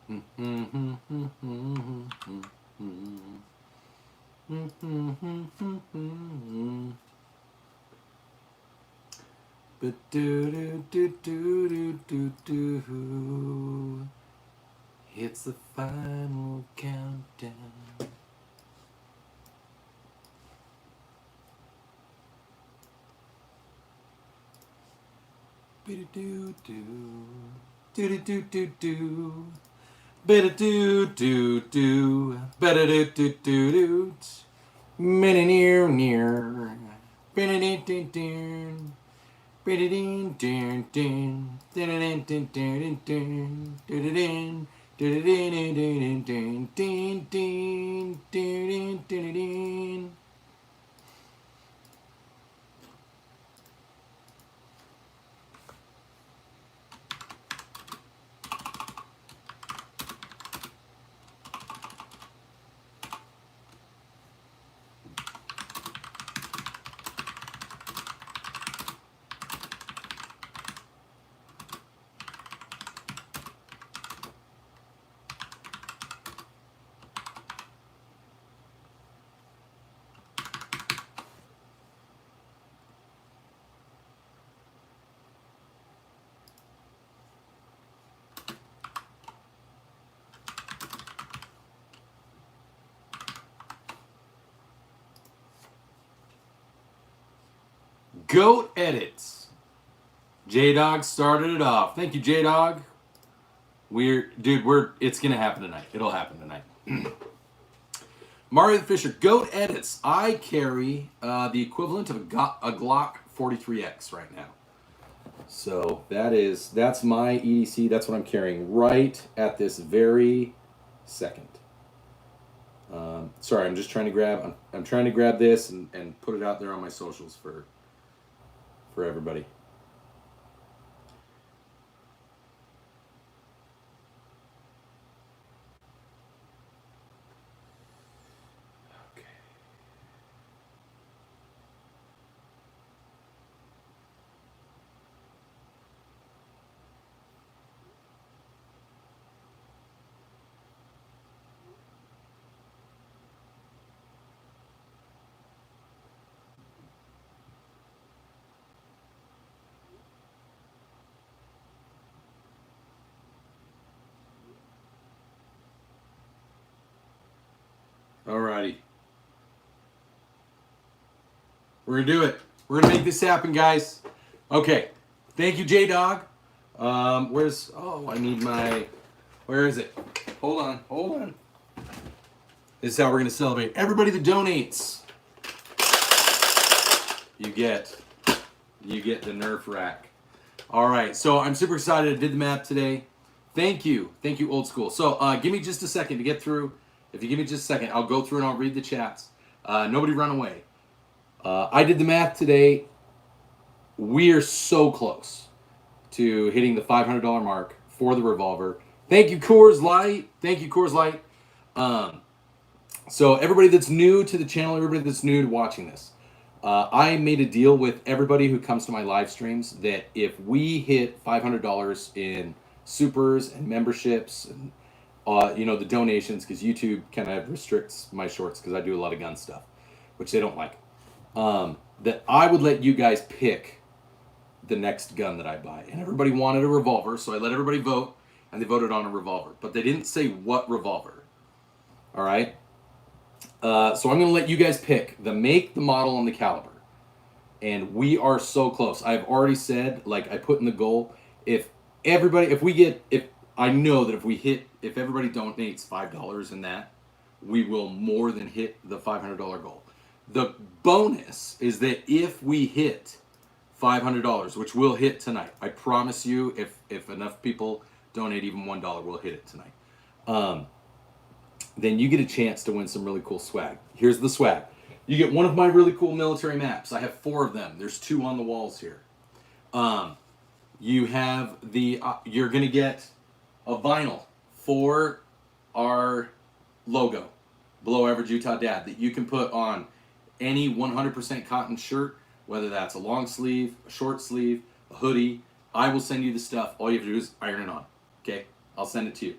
It's the final countdown. Goat Edits. J-Dog started it off. Thank you, J-Dog. It's gonna happen tonight. It'll happen tonight. Mario the Fisher, Goat Edits. I carry the equivalent of a Glock 43X right now. So that's my EDC. That's what I'm carrying right at this very second. Sorry, I'm just trying to grab. I'm trying to grab this and put it out there on my socials for everybody. Okay. Alrighty. We're gonna do it. We're gonna make this happen, guys. Okay. Thank you, J-Dog. I need my, where is it? Hold on. This is how we're gonna celebrate. Everybody that donates, you get the Nerf rack. All right, so I'm super excited. I did the map today. Thank you, old school. So give me just a second to get through. If you give me just a second, I'll go through and I'll read the chats. Nobody run away. I did the math today. We are so close to hitting the $500 mark for the Revolver. Thank you, Coors Light. So everybody that's new to the channel, everybody that's new to watching this, I made a deal with everybody who comes to my live streams that if we hit $500 in supers and memberships and the donations, because YouTube kind of restricts my shorts because I do a lot of gun stuff, which they don't like, that I would let you guys pick the next gun that I buy. And everybody wanted a Revolver, so I let everybody vote, and they voted on a Revolver. But they didn't say what Revolver. All right? So I'm going to let you guys pick the make, the model, and the caliber. And we are so close. I've already said, like I put in the goal, if everybody donates $5 in that, we will more than hit the $500 goal. The bonus is that if we hit $500, which we'll hit tonight, I promise you, if enough people donate even $1, we'll hit it tonight. Then you get a chance to win some really cool swag. Here's the swag. You get one of my really cool military maps. I have 4 of them. There's 2 on the walls here. You have you're going to get a vinyl for our logo, Below Average Utah Dad, that you can put on any 100% cotton shirt, whether that's a long sleeve, a short sleeve, a hoodie. I will send you the stuff. All you have to do is iron it on. Okay? I'll send it to you.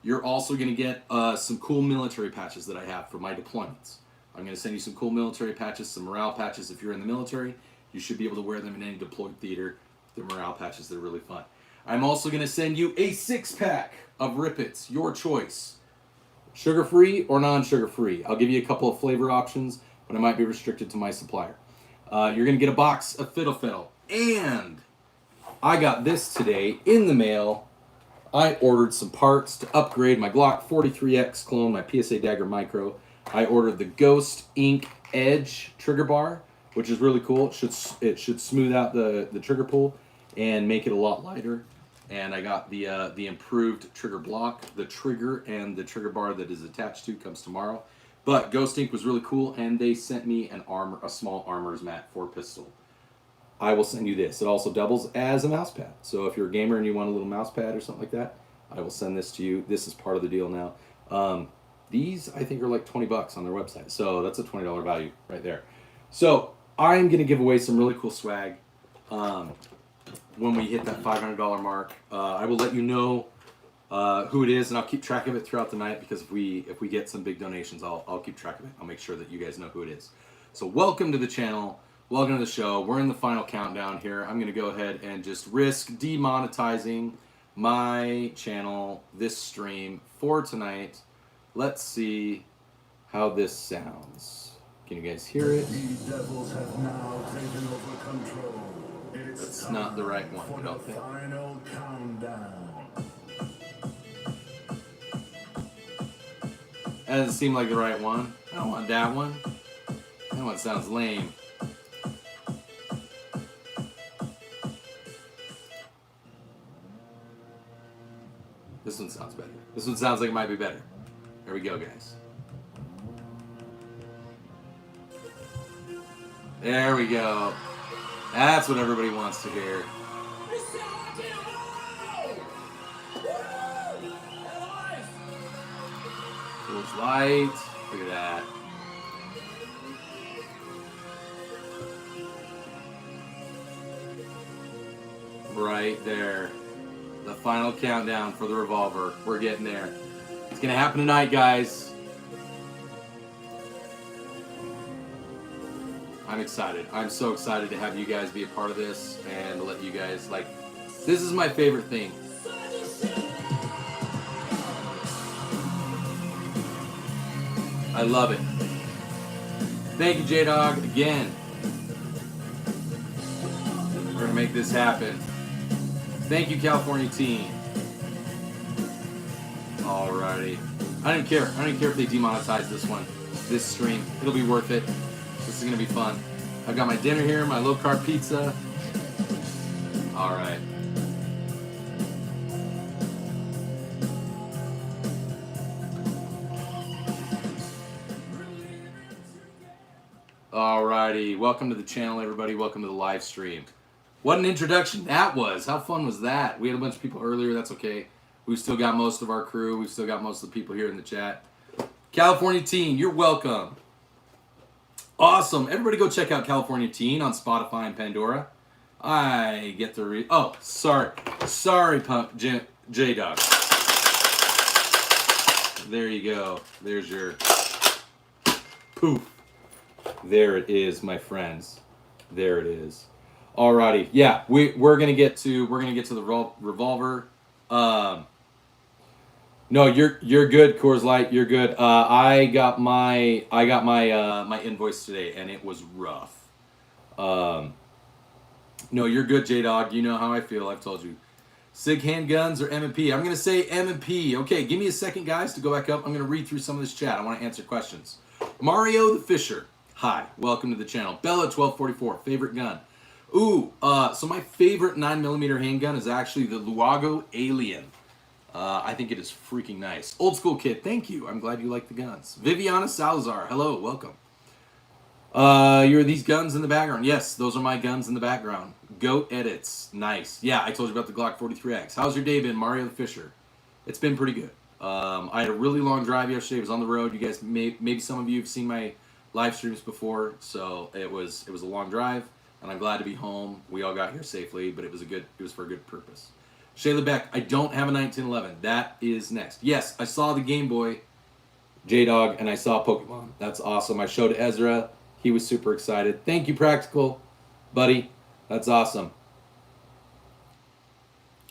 You're also going to get some cool military patches that I have for my deployments. I'm going to send you some cool military patches, some morale patches. If you're in the military, you should be able to wear them in any deployed theater. They're morale patches. They're really fun. I'm also going to send you a 6-pack of Rip-Its, your choice. Sugar-free or non-sugar-free. I'll give you a couple of flavor options, but I might be restricted to my supplier. You're going to get a box of Fiddle Fiddle. And I got this today in the mail. I ordered some parts to upgrade my Glock 43X clone, my PSA Dagger Micro. I ordered the Ghost Ink Edge trigger bar, which is really cool. It should smooth out the trigger pull and make it a lot lighter. And I got the improved trigger block. The trigger and the trigger bar that is attached to comes tomorrow. But Ghost Ink was really cool, and they sent me a small armor's mat for pistol. I will send you this. It also doubles as a mouse pad. So if you're a gamer and you want a little mouse pad or something like that, I will send this to you. This is part of the deal now. These, I think, are like 20 bucks on their website. So that's a $20 value right there. So I'm going to give away some really cool swag when we hit that $500 mark. I will let you know who it is, and I'll keep track of it throughout the night, because if we get some big donations, I'll keep track of it. I'll make sure that you guys know who it is. So welcome to the channel. Welcome to the show. We're in the final countdown here. I'm going to go ahead and just risk demonetizing my channel, this stream, for tonight. Let's see how this sounds. Can you guys hear it? That's not the right one, I don't think. That doesn't seem like the right one. I don't want that one. That one sounds lame. This one sounds better. This one sounds like it might be better. Here we go, guys. There we go. That's what everybody wants to hear. Feels light. Look at that. Right there. The final countdown for the Revolver. We're getting there. It's going to happen tonight, guys. I'm excited. I'm so excited to have you guys be a part of this and to let you guys, like, this is my favorite thing. I love it. Thank you, J-Dog, again. We're going to make this happen. Thank you, California Teen. Alrighty. I don't care. I don't care if they demonetize this one, this stream. It'll be worth it. This is going to be fun. I've got my dinner here, my low-carb pizza. Alright. Alrighty. Welcome to the channel, everybody. Welcome to the live stream. What an introduction that was. How fun was that? We had a bunch of people earlier. That's okay. We've still got most of our crew. We've still got most of the people here in the chat. California Teen, you're welcome. Awesome. Everybody go check out California Teen on Spotify and Pandora. I get the oh, sorry. Sorry, Pump J-Dog. There you go. There's your poof. There it is, my friends. There it is. Alrighty, yeah, we're gonna get to the Revolver. No, you're good, Coors Light. You're good. I got my my invoice today, and it was rough. No, you're good, J-Dog. You know how I feel. I've told you. SIG handguns or M&P? I'm gonna say M&P. Okay, give me a second, guys, to go back up. I'm gonna read through some of this chat. I want to answer questions. Mario the Fisher. Hi, welcome to the channel. Bella 1244. Favorite gun. Ooh, so my favorite 9mm handgun is actually the Luago Alien. I think it is freaking nice. Old School Kid, thank you. I'm glad you like the guns. Viviana Salazar, hello, welcome. You're these guns in the background. Yes, those are my guns in the background. Goat Edits, nice. Yeah, I told you about the Glock 43X. How's your day been, Mario the Fisher? It's been pretty good. I had a really long drive yesterday. I was on the road. You guys, maybe some of you have seen my live streams before, so it was a long drive. And I'm glad to be home. We all got here safely, but it was for a good purpose. Shayla Beck, I don't have a 1911. That is next. Yes, I saw the Game Boy, J-Dog, and I saw Pokemon. That's awesome. I showed Ezra. He was super excited. Thank you, Practical, buddy. That's awesome.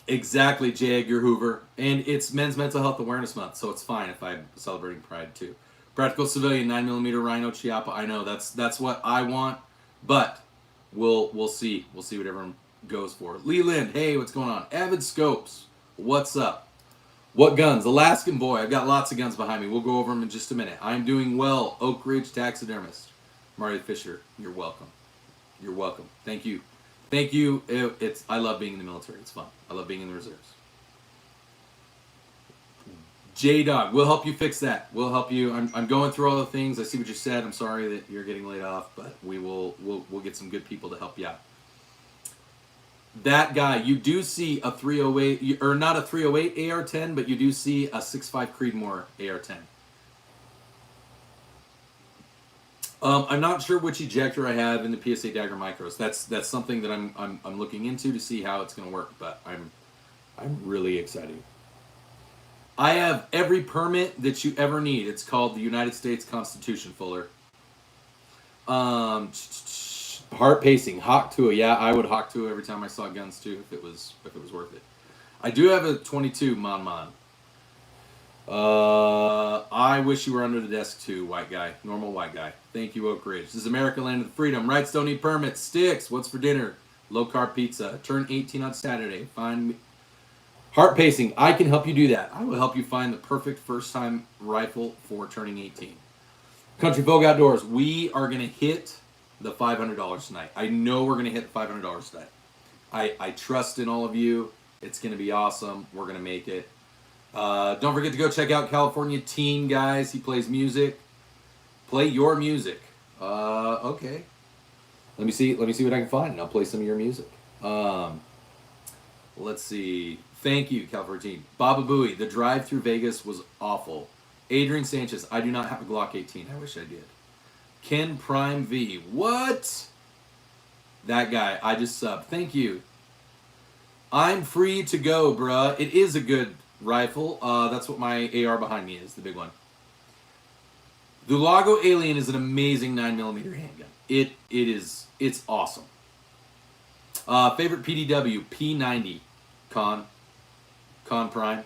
Exactly, J. Edgar Hoover. And it's Men's Mental Health Awareness Month, so it's fine if I'm celebrating Pride too. Practical Civilian, 9mm Rhino Chiappa. I know that's what I want, but we'll see. We'll see what everyone goes for. Lee Lind, hey, what's going on? Avid Scopes, what's up? What guns? Alaskan Boy, I've got lots of guns behind me. We'll go over them in just a minute. I'm doing well. Oak Ridge Taxidermist. Mario Fisher, you're welcome. You're welcome. Thank you. Thank you. I love being in the military. It's fun. I love being in the reserves. J-Dog, we'll help you fix that. We'll help you. I'm going through all the things. I see what you said. I'm sorry that you're getting laid off, but we'll get some good people to help you out. That guy, you do see a 308, or not a 308 AR-10, but you do see a 6.5 Creedmoor AR-10. I'm not sure which ejector I have in the PSA Dagger Micros. That's something that I'm looking into to see how it's going to work, but I'm really excited. I have every permit that you ever need. It's called the United States Constitution, Fuller. Heart pacing, Hawk Tua. Yeah, I would Hawk Tua every time I saw guns too, if it was worth it. I do have a 22 Mon. I wish you were under the desk too, white guy. Normal white guy. Thank you, Oak Ridge. This is America, land of freedom. Rights don't need permits. Sticks. What's for dinner? Low carb pizza. Turn 18 on Saturday. Find me. Heart pacing. I can help you do that. I will help you find the perfect first time rifle for turning 18. Country Vogue Outdoors. We are going to hit the $500 tonight. I know we're going to hit the $500 tonight. I trust in all of you. It's going to be awesome. We're going to make it. Don't forget to go check out California Teen, guys. He plays music. Play your music. Okay. Let me see what I can find, and I'll play some of your music. Let's see. Thank you, California Teen. Baba Booey, the drive through Vegas was awful. Adrian Sanchez, I do not have a Glock 18. I wish I did. Ken Prime V. What? That guy. I just subbed. Thank you. I'm free to go, bruh. It is a good rifle. That's what my AR behind me is, the big one. The Lago Alien is an amazing 9mm handgun. It's awesome. Favorite PDW, P90. Con Prime.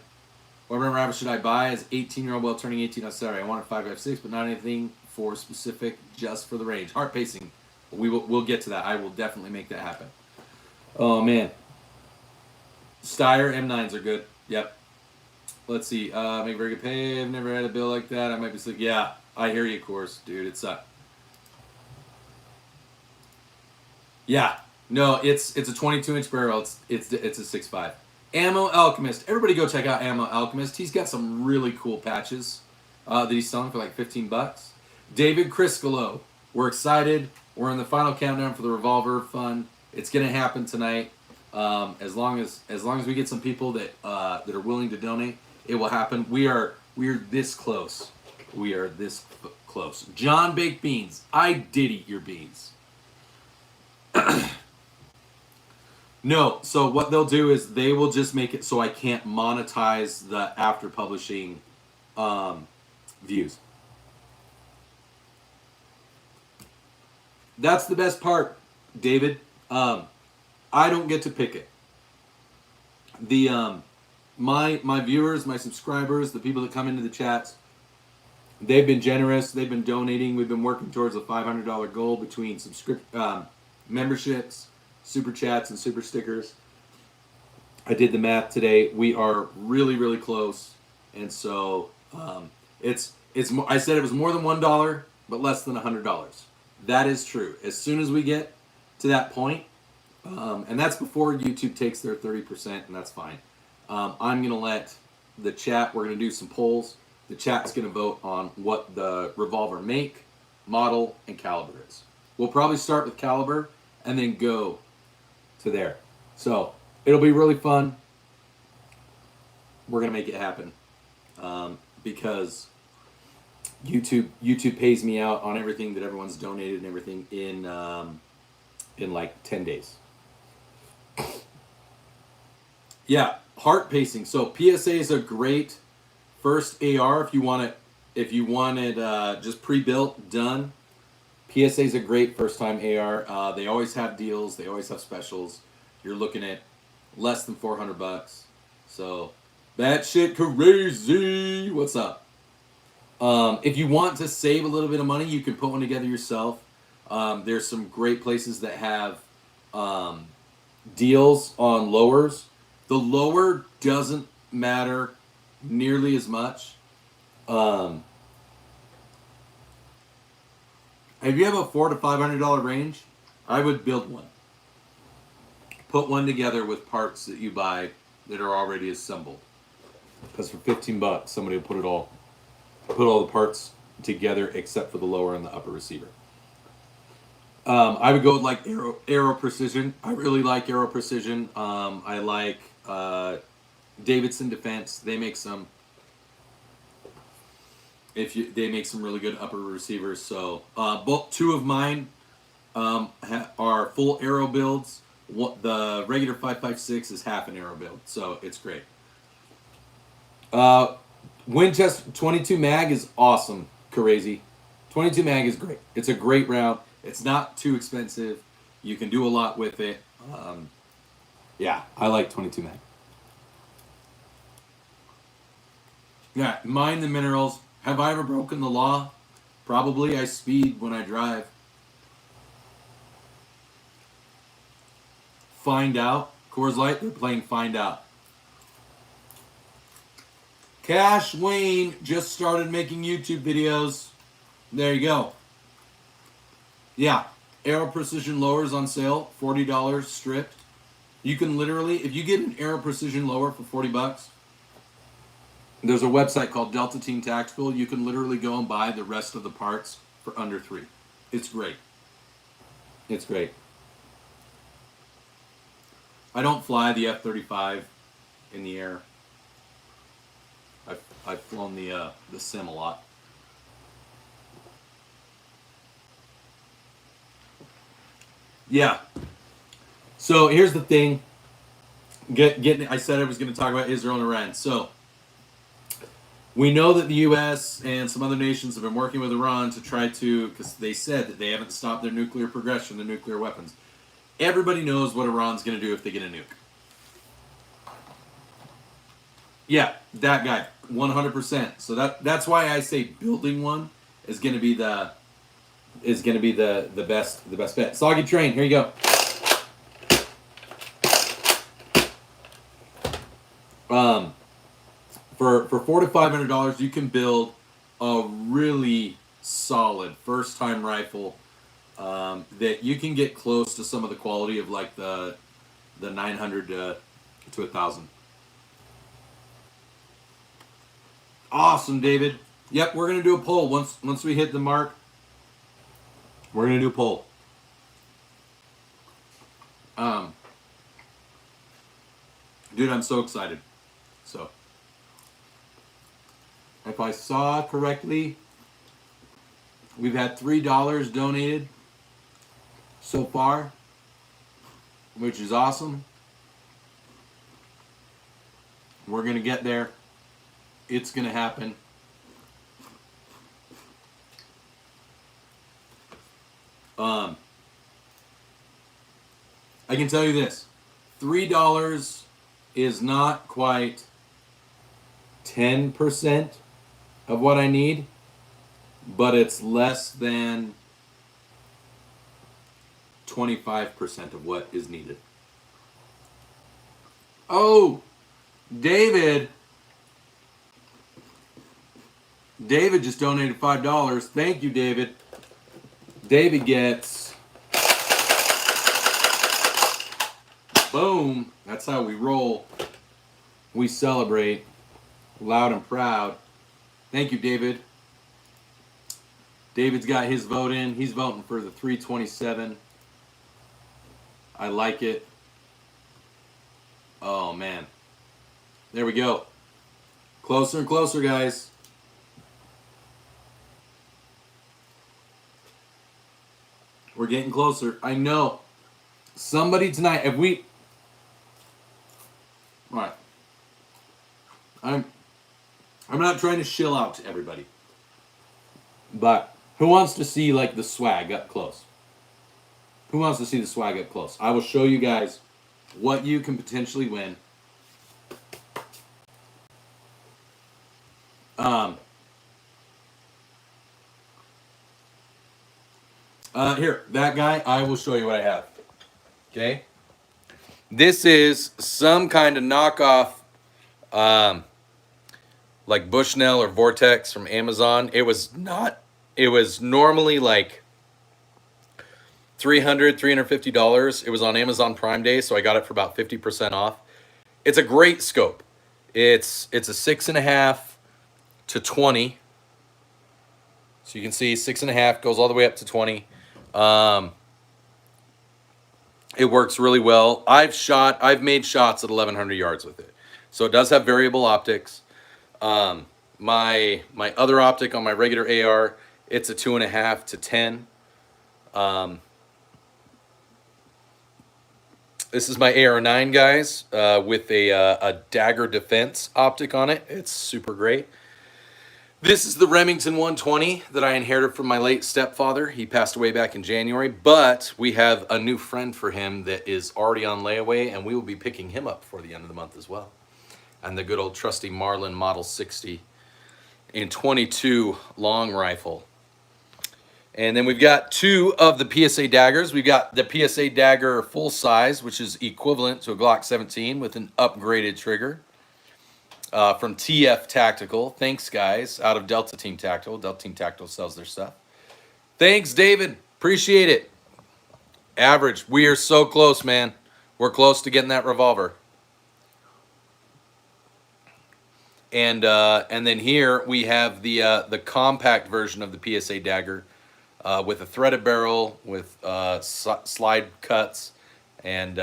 What rabbit should I buy as 18-year-old well turning 18 on Saturday? I want a 5.56, but not anything for specific, just for the range. Heart pacing. We'll get to that. I will definitely make that happen. Oh man. Steyr M9s are good. Yep. Let's see. Make very good pay. I've never had a bill like that. I might be sick. Yeah, I hear you, of course, dude. It sucked. Yeah. No, it's a 22-inch barrel. It's a 6.5. Ammo Alchemist. Everybody go check out Ammo Alchemist. He's got some really cool patches that he's selling for like $15. David Criscolo. We're excited. We're in the final countdown for the Revolver fund. It's gonna happen tonight. As long as we get some people that are willing to donate, it will happen. We're this close. We are this close. John Baked Beans. I did eat your beans. No, so what they'll do is they will just make it so I can't monetize the after publishing views. That's the best part, David. I don't get to pick it. The my viewers, my subscribers, the people that come into the chats, they've been generous. They've been donating. We've been working towards a $500 goal between memberships, super chats, and super stickers. I did the math today. We are really, really close, and so it's more, I said it was more than $1, but less than $100. That is true. As soon as we get to that point, and that's before YouTube takes their 30%, and that's fine. I'm gonna let the chat. We're gonna do some polls. The chat's gonna vote on what the Revolver make, model, and caliber is. We'll probably start with caliber and then go to there. So it'll be really fun. We're gonna make it happen because YouTube pays me out on everything that everyone's donated and everything in like 10 days. Yeah, Heart pacing. So PSA is a great first AR if you want it. If you want it just pre-built, done. PSA is a great first-time AR. They always have deals. They always have specials. You're looking at less than $400. So that shit crazy. What's up? If you want to save a little bit of money, you can put one together yourself. There's some great places that have deals on lowers. The lower doesn't matter nearly as much. If you have a $400 to $500 range, I would build one. Put one together with parts that you buy that are already assembled. Because for $15, somebody will put all the parts together except for the lower and the upper receiver. I would go with like Aero Precision. I really like Aero Precision. I like Davidson Defense. They make some. They make some really good upper receivers. So both two of mine are full Aero builds. The regular 5.56 is half an Aero build, so it's great. Winchester 22 mag is awesome, crazy. 22 mag is great. It's a great round. It's not too expensive. You can do a lot with it. Yeah, I like 22 mag. Yeah, mine the minerals. Have I ever broken the law? Probably. I speed when I drive. Find Out. Coors Light, they're playing Find Out. Cash Wayne just started making YouTube videos. There you go. Yeah, Aero Precision lowers on sale, $40 stripped. You can literally, if you get an Aero Precision lower for $40, there's a website called Delta Team Tactical. You can literally go and buy the rest of the parts for under $3. It's great. It's great. I don't fly the F-35 in the air. I've flown the Sim a lot. Yeah. So here's the thing. I said I was going to talk about Israel and Iran. So we know that the U.S. and some other nations have been working with Iran to try to, because they said that they haven't stopped their nuclear progression, their nuclear weapons. Everybody knows what Iran's going to do if they get a nuke. Yeah, that guy, 100%. So that's why I say building one is going to be the best bet. Soggy Train, here you go. For $400 to $500, you can build a really solid first time rifle that you can get close to some of the quality of like the 900 to 1000. Awesome, David. Yep, we're gonna do a poll once we hit the mark. We're gonna do a poll. Dude, I'm so excited. So, if I saw correctly, we've had $3 donated so far, which is awesome. We're gonna get there. It's gonna happen. I can tell you this, $3 is not quite 10% of what I need, but it's less than 25% of what is needed. Oh, David just donated $5. Thank you, David. David gets, boom. That's how we roll. We celebrate loud and proud. Thank you, David. David's got his vote in. He's voting for the 327. I like it. Oh, man. There we go. Closer and closer, guys. We're getting closer. I know. Somebody tonight, if we... All right. I'm not trying to shill out to everybody. But who wants to see like the swag up close? Who wants to see the swag up close? I will show you guys what you can potentially win. Here, that guy, I will show you what I have. Okay? This is some kind of knockoff, like Bushnell or Vortex from Amazon. It was normally like $350. It was on Amazon Prime Day, so I got it for about 50% off. It's a great scope. It's a 6.5 to 20. So you can see 6.5 goes all the way up to 20. It works really well. I've made shots at 1,100 yards with it. So it does have variable optics. My other optic on my regular AR, it's a 2.5 to 10. This is my AR9, guys, with a Dagger defense optic on it. It's super great. This is the Remington 120 that I inherited from my late stepfather. He passed away back in January, but we have a new friend for him that is already on layaway, and we will be picking him up before the end of the month as well. And the good old trusty Marlin Model 60 in 22 long rifle. And then we've got two of the PSA daggers. We've got the PSA dagger full size, which is equivalent to a Glock 17 with an upgraded trigger. From TF Tactical. Thanks, guys, out of Delta Team Tactical. Delta Team Tactical sells their stuff. Thanks, David. Appreciate it. Average. We are so close, man. We're close to getting that revolver. And then here we have the compact version of the PSA dagger with a threaded barrel, with slide cuts, and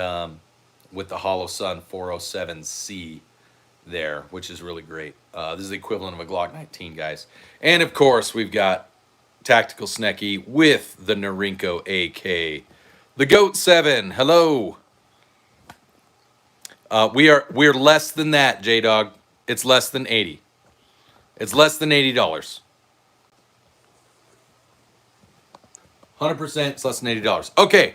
with the Hollow Sun 407C. There, which is really great. This is the equivalent of a Glock 19, guys. And of course, we've got Tactical Snecky with the Norinco AK. The Goat 7, hello. We're less than that, J-Dog. It's less than 80. It's less than $80. 100%, it's less than $80. Okay,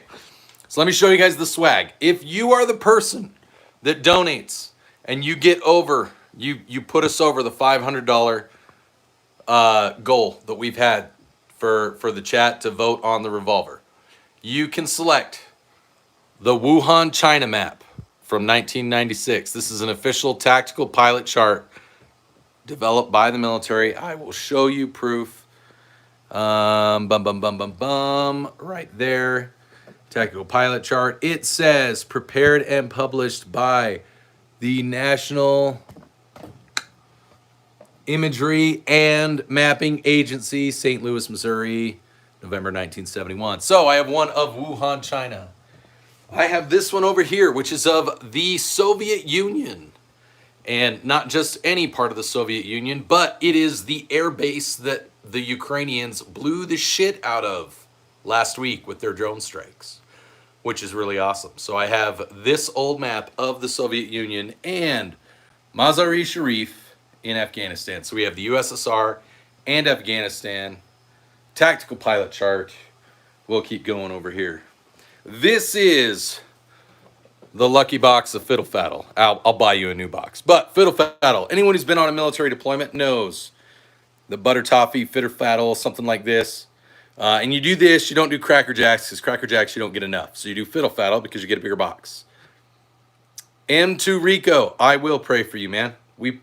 so let me show you guys the swag. If you are the person that donates and you get over, you put us over the $500 goal that we've had for the chat to vote on the revolver, you can select the Wuhan China map from 1996. This is an official tactical pilot chart developed by the military. I will show you proof. Right there. Tactical pilot chart. It says prepared and published by the National Imagery and Mapping Agency, St. Louis, Missouri, November 1971. So I have one of Wuhan, China. I have this one over here, which is of the Soviet Union. And not just any part of the Soviet Union, but it is the air base that the Ukrainians blew the shit out of last week with their drone strikes, which is really awesome. So I have this old map of the Soviet Union and Mazar-e-Sharif in Afghanistan. So we have the USSR and Afghanistan. Tactical pilot chart. We'll keep going over here. This is the lucky box of Fiddle Faddle. I'll buy you a new box. But Fiddle Faddle, anyone who's been on a military deployment knows the butter toffee, Fiddle Faddle, something like this. And you do this, you don't do Cracker Jacks, because Cracker Jacks you don't get enough. So you do Fiddle Faddle because you get a bigger box. M2 Rico, I will pray for you, man. We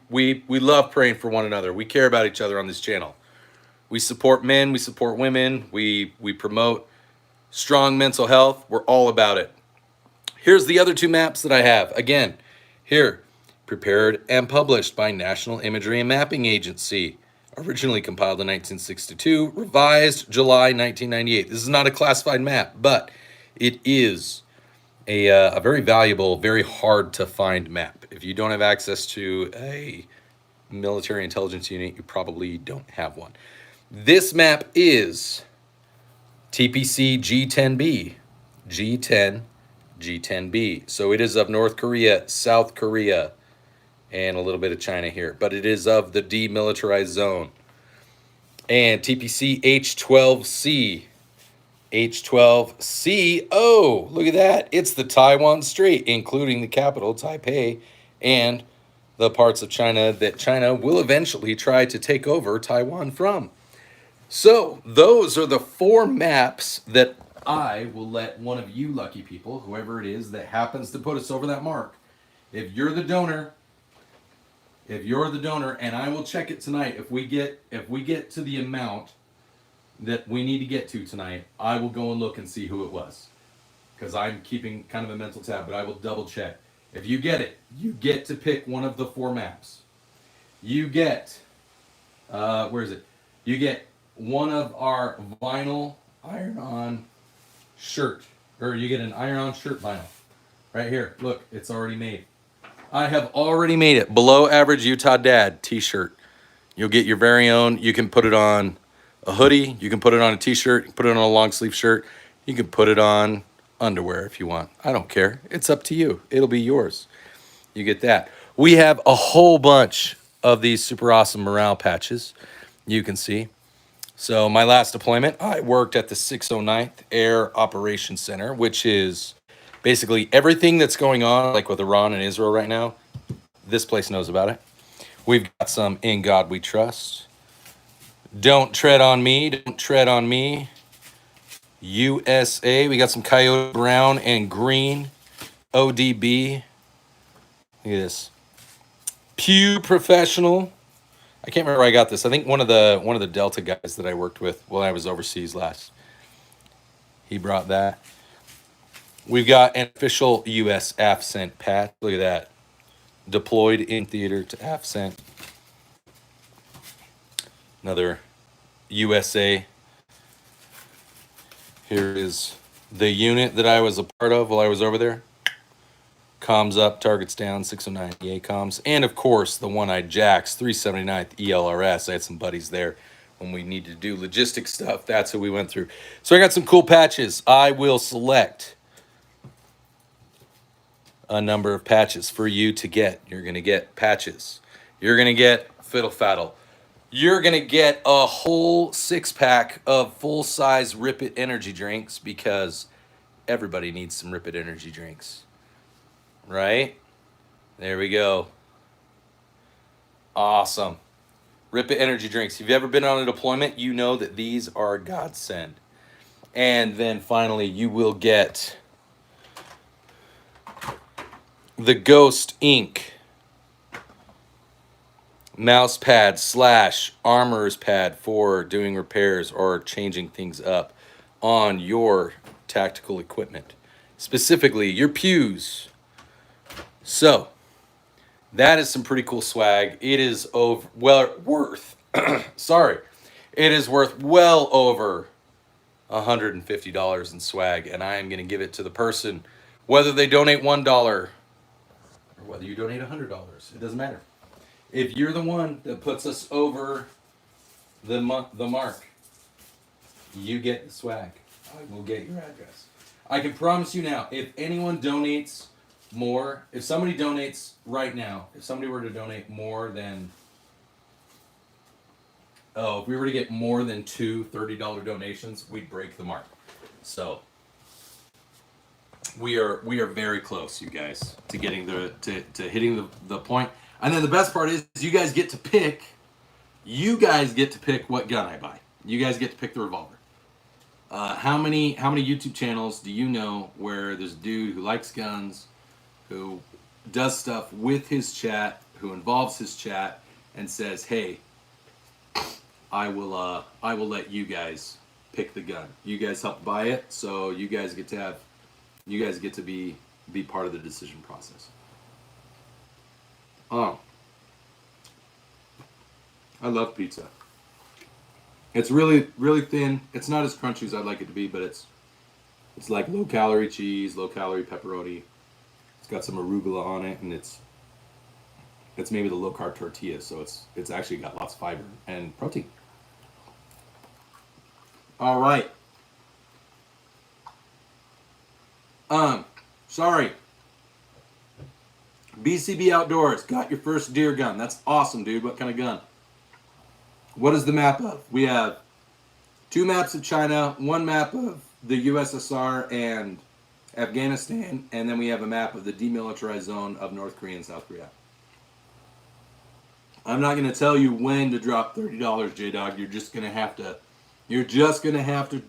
love praying for one another. We care about each other on this channel. We support men, we support women, we promote strong mental health. We're all about it. Here's the other two maps that I have. Again, here, prepared and published by National Imagery and Mapping Agency. Originally compiled in 1962, revised July 1998. This is not a classified map, but it is a very valuable, very hard to find map. If you don't have access to a military intelligence unit, you probably don't have one. This map is TPC G10B, G10, G10B. So it is of North Korea, South Korea, and a little bit of China here, but it is of the demilitarized zone. And TPC H12C. H12C. Oh, look at that. It's the Taiwan Strait, including the capital, Taipei, and the parts of China that China will eventually try to take over Taiwan from. So, those are the 4 maps that I will let one of you lucky people, whoever it is that happens to put us over that mark, if you're the donor, and I will check it tonight, if we get to the amount that we need to get to tonight, I will go and look and see who it was, because I'm keeping kind of a mental tab, but I will double check. If you get it, you get to pick one of the 4 maps. You get, where is it? You get one of our vinyl iron-on shirt, or you get an iron-on shirt vinyl. Right here, look, it's already made. I have already made it. Below Average Utah Dad t-shirt. You'll get your very own. You can put it on a hoodie. You can put it on a t-shirt. You can put it on a long sleeve shirt. You can put it on underwear if you want. I don't care. It's up to you. It'll be yours. You get that. We have a whole bunch of these super awesome morale patches. You can see. So my last deployment, I worked at the 609th Air Operations Center, which is basically everything that's going on, like with Iran and Israel right now. This place knows about it. We've got some In God We Trust. Don't Tread on Me. Don't Tread on Me. USA. We got some Coyote Brown and Green. ODB. Look at this. Pew Professional. I can't remember where I got this. I think one of the Delta guys that I worked with while I was overseas last. He brought that. We've got an official U.S. AFCENT patch. Look at that. Deployed in theater to AFCENT. Another USA. Here is the unit that I was a part of while I was over there. Comms up, targets down, 609 EA comms. And of course, the one-eyed Jacks, 379th ELRS. I had some buddies there when we needed to do logistics stuff. That's who we went through. So I got some cool patches. I will select a number of patches for you to get. You're going to get patches. You're going to get Fiddle Faddle. You're going to get a whole 6-pack of full-size Rip It energy drinks, because everybody needs some Rip It energy drinks. Right? There we go. Awesome. Rip It energy drinks. If you've ever been on a deployment, you know that these are a godsend. And then finally, you will get the Ghost Ink mouse pad / armorer's pad for doing repairs or changing things up on your tactical equipment, specifically your pews. So that is some pretty cool swag. It is worth it is worth well over $150 in swag, and I am going to give it to the person, whether they donate $1 or whether you donate $100. It doesn't matter. If you're the one that puts us over the mark, you get the swag. I will get your address. I can promise you now, if anyone donates more, if somebody donates right now, if somebody were to donate more than, if we were to get more than 2 $30 donations, we'd break the mark. So we are very close, you guys, to getting to hitting the point. And then the best part is you guys get to pick what gun I buy. You guys get to pick the revolver. How many YouTube channels do you know where there's a dude who likes guns, who does stuff with his chat, who involves his chat, and says, "Hey, I will let you guys pick the gun. You guys help buy it, so you guys get to be part of the decision process." Oh, I love pizza. It's really, really thin. It's not as crunchy as I'd like it to be, but it's like low calorie cheese, low calorie pepperoni. It's got some arugula on it, and it's maybe the low carb tortilla, so it's actually got lots of fiber and protein. All right. Sorry. BCB Outdoors, got your first deer gun. That's awesome, dude. What kind of gun? What is the map of? We have 2 maps of China, 1 map of the USSR and Afghanistan, and then we have a map of the demilitarized zone of North Korea and South Korea. I'm not going to tell you when to drop $30, J-Dog. You're just going to have to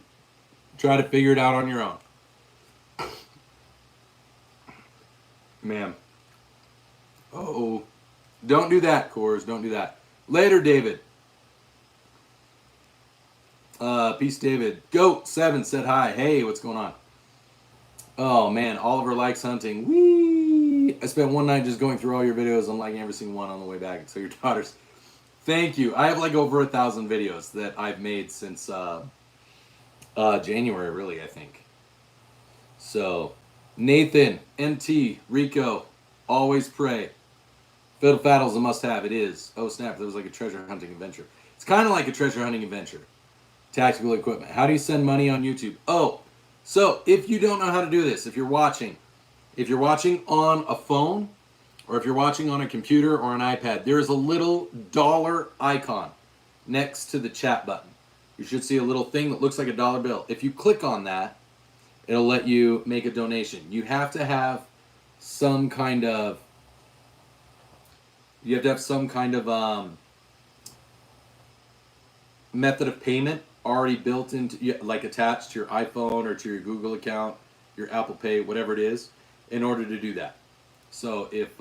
try to figure it out on your own. Man. Oh, don't do that, Coors. Don't do that. Later, David. Peace, David. Goat7 said hi. Hey, what's going on? Oh, man. Oliver likes hunting. Whee! I spent one night just going through all your videos. I'm liking every single one on the way back. So your daughters. Thank you. I have like over 1,000 videos that I've made since January, really, I think. So, Nathan, MT, Rico, always pray. Fiddle Faddle's a must-have. It is. Oh, snap. That was like a treasure hunting adventure. It's kind of like a treasure hunting adventure. Tactical equipment. How do you send money on YouTube? Oh, so if you don't know how to do this, if you're watching on a phone or if you're watching on a computer or an iPad, there is a little dollar icon next to the chat button. You should see a little thing that looks like a dollar bill. If you click on that, it'll let you make a donation. You have to have some kind of method of payment already built into, like attached to your iPhone or to your Google account, your Apple Pay, whatever it is, in order to do that. So if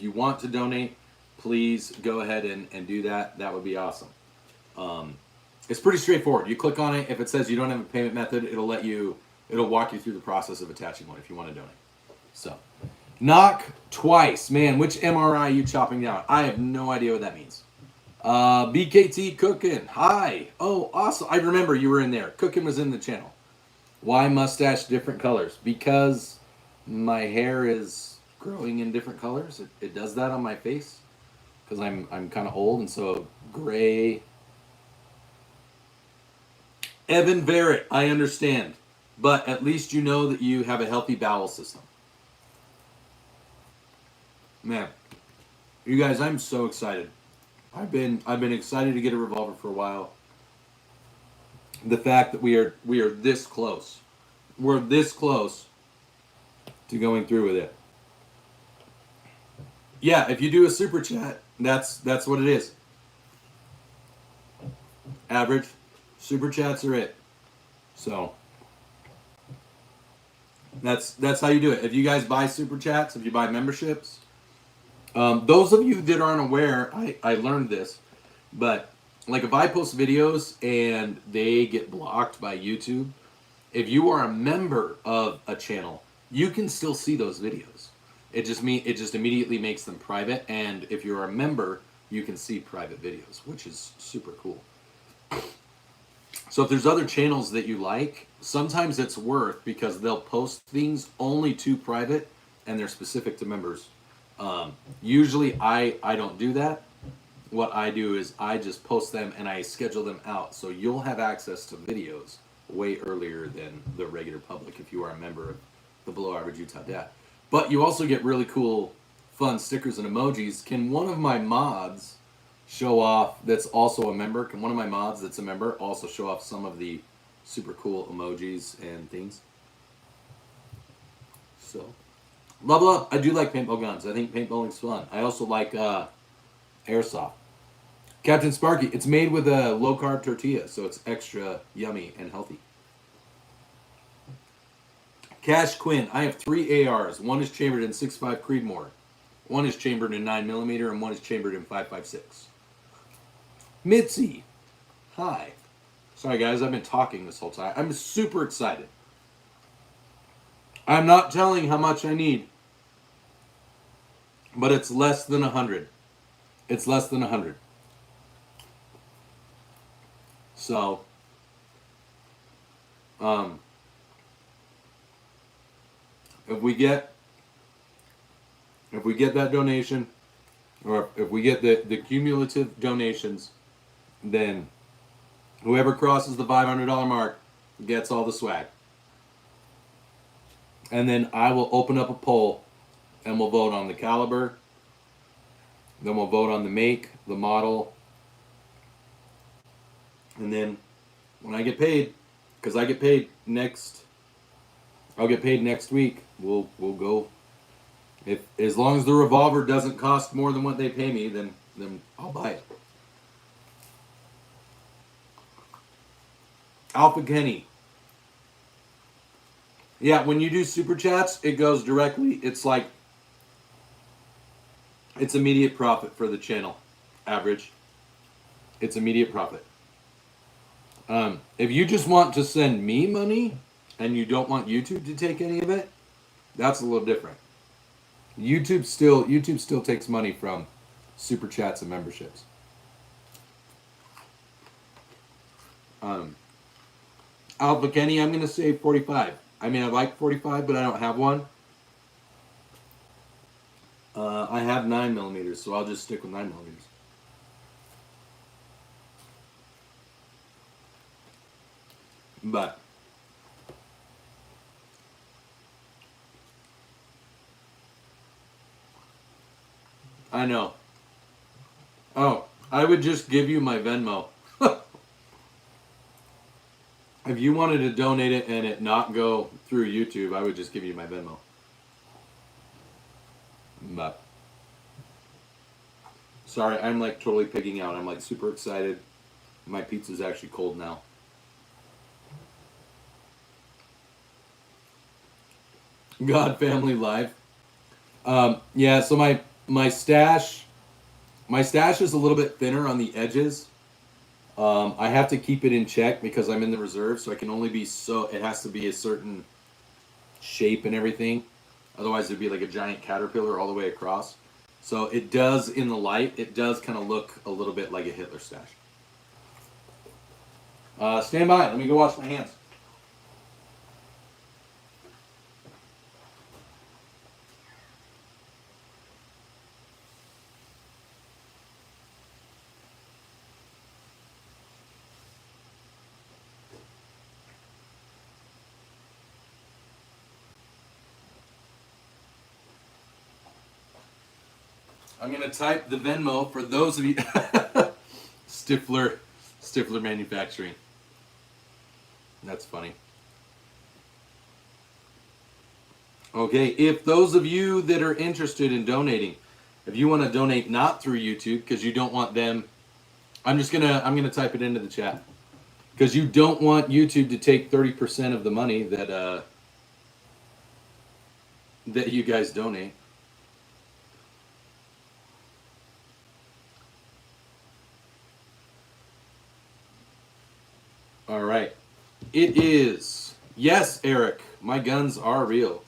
you want to donate, please go ahead and do that. That would be awesome. It's pretty straightforward. You click on it. If it says you don't have a payment method, it'll walk you through the process of attaching one if you want to donate. So, knock twice. Man, which MRI are you chopping down? I have no idea what that means. BKT Cookin'. Hi. Oh, awesome. I remember you were in there. Cookin' was in the channel. Why mustache different colors? Because my hair is growing in different colors. It does that on my face because I'm kind of old, and so gray. Evan Verrett, I understand, but at least you know that you have a healthy bowel system. Man, you guys, I'm so excited. I've been excited to get a revolver for a while. The fact that we are this close. We're this close to going through with it. Yeah, if you do a super chat, that's what it is. Average super chats are it. So that's how you do it. If you guys buy super chats, if you buy memberships, those of you that aren't aware, I learned this, but like if I post videos and they get blocked by YouTube, if you are a member of a channel, you can still see those videos. It just immediately makes them private, and if you're a member, you can see private videos, which is super cool. So if there's other channels that you like, sometimes it's worth because they'll post things only to private and they're specific to members. Usually I don't do that. What I do is I just post them and I schedule them out. So you'll have access to videos way earlier than the regular public if you are a member of the Below Average Utah Dad. But you also get really cool, fun stickers and emojis. Can one of my mods show off, that's also a member, can one of my mods that's a member also show off some of the super cool emojis and things? So, level up. I do like paintball guns. I think paintballing's fun. I also like airsoft. Captain Sparky, it's made with a low-carb tortilla, so it's extra yummy and healthy. Cash Quinn, I have 3 ARs. One is chambered in 6.5 Creedmoor. One is chambered in 9mm, and one is chambered in 5.56. Mitzi, hi. Sorry guys, I've been talking this whole time. I'm super excited. I'm not telling how much I need, but it's less than 100. It's less than 100. So, if we get that donation, or if we get the cumulative donations, then whoever crosses the $500 mark gets all the swag. And then I will open up a poll and we'll vote on the caliber. Then we'll vote on the make, the model, and then when I get paid, because I get paid next, I'll get paid next week. We'll go. If as long as the revolver doesn't cost more than what they pay me, then I'll buy it. Alpha Kenny. Yeah, when you do super chats, it goes directly. It's like it's immediate profit for the channel. Average. It's immediate profit. If you just want to send me money and you don't want YouTube to take any of it, that's a little different. YouTube still takes money from super chats and memberships. Alpha Kenny, I'm gonna say 45. I mean, I like 45, but I don't have one. I have 9mm, so I'll just stick with 9mm. But I know. Oh, I would just give you my Venmo. If you wanted to donate it and it not go through YouTube, I would just give you my Venmo. But sorry, I'm like totally pigging out. I'm like super excited. My pizza's actually cold now. God Family Life. Yeah, so my stash is a little bit thinner on the edges. I have to keep it in check because I'm in the reserve, so I can only be it has to be a certain shape and everything. Otherwise it'd be like a giant caterpillar all the way across. So it does, in the light, it does kind of look a little bit like a Hitler stash. Stand by, let me go wash my hands. I'm going to type the Venmo for those of you. Stifler Manufacturing. That's funny. Okay, if those of you that are interested in donating, if you want to donate not through YouTube because you don't want them, I'm gonna type it into the chat because you don't want YouTube to take 30% of the money that that you guys donate. All right. It is. Yes, Eric. My guns are real.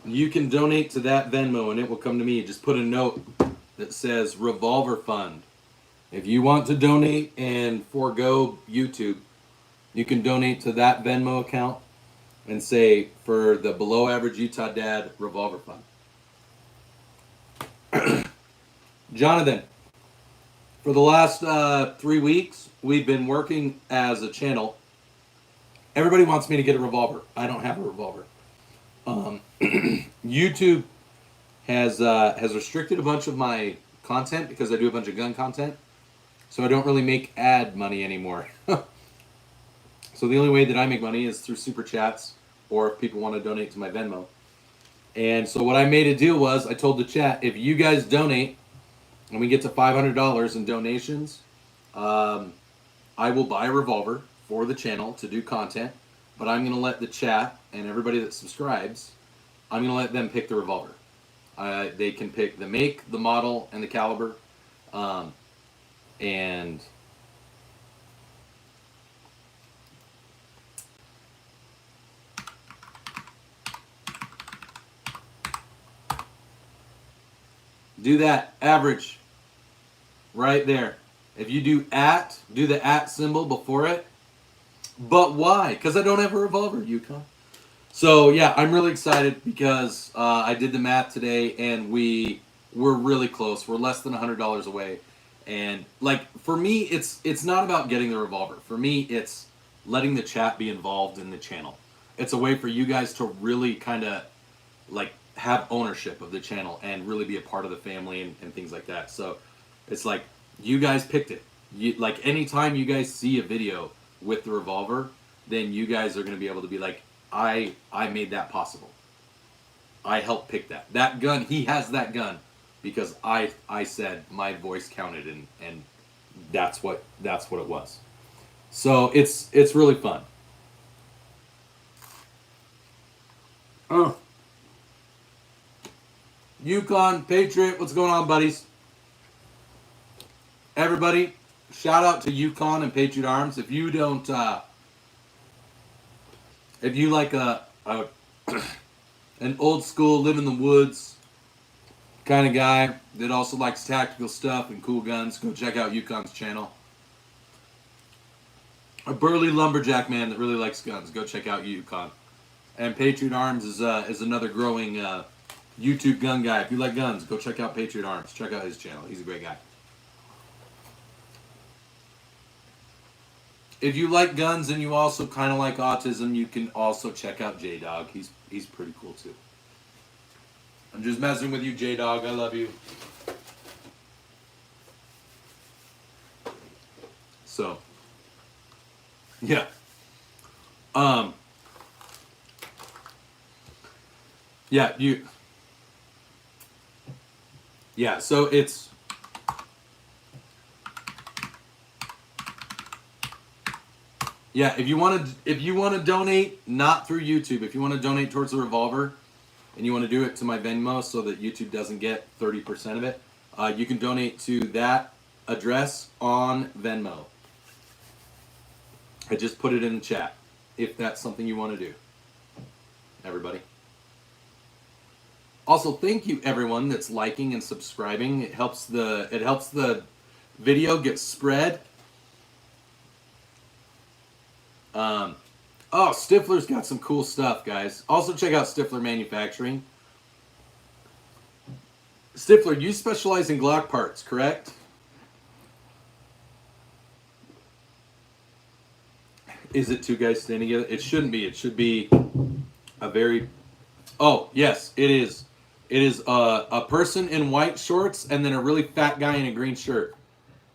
You can donate to that Venmo and it will come to me. Just put a note that says Revolver Fund. If you want to donate and forego YouTube, you can donate to that Venmo account and say for the Below Average Utah Dad Revolver Fund. Jonathan, for the last 3 weeks, we've been working as a channel. Everybody wants me to get a revolver. I don't have a revolver. YouTube has restricted a bunch of my content because I do a bunch of gun content, so I don't really make ad money anymore. So the only way that I make money is through super chats or if people want to donate to my Venmo. And so what I made a deal was I told the chat, if you guys donate and we get to $500 in donations, I will buy a revolver for the channel to do content, but I'm going to let the chat and everybody that subscribes, I'm going to let them pick the revolver. They can pick the make, the model, and the caliber. And do that. Average. right there. If you do the at symbol before it. But why? Because I don't have a revolver, Yukon. So yeah, I'm really excited because I did the math today, and we're really close. We're less than $100 away, and like for me, it's not about getting the revolver. For me, it's letting the chat be involved in the channel. It's a way for you guys to really kind of like have ownership of the channel and really be a part of the family and things like that. So it's like you guys picked it. Like anytime you guys see a video with the revolver, then you guys are going to be able to be like, I made that possible. I helped pick that. That gun, he has that gun because I said my voice counted, and that's what it was. So it's really fun. Yukon, Patriot, what's going on, buddies? Everybody, shout out to Yukon and Patriot Arms. If you don't, if you like an old school, live in the woods kind of guy that also likes tactical stuff and cool guns, go check out Yukon's channel. A burly lumberjack man that really likes guns, go check out Yukon. And Patriot Arms is another growing YouTube gun guy. If you like guns, go check out Patriot Arms. Check out his channel. He's a great guy. If you like guns and you also kind of like autism, you can also check out J-Dog. He's pretty cool too. I'm just messing with you, J-Dog. I love you. So, yeah. Yeah, so it's if you want to donate not through YouTube, if you want to donate towards the revolver and you want to do it to my Venmo so that YouTube doesn't get 30% of it, you can donate to that address on Venmo. I just put it in the chat if that's something you want to do. Everybody. Also, thank you everyone that's liking and subscribing. It helps the video get spread. Oh, Stifler's got some cool stuff, guys. Also, check out Stifler Manufacturing. Stifler, you specialize in Glock parts, correct? Is it two guys standing together? It shouldn't be. It should be a very... Oh, yes, it is. It is a person in white shorts and then a really fat guy in a green shirt.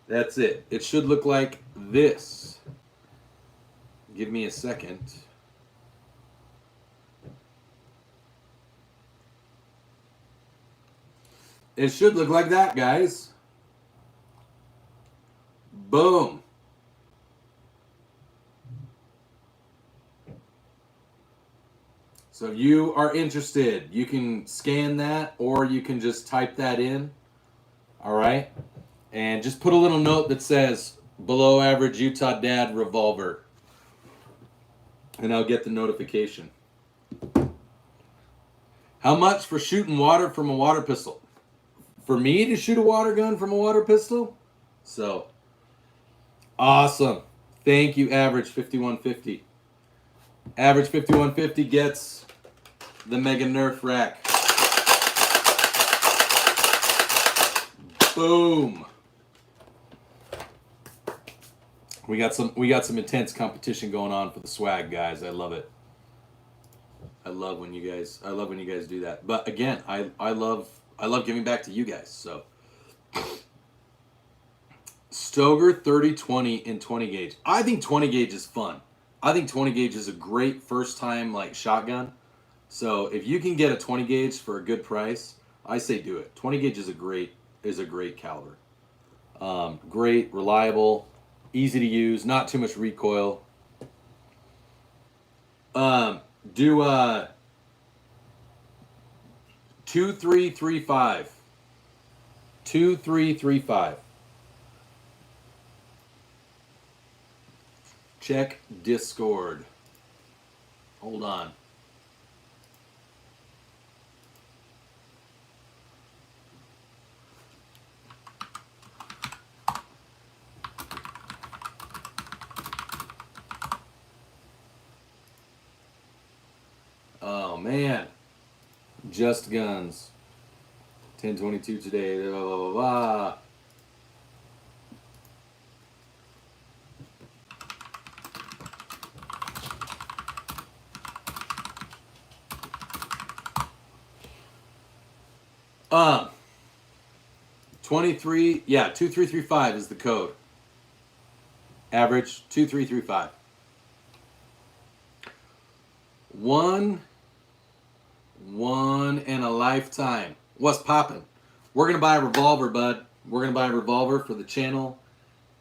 That's it. It should look like this. Give me a second. It should look like that, guys. Boom. So if you are interested, you can scan that or you can just type that in. All right. And just put a little note that says below average Utah Dad revolver. And I'll get the notification. How much for shooting water from a water pistol? For me to shoot a water gun from a water pistol? So, awesome. Thank you, Average 5150. Average 5150 gets the Mega Nerf rack. Boom. We got some intense competition going on for the swag, guys. I love it. I love when you guys do that. But again, I love giving back to you guys. So Stoger 30-20 in 20 gauge. I think 20 gauge is fun. I think 20 gauge is a great first time like shotgun. So if you can get a 20 gauge for a good price, I say do it. 20 gauge is a great caliber. Great, reliable, easy to use, not too much recoil. Do 2335. 2335. Check Discord. Hold on. Oh man. Just Guns. 1022 today. Blah, blah, blah, blah. Um, 23, yeah, 2335 is the code. Average 2335. One in a lifetime. What's poppin'? We're gonna buy a revolver, bud. We're gonna buy a revolver for the channel,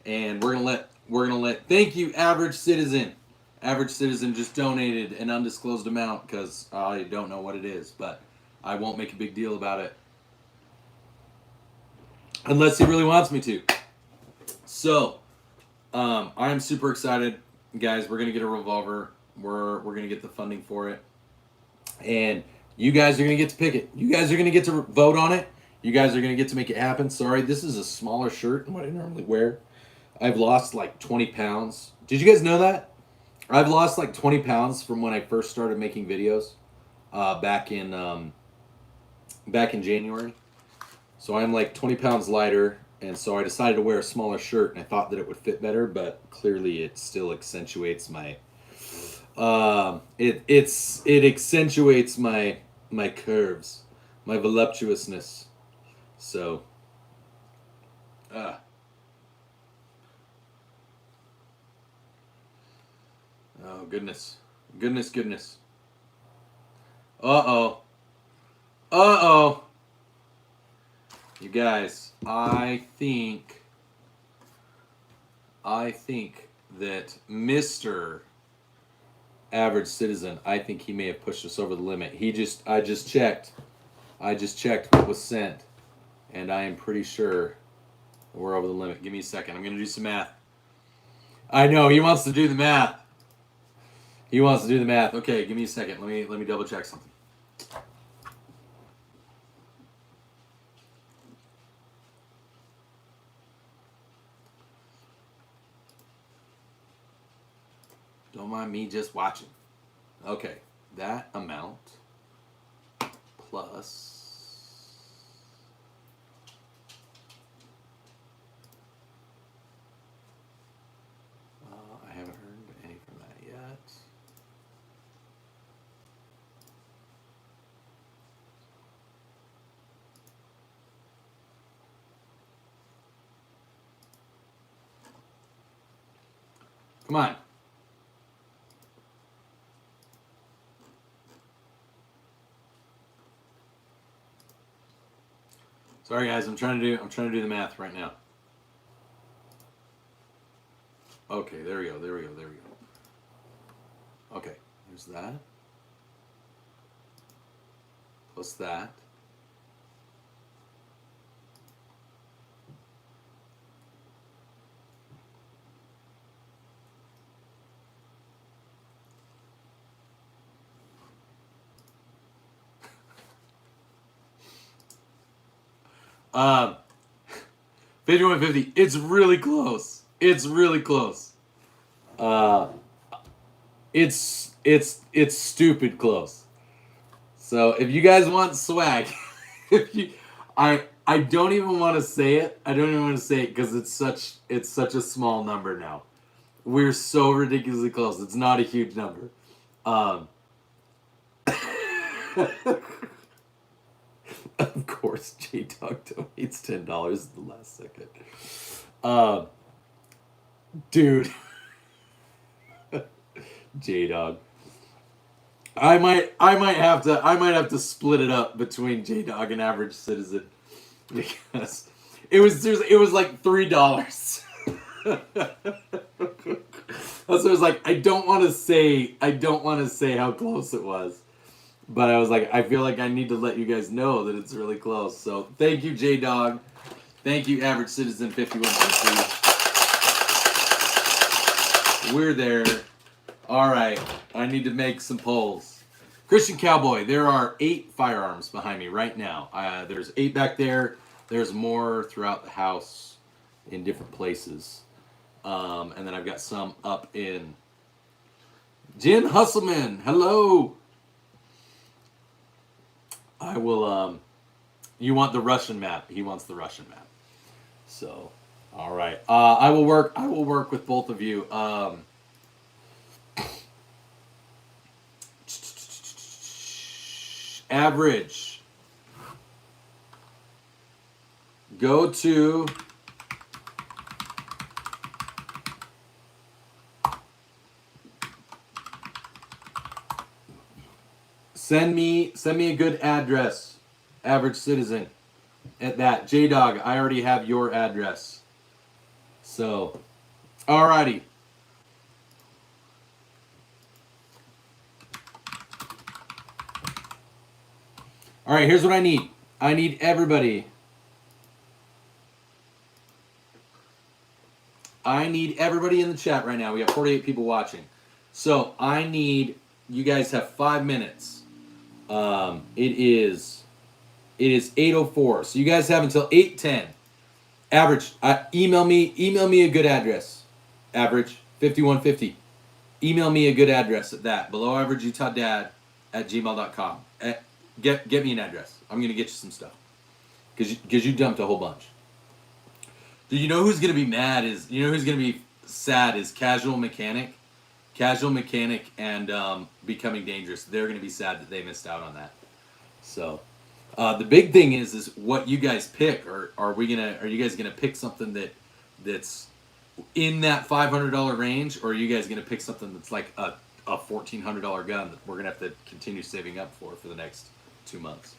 and we're gonna let. Thank you, Average Citizen. Average Citizen just donated an undisclosed amount because I don't know what it is, but I won't make a big deal about it unless he really wants me to. So, I am super excited, guys. We're gonna get a revolver. We're gonna get the funding for it, and you guys are gonna get to pick it. You guys are gonna get to vote on it. You guys are gonna get to make it happen. Sorry, this is a smaller shirt than what I normally wear. I've lost like 20 pounds. Did you guys know that? I've lost like 20 pounds from when I first started making videos back in January. So I'm like 20 pounds lighter, and so I decided to wear a smaller shirt, and I thought that it would fit better, but clearly it still accentuates my it accentuates my curves, my voluptuousness. So oh goodness. Uh-oh. Uh-oh. You guys, I think that Mr. Average Citizen, I think he may have pushed us over the limit. I just checked what was sent, and I am pretty sure we're over the limit. Give me a second. I'm going to do some math. I know, he wants to do the math. Okay, give me a second. Let me double check something. Don't mind me just watching. Okay, that amount plus I haven't earned any from that yet. Come on. Sorry guys, I'm trying to do the math right now. Okay, there we go. Okay, here's that. Plus that. Um, 5150. It's really close. It's stupid close. So if you guys want swag, I don't even want to say it. Because it's such a small number now. We're so ridiculously close. It's not a huge number. Of course, J-Dog donates $10 at the last second. Dude. J-Dog. I might have to split it up between J-Dog and Average Citizen because it was like $3. So I was like, I don't want to say how close it was. But I was like, I feel like I need to let you guys know that it's really close. So thank you, J-Dog. Thank you, Average Citizen 5150. We're there. All right. I need to make some polls. Christian Cowboy, there are 8 firearms behind me right now. There's 8 back there. There's more throughout the house in different places. And then I've got some up in... Jen Hustleman, hello. I will. You want the Russian map? He wants the Russian map. So, all right. I will work. I will work with both of you. Average. Go to. Send me a good address, average citizen. At that, J-Dog, I already have your address. So, alrighty. All right, here's what I need. I need everybody. I need everybody in the chat right now. We have 48 people watching. So I need, you guys have 5 minutes. It is 8:04. So you guys have until 8:10. Average, email me a good address. Average 5150. Email me a good address at that. belowaverageutahdad@gmail.com. Get me an address. I'm gonna get you some stuff. Cause you dumped a whole bunch. Do you know who's gonna be mad? You know who's gonna be sad is Casual Mechanic. Casual Mechanic and Becoming Dangerous. They're gonna be sad that they missed out on that. So the big thing is what you guys pick. Are you guys gonna pick something that's in that $500 range, or are you guys gonna pick something that's like a $1,400 gun that we're gonna have to continue saving up for the next 2 months?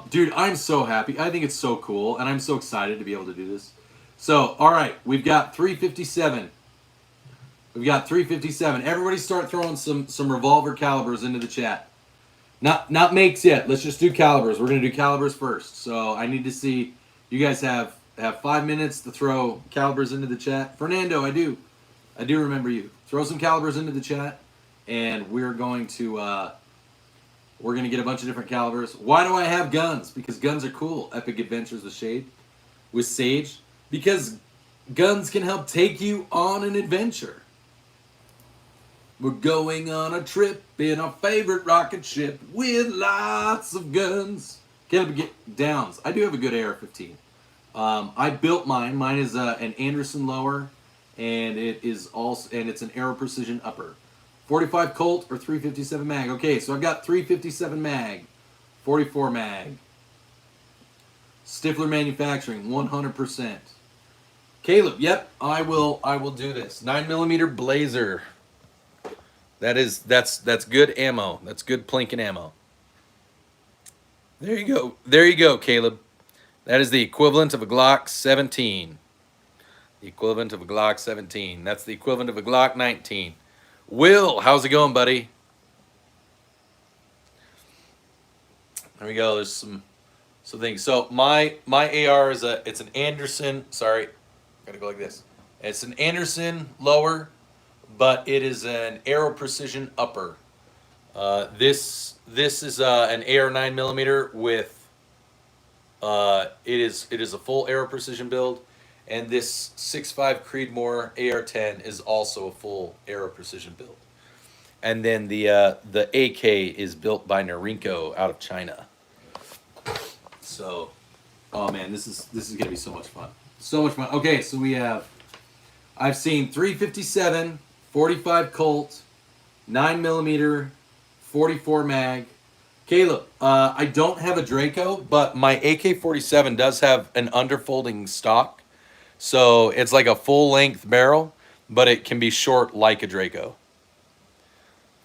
Dude, I'm so happy. I think it's so cool, and I'm so excited to be able to do this. So, all right, we've got 357. We've got 357. Everybody start throwing some revolver calibers into the chat. Not makes yet. Let's just do calibers. We're gonna do calibers first. So I need to see. You guys have 5 minutes to throw calibers into the chat. Fernando, I do remember you. Throw some calibers into the chat, and we're going to get a bunch of different calibers. Why do I have guns? Because guns are cool. Epic Adventures with Sage. Because guns can help take you on an adventure. We're going on a trip in our favorite rocket ship with lots of guns. Caleb get downs. I do have a good AR-15. I built mine. Mine is an Anderson lower, and it's an Aero Precision upper. 45 Colt or 357 mag. Okay, so I've got 357 mag, 44 mag. Stifler Manufacturing, 100%. Caleb, yep, I will do this. 9mm Blazer. That's good ammo. That's good plinking ammo. There you go. There you go, Caleb. That is the equivalent of a Glock 17. The equivalent of a Glock 17. That's the equivalent of a Glock 19. Will, how's it going, buddy? There we go. There's some things. So my AR is it's an Anderson. Sorry, gotta go like this. It's an Anderson lower, but it is an Aero Precision upper. This is an AR 9mm with it is a full Aero Precision build, and this 6.5 Creedmoor AR-10 is also a full Aero Precision build. And then the AK is built by Norinco out of China. So, oh man, this is gonna be so much fun. So much fun. Okay, so I've seen 357, 45 Colt, 9mm, 44 mag. Caleb, I don't have a Draco, but my AK-47 does have an underfolding stock. So it's like a full-length barrel, but it can be short like a Draco.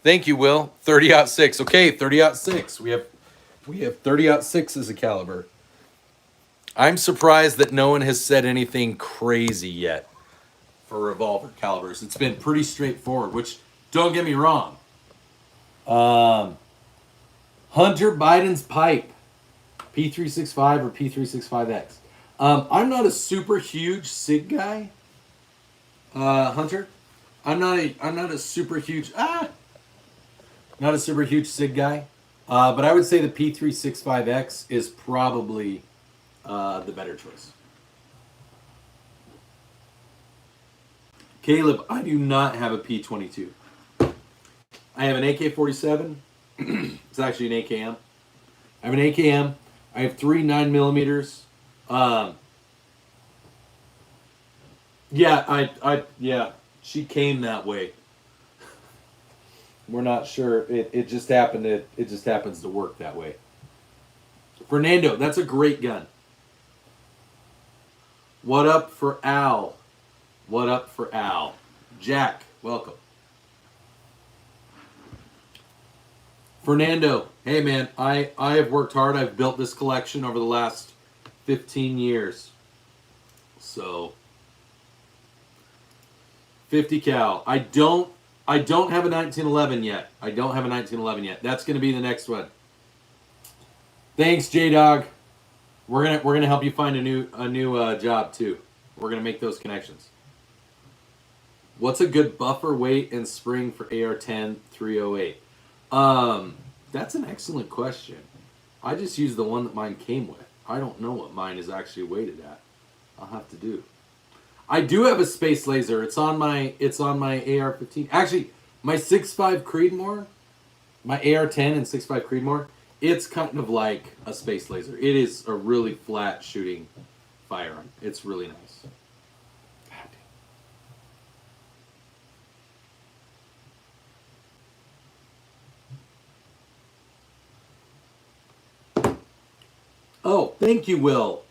Thank you, Will. 30-06. Okay, 30-06. We have 30-06 as a caliber. I'm surprised that no one has said anything crazy yet for revolver calibers. It's been pretty straightforward, which, don't get me wrong. Hunter Biden's pipe, P365 or P365X. I'm not a super huge SIG guy, Hunter. I'm not a super huge SIG guy. But I would say the P365X is probably the better choice. Caleb, I do not have a P22. I have an AK-47. It's actually an AKM. I have an AKM. I have 3 9mm. Yeah, she came that way. We're not sure. It just happened. It just happens to work that way. Fernando, that's a great gun. What up for Al? What up for Al? Jack, welcome. Fernando, hey man, I have worked hard. I've built this collection over the last 15 years. So 50 cal. I don't have a 1911 yet. I don't have a 1911 yet. That's going to be the next one. Thanks, J-Dog. We're gonna help you find a new job too. We're gonna make those connections. What's a good buffer weight and spring for AR-10 308? That's an excellent question. I just used the one that mine came with. I don't know what mine is actually weighted at. I'll have to do. I do have a space laser. It's on my AR-15. Actually, my 6.5 Creedmoor, my AR-10 and 6.5 Creedmoor, it's kind of like a space laser. It is a really flat shooting firearm. It's really nice. Oh, thank you, Will.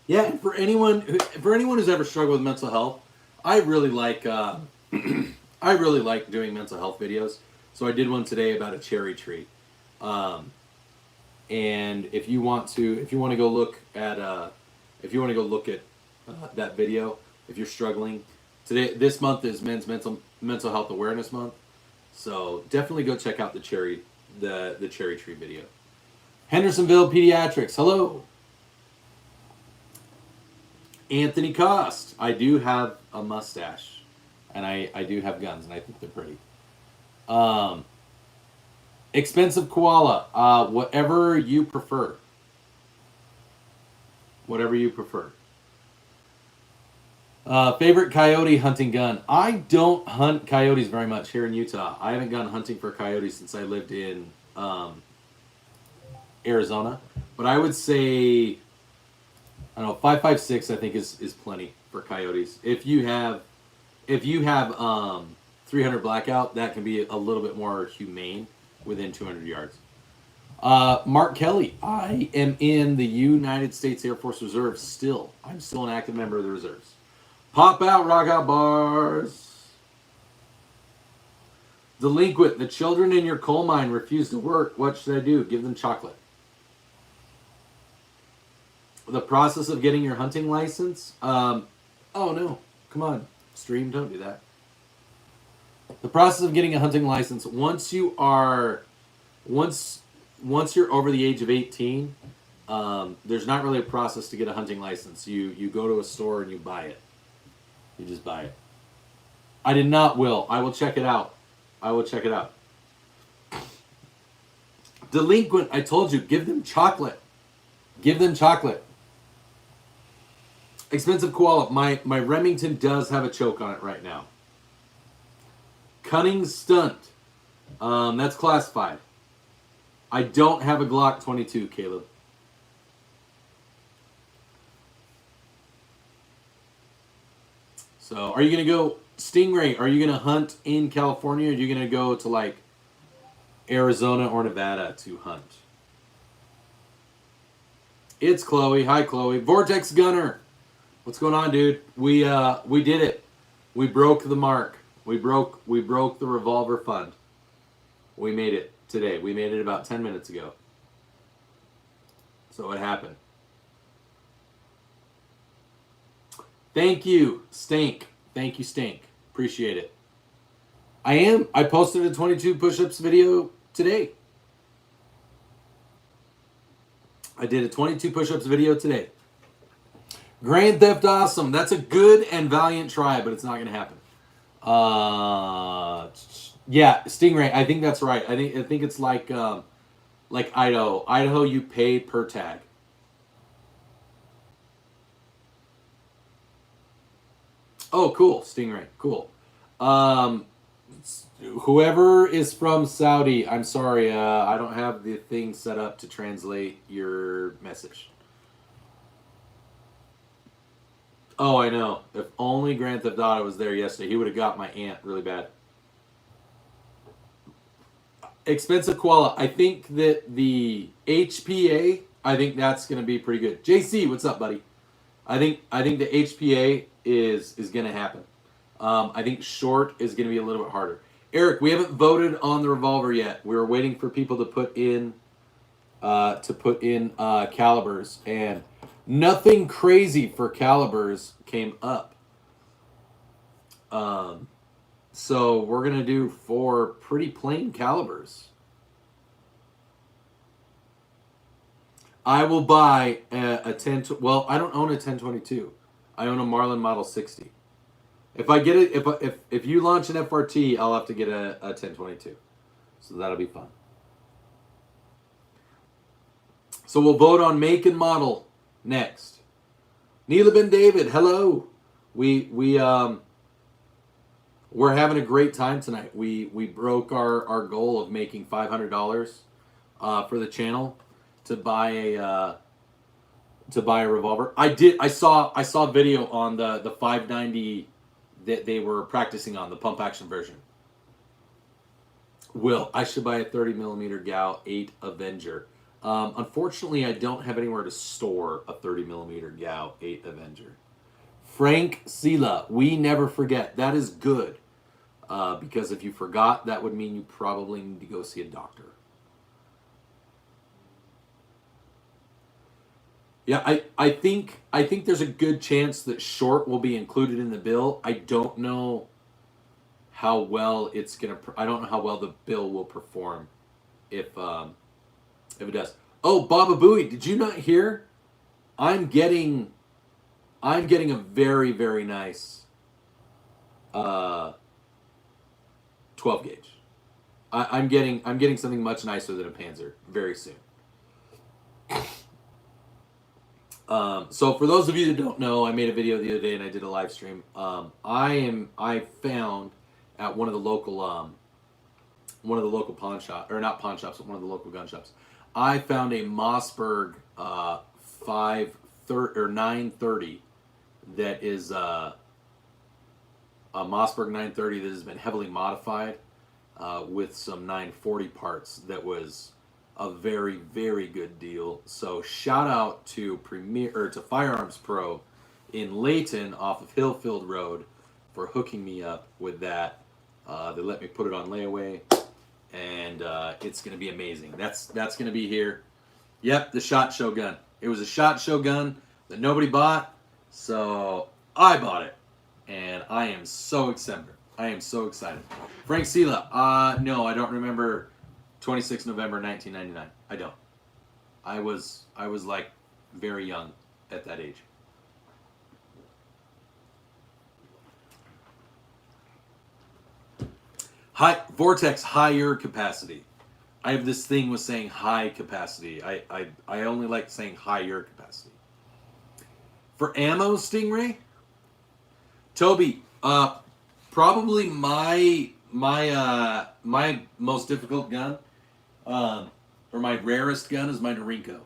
Yeah, and for anyone who's ever struggled with mental health, I really like doing mental health videos. So I did one today about a cherry tree. And if you want to go look at that video, if you're struggling, this month is Men's Mental Health Awareness Month. So definitely go check out the cherry tree video. Hendersonville Pediatrics, hello. Anthony Cost, I do have a mustache, and I do have guns, and I think they're pretty. Expensive koala, whatever you prefer. Whatever you prefer. Favorite coyote hunting gun? I don't hunt coyotes very much here in Utah. I haven't gone hunting for coyotes since I lived in Arizona. But I would say, I don't know, 5.56 I think is plenty for coyotes. If you have 300 blackout, that can be a little bit more humane within 200 yards. Mark Kelly, I am in the United States Air Force Reserve still. I'm still an active member of the reserves. Pop out, rock out bars. Delinquent, the children in your coal mine refuse to work. What should I do? Give them chocolate. The process of getting your hunting license? Oh no, come on, stream, don't do that. The process of getting a hunting license, once you're over the age of 18, there's not really a process to get a hunting license. You go to a store and you buy it. You just buy it. I did not, Will. I will check it out. Delinquent, I told you, give them chocolate. Give them chocolate. Expensive koala. My Remington does have a choke on it right now. Cunning stunt. That's classified. I don't have a Glock 22, Caleb. So, are you going to go Stingray? Are you going to hunt in California? Or are you going to go to like Arizona or Nevada to hunt? It's Chloe. Hi, Chloe. Vortex Gunner. What's going on, dude? We did it. We broke the mark. We broke the revolver fund. We made it today. We made it about 10 minutes ago. So it happened. Thank you, Stink. Thank you, Stink. Appreciate it. I posted a 22 push-ups video today. I did a 22 push-ups video today. Grand Theft Awesome. That's a good and valiant try, but it's not going to happen. Yeah, Stingray. I think that's right. I think it's like Idaho. Idaho, you pay per tag. Oh, cool, Stingray. Cool. Whoever is from Saudi, I'm sorry, I don't have the thing set up to translate your message. Oh, I know. If only Grand Theft Auto was there yesterday, he would have got my aunt really bad. Expensive koala. I think that the HPA, I think that's going to be pretty good. JC, what's up, buddy? I think the HPA is going to happen. I think short is going to be a little bit harder. Eric, we haven't voted on the revolver yet. We were waiting for people to put in calibers, and nothing crazy for calibers came up. So we're gonna do 4 pretty plain calibers. I will buy a 10. Well, I don't own a 1022. I own a Marlin Model 60. If I get it, if you launch an FRT, I'll have to get a 1022. So that'll be fun. So we'll vote on make and model next. Neela Ben David, hello. We're having a great time tonight. We broke our goal of making $500 for the channel to buy a revolver. I saw a video on the 590 that they were practicing on, the pump action version. Will, I should buy a 30mm Gao 8 Avenger. Unfortunately, I don't have anywhere to store a 30mm Gao 8 Avenger. Frank Sela, we never forget. That is good. Because if you forgot, that would mean you probably need to go see a doctor. Yeah, I think there's a good chance that short will be included in the bill. I don't know how well it's gonna. I don't know how well the bill will perform if it does. Oh, Baba Booey, did you not hear? I'm getting a very, very nice 12 gauge. I'm getting something much nicer than a Panzer very soon. So for those of you that don't know, I made a video the other day and I did a live stream. I found at one of the local pawn shop, or not pawn shops, but one of the local gun shops. I found a Mossberg 930 that is a Mossberg 930 that has been heavily modified with some 940 parts. That was a very, very good deal. So shout out to Firearms Pro in Layton off of Hillfield Road for hooking me up with that. They let me put it on layaway, and it's going to be amazing. That's going to be here. Yep, the SHOT Show gun. It was a SHOT Show gun that nobody bought, so I bought it, and I am so excited. Frank Sela, no, I don't remember 26 November 1999. I don't. I was like very young at that age. Vortex higher capacity. I have this thing with saying high capacity. I only like saying higher capacity. For ammo, Stingray, Toby, probably my most difficult gun, or my rarest gun, is my Norinco.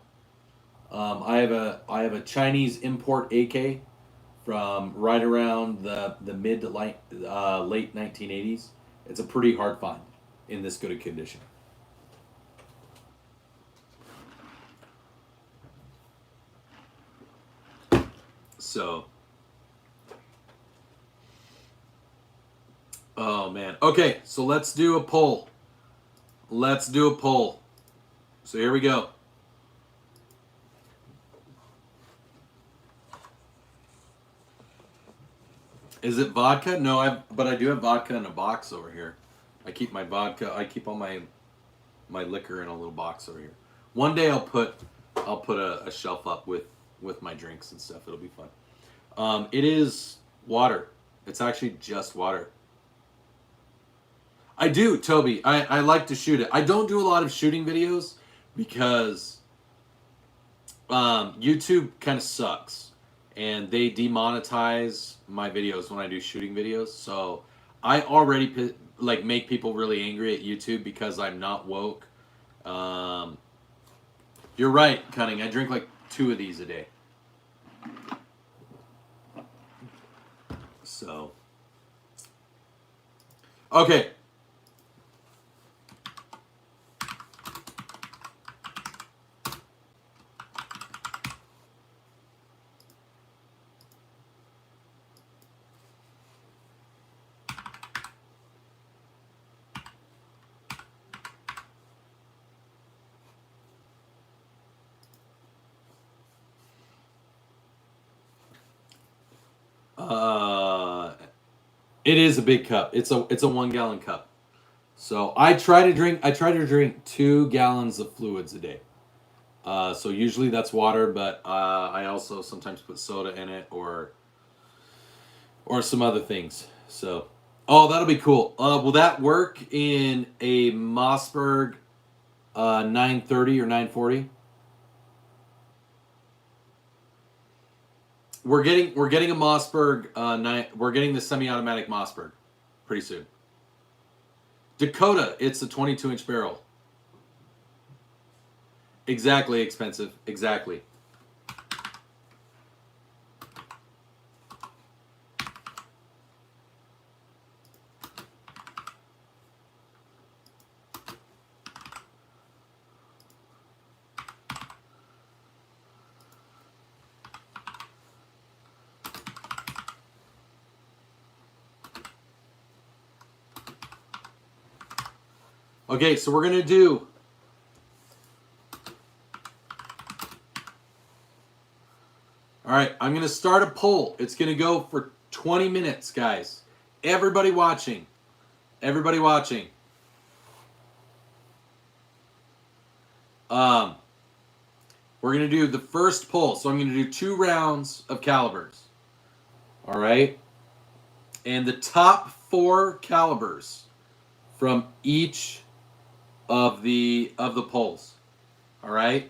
I have a Chinese import AK from right around the mid to late 1980s. It's a pretty hard find in this good a condition. So, oh man. Okay, so let's do a poll. So here we go. Is it vodka? No, but I do have vodka in a box over here. I keep my vodka. I keep all my liquor in a little box over here. One day I'll put a shelf up with my drinks and stuff. It'll be fun. It is water. It's actually just water. I do, Toby. I like to shoot it. I don't do a lot of shooting videos because YouTube kind of sucks. And they demonetize my videos when I do shooting videos. So I already like make people really angry at YouTube because I'm not woke. You're right, Cunning. I drink like 2 of these a day. So, okay. It is a big cup. It's a 1 gallon cup. So I try to drink 2 gallons of fluids a day. So usually that's water, but I also sometimes put soda in it or some other things. So, oh, that'll be cool. Will that work in a Mossberg 930 or 940? We're getting a Mossberg we're getting the semi-automatic Mossberg pretty soon. Dakota, it's a 22-inch barrel. Exactly, expensive. Exactly. Okay, so we're going to do... All right, I'm going to start a poll. It's going to go for 20 minutes, guys. Everybody watching. Everybody watching. We're going to do the first poll. So I'm going to do 2 rounds of calibers. All right? And the top 4 calibers from each of the polls. All right?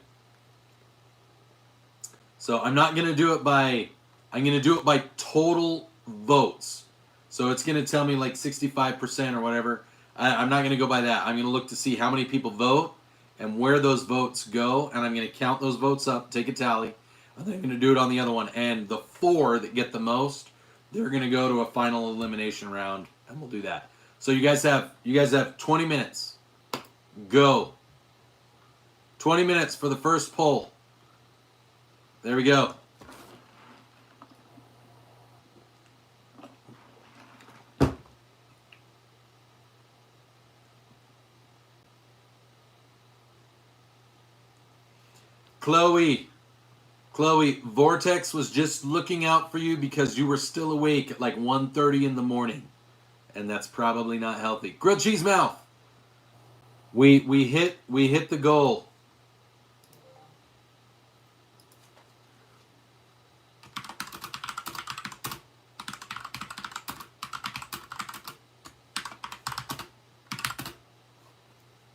So I'm not going to do it by, I'm going to do it by total votes. So it's going to tell me like 65% or whatever. I'm not going to go by that. I'm going to look to see how many people vote and where those votes go. And I'm going to count those votes up, take a tally. And then I'm going to do it on the other one. And the 4 that get the most, they're going to go to a final elimination round. And we'll do that. So you guys have 20 minutes. Go. 20 minutes for the first poll. There we go. Chloe, Vortex was just looking out for you because you were still awake at like 1:30 in the morning. And that's probably not healthy. Grilled cheese mouth. We hit the goal.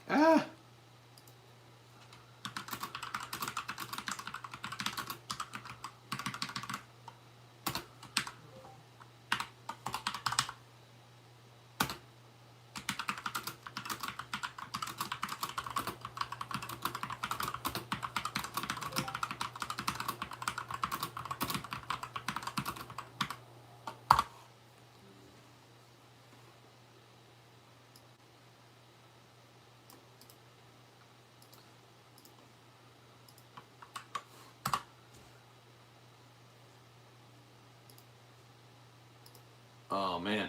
Ah. Oh, man.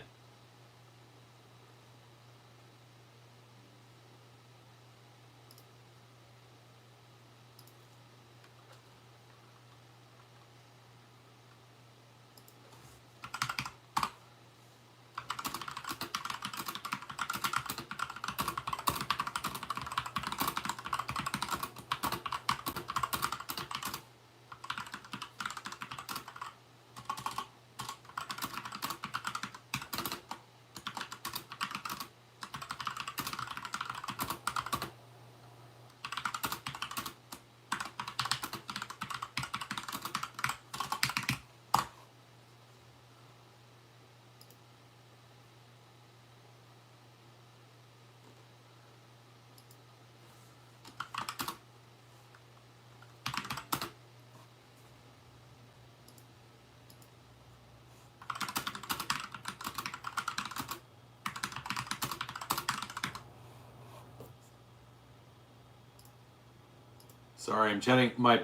Sorry, I'm chatting. My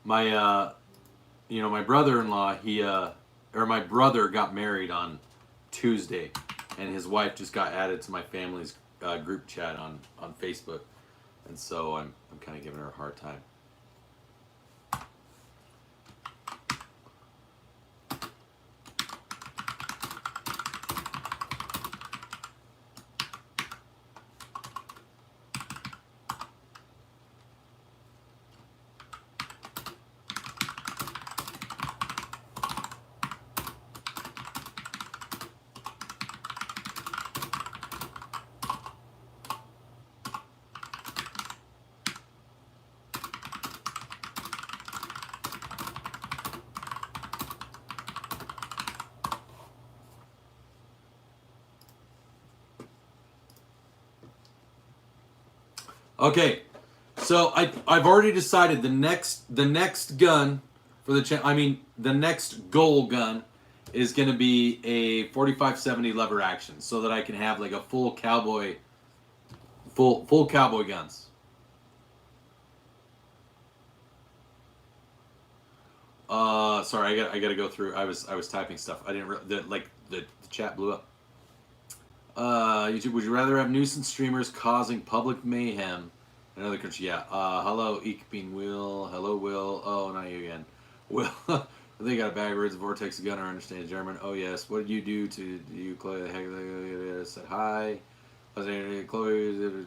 brother-in-law, my brother got married on Tuesday, and his wife just got added to my family's group chat on Facebook, and so I'm kind of giving her a hard time. Okay, so I've already decided the next gun for the next goal gun is going to be a 45-70 lever action, so that I can have like a full cowboy guns. Sorry, I gotta go through. I was typing stuff. I didn't the chat blew up. YouTube, would you rather have nuisance streamers causing public mayhem in another country? Yeah. Hello, Ich bin Will. Hello, Will. Oh, not you again. Will, I think I got a bag of words. Vortex gunner understands German. Oh, yes. What did you do to you, Chloe? The heck said hi. Chloe, go to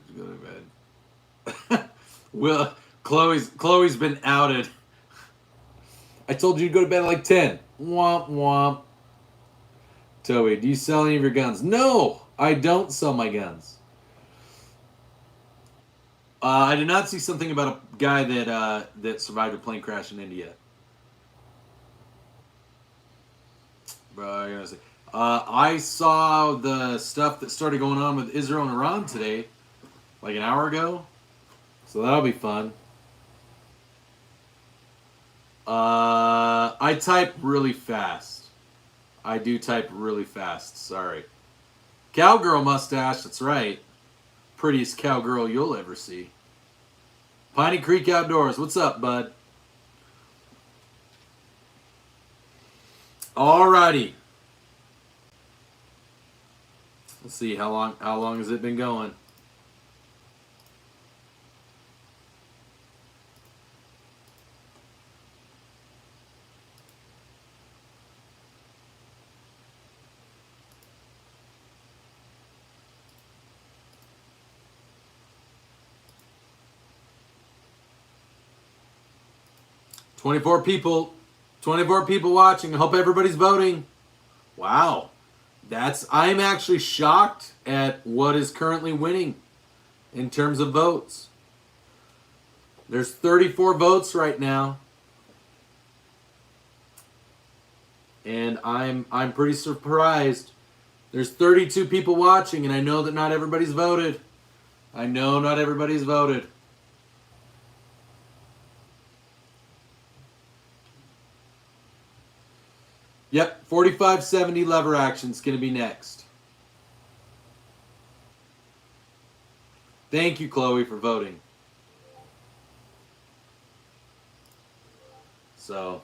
bed. Will, Chloe's been outed. I told you to go to bed at like 10. Womp womp. Toby, do you sell any of your guns? No! I don't sell my guns. I did not see something about a guy that survived a plane crash in India. I saw the stuff that started going on with Israel and Iran today, like an hour ago. So that'll be fun. I type really fast. I do type really fast. Sorry. Cowgirl mustache, that's right. Prettiest cowgirl you'll ever see. Piney Creek Outdoors, what's up, bud? Alrighty. Let's see, how long has it been going? Twenty-four people watching. I hope everybody's voting. Wow. I'm actually shocked at what is currently winning in terms of votes. There's 34 votes right now. And I'm pretty surprised. There's 32 people watching, and I know that not everybody's voted. I know not everybody's voted. Yep, 45-70 lever action's going to be next. Thank you, Chloe, for voting. So.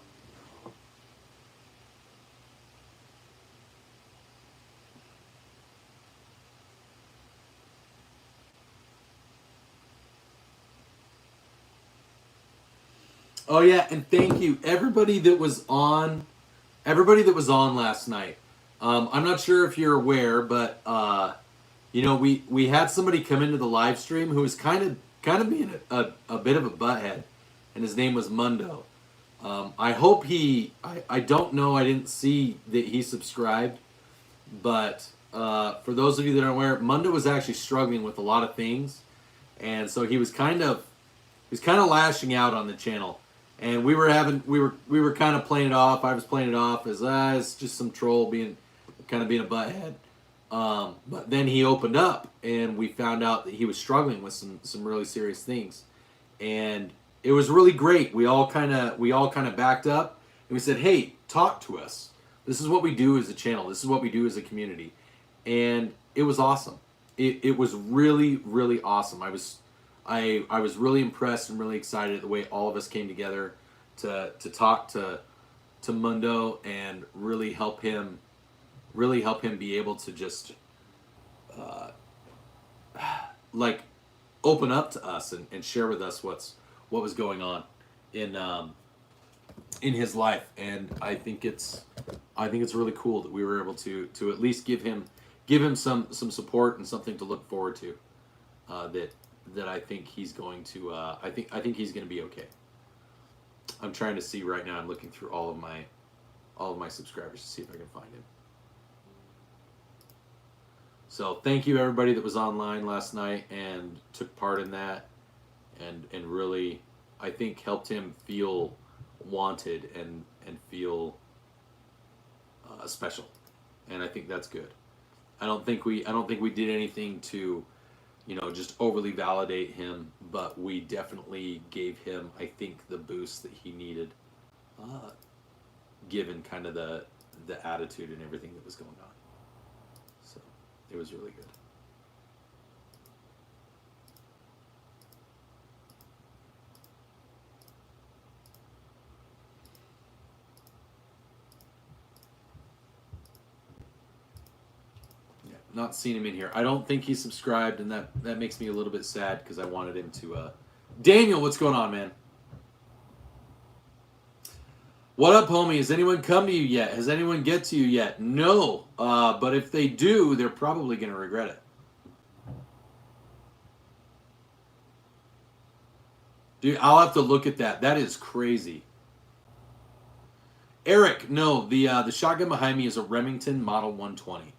Oh, yeah, and thank you, everybody that was on last night. I'm not sure if you're aware, but we had somebody come into the live stream who was kind of being a bit of a butthead, and his name was Mundo. I hope I don't know, I didn't see that he subscribed, but for those of you that aren't aware, Mundo was actually struggling with a lot of things, and so he was kind of lashing out on the channel. And we were kind of playing it off. I was playing it off as it's just some troll being a butthead. But then he opened up, and we found out that he was struggling with some really serious things, and it was really great. We all kind of backed up, and we said, "Hey, talk to us. This is what we do as a channel. This is what we do as a community," and it was awesome. It was really, really awesome. I was really impressed and really excited at the way all of us came together to talk to Mundo and really help him be able to just like open up to us and share with us what was going on in his life. And I think it's really cool that we were able to at least give him some support and something to look forward to. That I think he's going to I think he's going to be okay. I'm trying to see right now. I'm looking through all of my subscribers to see if I can find him. So thank you everybody that was online last night and took part in that, and really I think helped him feel wanted and feel special, and I think that's good. I don't think we did anything to, just overly validate him, but we definitely gave him, I think, the boost that he needed, given kind of the attitude and everything that was going on. So it was really good. Not seen him in here. I don't think he's subscribed, and that makes me a little bit sad because I wanted him to. Daniel, what's going on, man? What up, homie? Has anyone come to you yet? Has anyone get to you yet? No, but if they do, they're probably going to regret it. Dude, I'll have to look at that. That is crazy. Eric, no, the shotgun behind me is a Remington Model 120.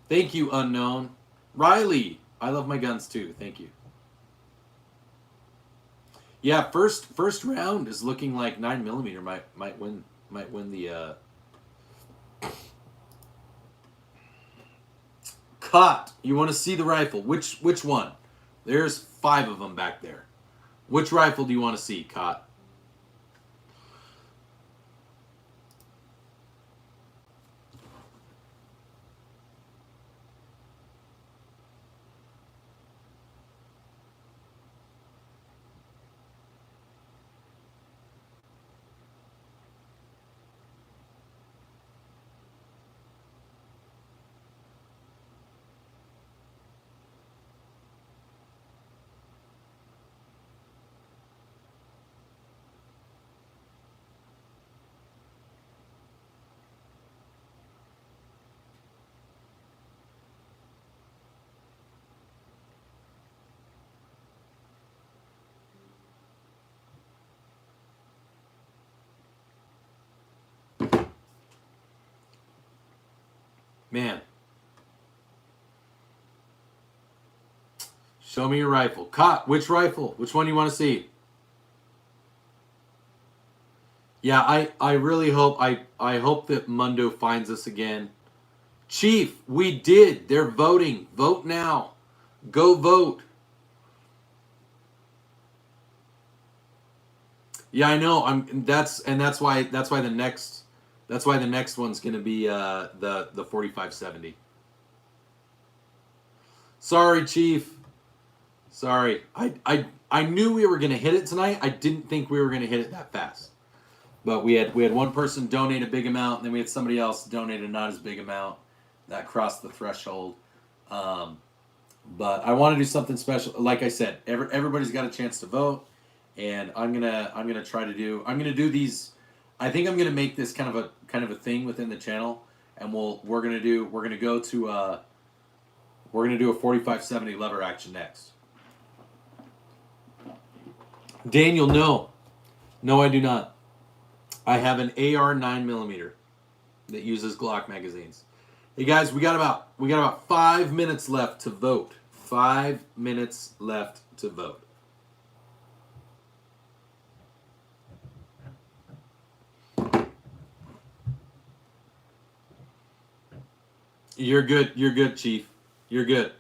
Thank you, Unknown. Riley, I love my guns too. Thank you. Yeah, first round is looking like 9mm might win the Caught. You want to see the rifle? Which one? There's 5 of them back there. Which rifle do you want to see, Caught? Man. Show me your rifle. Caught. Which rifle? Which one do you want to see? Yeah, I really hope I hope that Mundo finds us again. Chief, we did. They're voting. Vote now. Go vote. Yeah, I know. That's why the next one's going to be the 4570. Sorry, Chief. Sorry. I knew we were going to hit it tonight. I didn't think we were going to hit it that fast. But we had one person donate a big amount, and then we had somebody else donate a not as big amount. That crossed the threshold. But I want to do something special. Like I said, everybody's got a chance to vote, and I'm gonna try to do. I'm gonna do these. I think I'm gonna make this kind of a thing within the channel, and we're gonna do a 4570 lever action next. Daniel, no, I do not. I have an AR 9mm that uses Glock magazines. Hey guys, we got about 5 minutes left to vote. 5 minutes left to vote. You're good, Chief. You're good.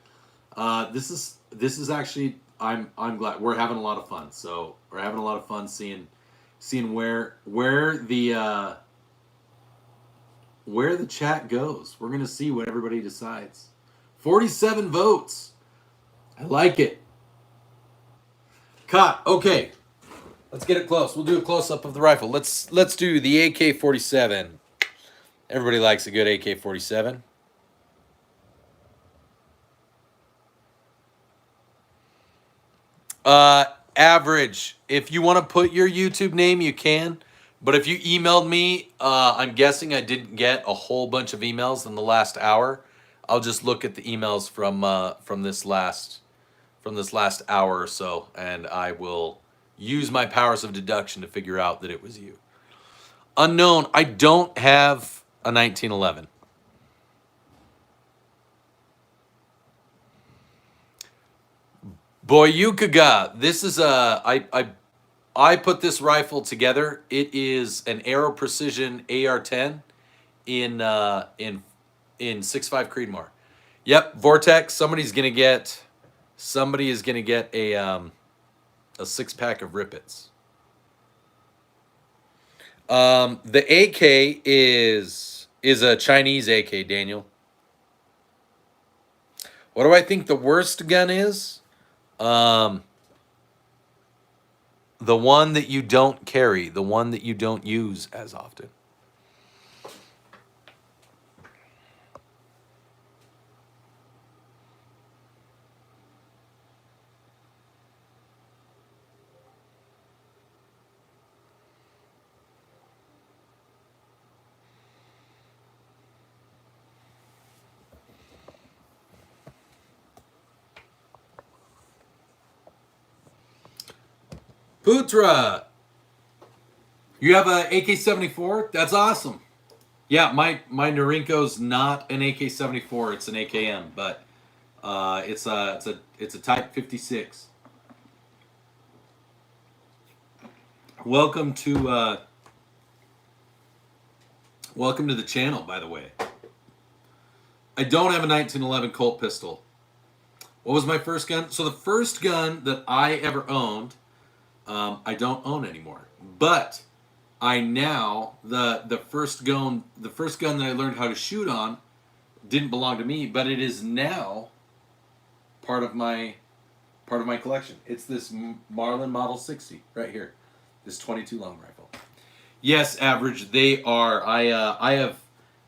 This is actually I'm glad we're having a lot of fun. So we're having a lot of fun seeing where the chat goes. We're gonna see what everybody decides. 47 votes. I like it. Cut. Okay. Let's get it close. We'll do a close-up of the rifle. Let's do the AK-47. Everybody likes a good AK-47. Average. If you want to put your YouTube name, you can. But if you emailed me, I'm guessing I didn't get a whole bunch of emails in the last hour. I'll just look at the emails from this last hour or so, and I will use my powers of deduction to figure out that it was you. Unknown. I don't have a 1911. Boyukaga. This is I put this rifle together. It is an Aero Precision AR-10 in 6.5 Creedmoor. Yep, Vortex. Somebody is gonna get a 6-pack of Rippets. The AK is a Chinese AK, Daniel. What do I think the worst gun is? The one that you don't carry, the one that you don't use as often. Putra, you have a AK-74? That's awesome. Yeah, my Norinco's not an AK-74. It's an AKM, but it's a Type 56. Welcome to the channel, by the way. I don't have a 1911 Colt pistol. What was my first gun? So the first gun that I ever owned, I don't own anymore. But I now the first gun that I learned how to shoot on didn't belong to me, but it is now part of my collection. It's this Marlin Model 60 right here, this 22 long rifle. Yes, Average. They are. I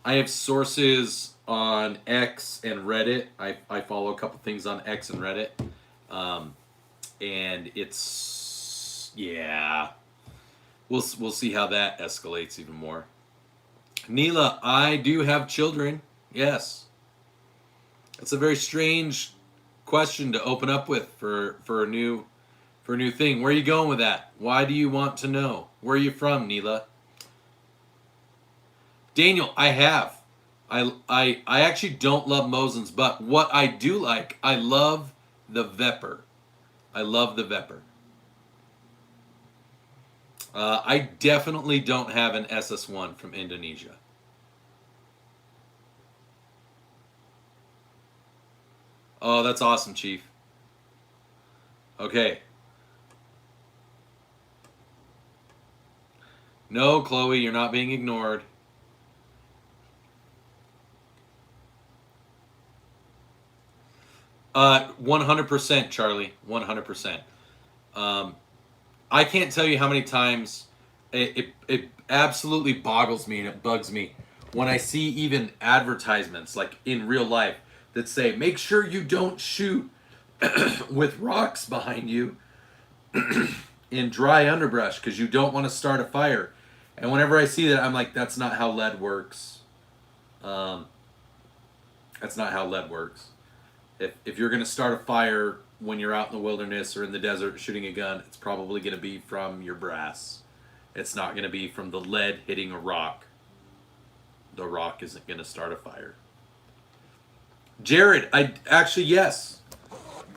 have sources on X and Reddit. I follow a couple things on X and Reddit, and it's yeah. We'll see how that escalates even more. Neela, I do have children. Yes. It's a very strange question to open up with for a new thing. Where are you going with that? Why do you want to know? Where are you from, Neela? Daniel, I have. I actually don't love Mosins, but what I do like, I love the Vepr. I love the Vepr. I definitely don't have an SS1 from Indonesia. Oh, that's awesome, Chief. Okay. No, Chloe, you're not being ignored. Uh, 100%, Charlie. 100%. I can't tell you how many times it absolutely boggles me and it bugs me when I see even advertisements, like in real life, that say, make sure you don't shoot with rocks behind you in dry underbrush because you don't want to start a fire. And whenever I see that, I'm like, that's not how lead works. That's not how lead works. If you're going to start a fire when you're out in the wilderness or in the desert shooting a gun, it's probably going to be from your brass. It's not going to be from the lead hitting a rock. The rock isn't going to start a fire. Jared, yes.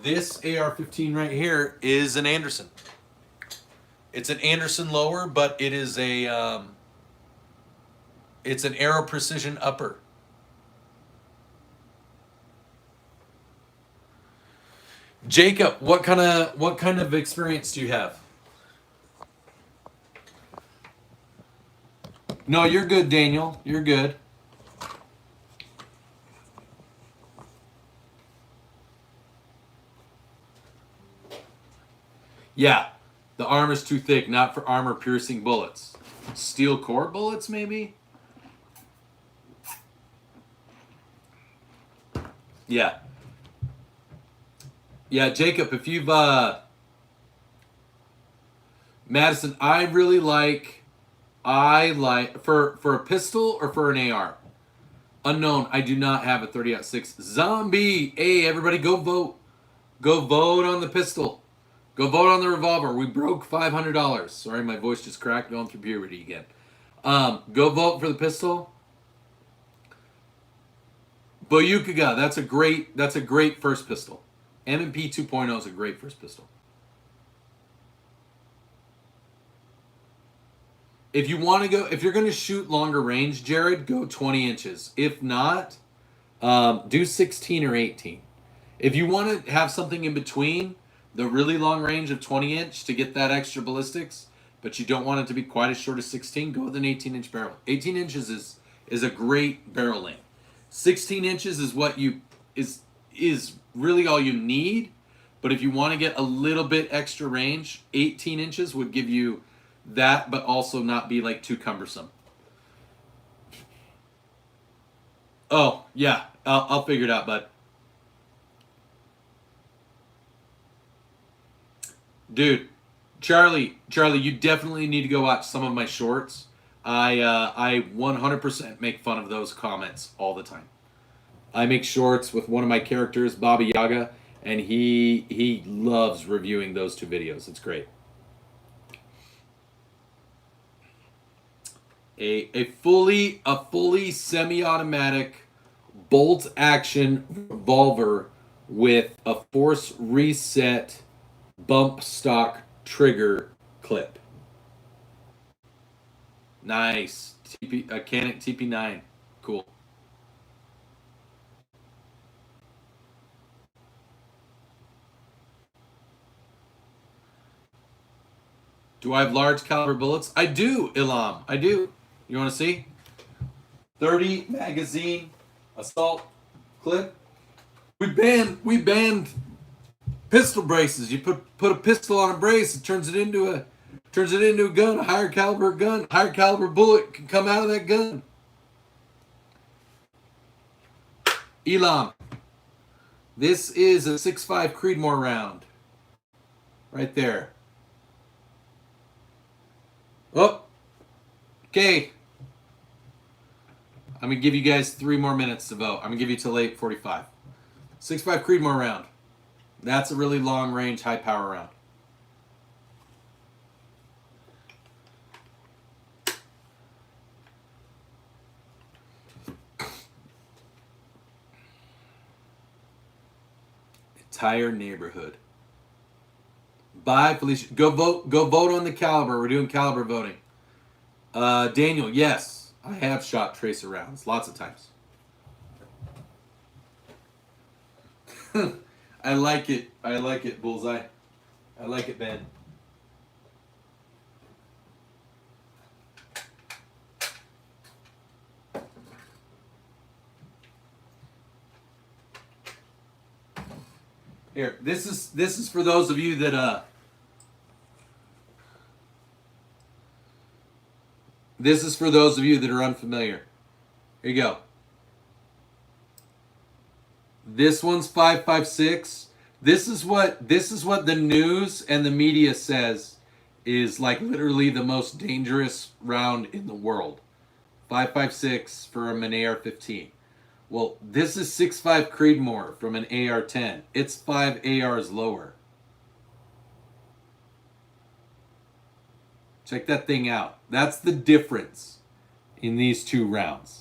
This AR-15 right here is an Anderson. It's an Anderson lower, but it is it's an Aero Precision upper. Jacob, what kind of experience do you have? No, you're good, Daniel. You're good. Yeah, the armor's too thick, not for armor-piercing bullets. Steel core bullets, maybe? Yeah. Yeah, Jacob, if you've... Madison, I like... For a pistol or for an AR? Unknown, I do not have a 30-06. Zombie! Hey, everybody, go vote. Go vote on the pistol. Go vote on the revolver. We broke $500. Sorry, my voice just cracked going through puberty again. Go vote for the pistol. Boyukaga, that's a great first pistol. M&P 2.0 is a great first pistol. If you want to go, if you're going to shoot longer range, Jared, go 20 inches. If not, do 16 or 18. If you want to have something in between the really long range of 20 inch to get that extra ballistics, but you don't want it to be quite as short as 16, go with an 18-inch barrel. 18 inches is a great barrel length. 16 inches is what you is really all you need, but if you want to get a little bit extra range, 18 inches would give you that, but also not be like too cumbersome. Oh yeah, I'll figure it out, bud. Dude, Charlie, you definitely need to go watch some of my shorts. I 100% make fun of those comments all the time. I make shorts with one of my characters, Baba Yaga, and he loves reviewing those two videos. It's great. A fully semi-automatic bolt action revolver with a force reset bump stock trigger clip. Nice. A Canik TP9. Cool. Do I have large caliber bullets? I do, Ilam. I do. You want to see? 30 magazine assault clip. We banned pistol braces. You put a pistol on a brace, it turns it into a gun. A higher caliber bullet can come out of that gun. Elam, this is a 6.5 Creedmoor round. Right there. Oh, okay. I'm going to give you guys 3 more minutes to vote. I'm going to give you till 8:45. 6.5 Creedmoor round. That's a really long range, high power round. Entire neighborhood. Bye, Felicia. Go vote on the caliber. We're doing caliber voting. Daniel, yes, I have shot tracer rounds lots of times. I like it. I like it, Bullseye. I like it, Ben. Here, this is for those of you that this is for those of you that are unfamiliar. Here you go. This one's 5.56. This is what the news and the media says is like literally the most dangerous round in the world. 5.56 from an AR-15. Well, this is 6.5 Creedmoor from an AR-10. It's 5 ARs lower. Check that thing out. That's the difference in these two rounds.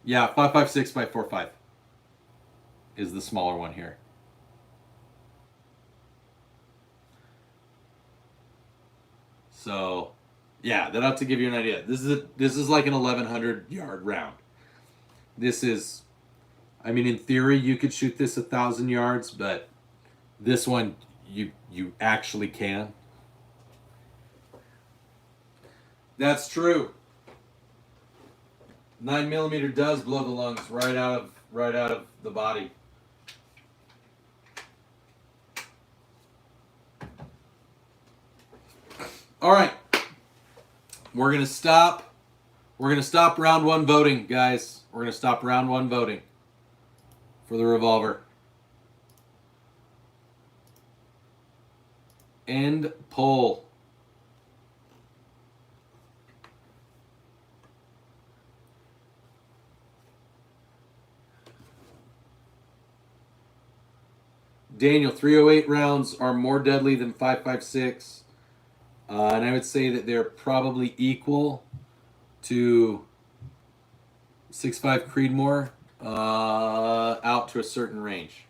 Yeah, 5.56 by 4.5 is the smaller one here. So, yeah, that ought to give you an idea. This is like an 1,100 yard round. This is, I mean, in theory, you could shoot this 1,000 yards, but this one you actually can. That's true. 9mm does blow the lungs right out of the body. All right. We're going to stop. We're going to stop round one voting, guys. We're going to stop round one voting for the revolver. End poll. Daniel, 308 rounds are more deadly than 5.56. And I would say that they're probably equal to 6.5 Creedmoor out to a certain range.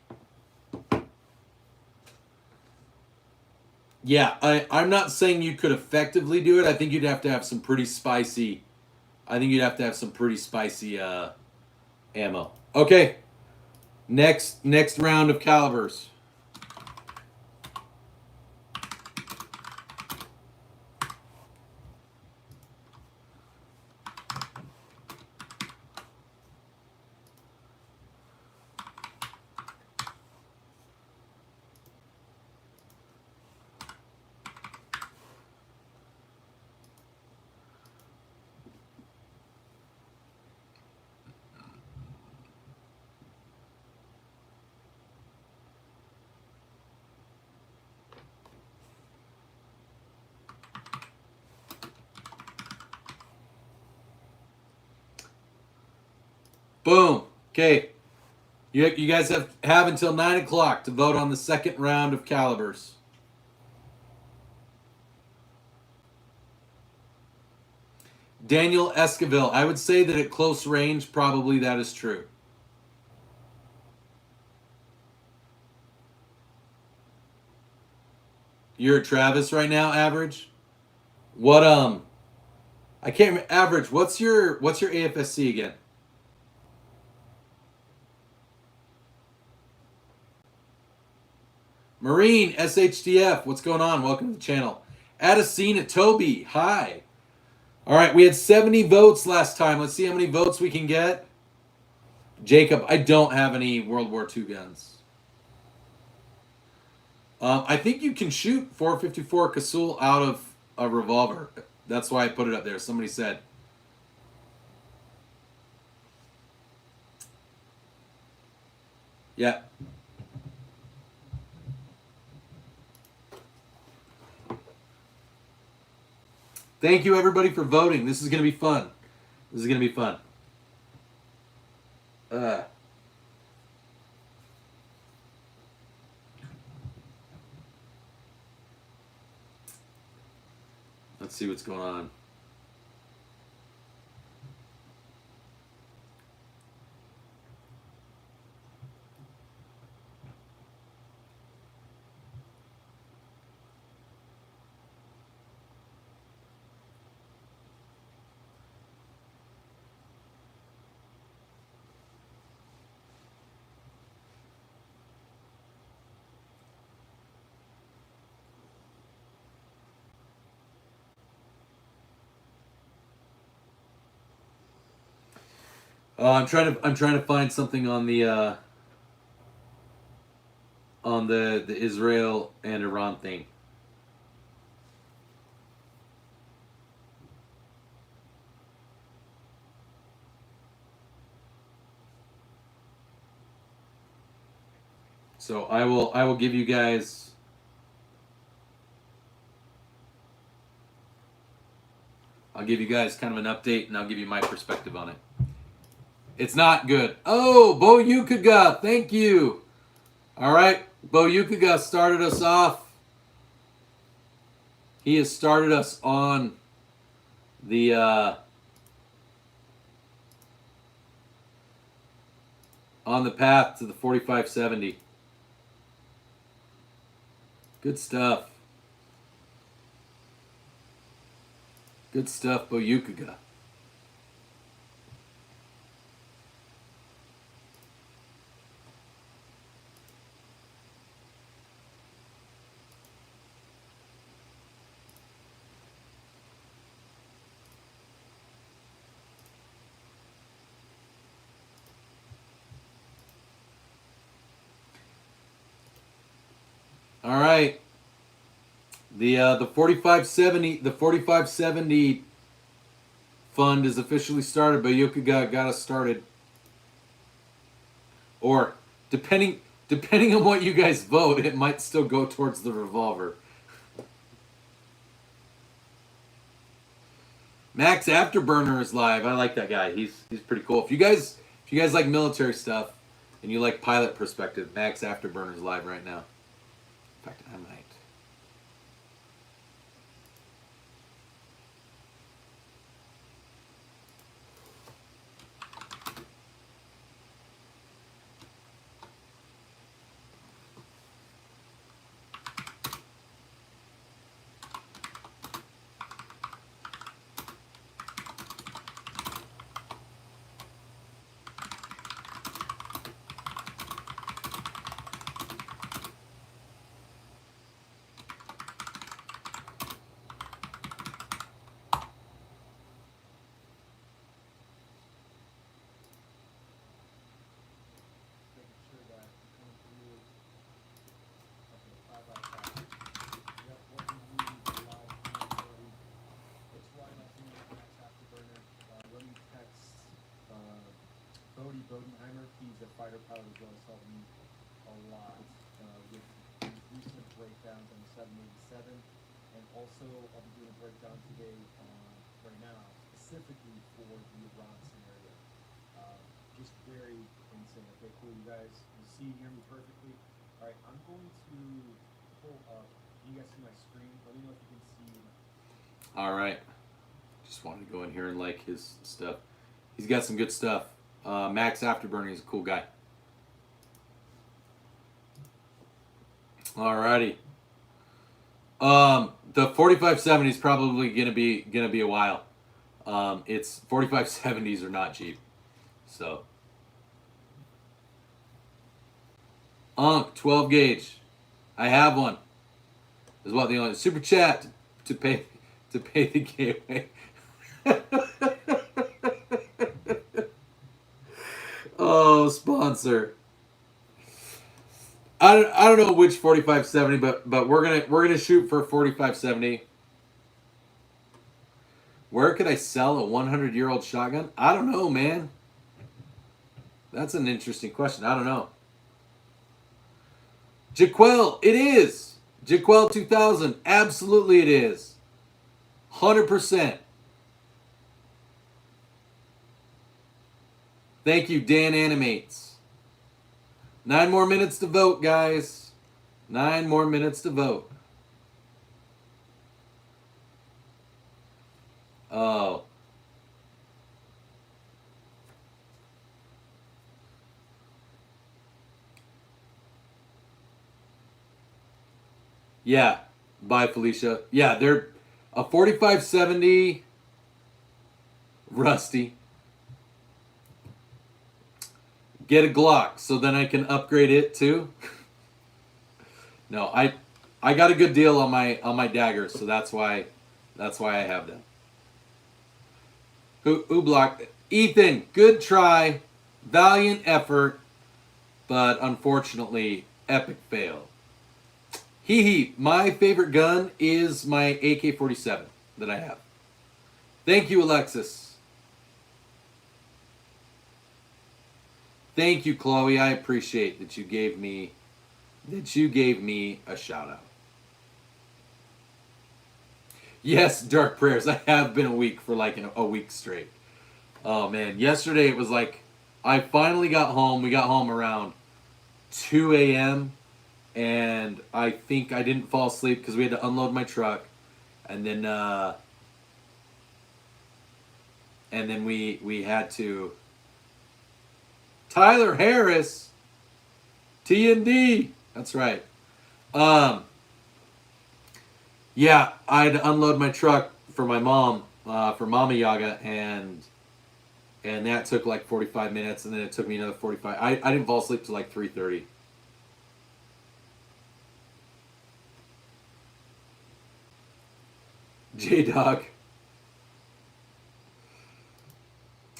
Yeah, I'm not saying you could effectively do it. I think you'd have to have some pretty spicy. I think you'd have to have some pretty spicy ammo. Okay, next round of calibers. Boom. Okay. You guys have until 9 o'clock to vote on the second round of calibers. Daniel Esquivel, I would say that at close range, probably that is true. You're at Travis right now, average? What I can't remember, average, what's your AFSC again? Marine, SHDF, what's going on? Welcome to the channel. Addisina, Toby, hi. All right, we had 70 votes last time. Let's see how many votes we can get. Jacob, I don't have any World War II guns. I think you can shoot 454 Casull out of a revolver. That's why I put it up there. Somebody said. Yeah. Thank you, everybody, for voting. This is going to be fun. This is going to be fun. Let's see what's going on. I'm trying to find something on the Israel and Iran thing. So I will give you guys. I'll give you guys kind of an update, and I'll give you my perspective on it. It's not good. Oh, Bo Yukaga, thank you. All right, Bo Yukaga started us off. He has started us on the path to the 4570. Good stuff. Good stuff, Bo Yukaga. All right. The 4570 fund is officially started, but Yuka got us started. Or depending on what you guys vote, it might still go towards the revolver. Max Afterburner is live. I like that guy. He's pretty cool. If you guys like military stuff and you like pilot perspective, Max Afterburner is live right now. In fact, I might. Bodenheimer, he's a fighter pilot as well, has helped me a lot with his recent breakdowns on the 787, and also I'll be doing a breakdown today right now specifically for the Iran scenario. Just very insane. Okay, cool, you guys, you see and hear me perfectly. All right, I'm going to pull up. You guys see my screen? Let me know if you can see. All right, just wanted to go in here and like his stuff. He's got some good stuff. Max Afterburner is a cool guy. Alrighty. The 4570 is probably gonna be a while. It's 4570s are not cheap. So 12 gauge. I have one. Is what the only super chat to pay the gateway. Oh, sponsor. I don't know which 4570, but we're gonna shoot for 4570. Where could I sell a 100-year-old shotgun? I don't know, man. That's an interesting question. I don't know. Jaquel, it is. Jaquel 2000, absolutely it is. 100%. Thank you, Dan Animates. 9 more minutes to vote, guys. 9 more minutes to vote. Oh. Yeah. Bye, Felicia. Yeah, they're a 4570 Rusty. Get a Glock so then I can upgrade it too. No, I got a good deal on my Dagger, so that's why I have them. Who blocked it? Ethan, good try, valiant effort, but unfortunately epic fail. Hee, my favorite gun is my AK-47 that I have. Thank you, Alexis. Thank you, Chloe. I appreciate that you gave me a shout out. Yes, Dark Prayers. I have been awake for like a week straight. Oh man, yesterday it was like I finally got home. We got home around 2 a.m. and I think I didn't fall asleep because we had to unload my truck, and then we had to. Tyler Harris, T&D. That's right. Yeah, I had to unload my truck for my mom, for Mama Yaga, and that took like 45 minutes, and then it took me another 45. I didn't fall asleep till like 3:30. J-Dog.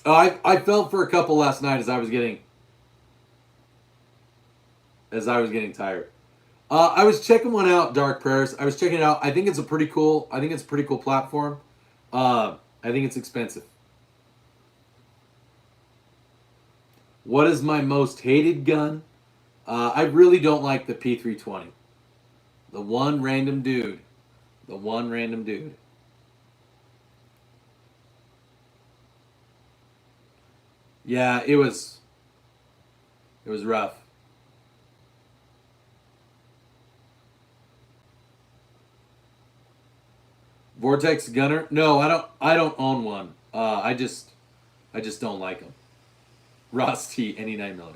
Oh, I felt for a couple last night as I was getting tired. I was checking one out, Dark Prayers. I was checking it out. I think it's a pretty cool. I think it's a pretty cool platform. I think it's expensive. What is my most hated gun? I really don't like the P320. The one random dude. The one random dude. Yeah, it was rough. Vortex Gunner? No, I don't own one. I just don't like them. Ross T, any 9mm.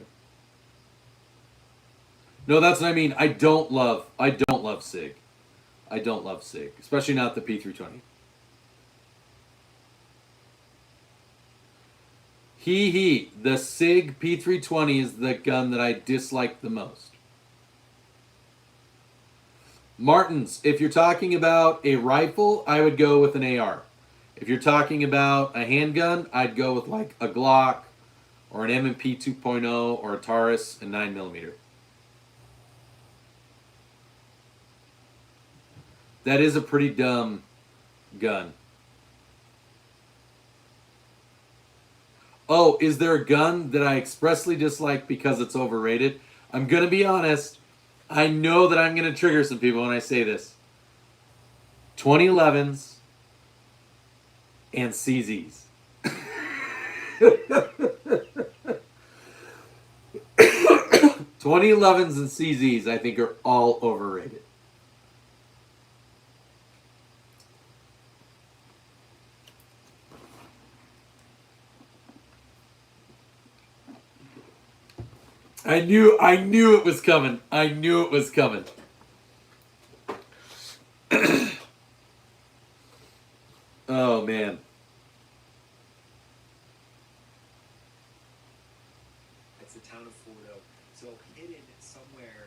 No, that's what I mean. I don't love SIG. I don't love SIG, especially not the P320. The SIG P320 is the gun that I dislike the most. Martins, if you're talking about a rifle, I would go with an AR. If you're talking about a handgun, I'd go with like a Glock or an M&P 2.0 or a Taurus and 9mm. That is a pretty dumb gun. Oh, is there a gun that I expressly dislike because it's overrated? I'm going to be honest. I know that I'm going to trigger some people when I say this. 2011s and CZs. 2011s and CZs, I think, are all overrated. I knew it was coming. I knew it was coming. Oh man. It's the town of Fordo. So hidden somewhere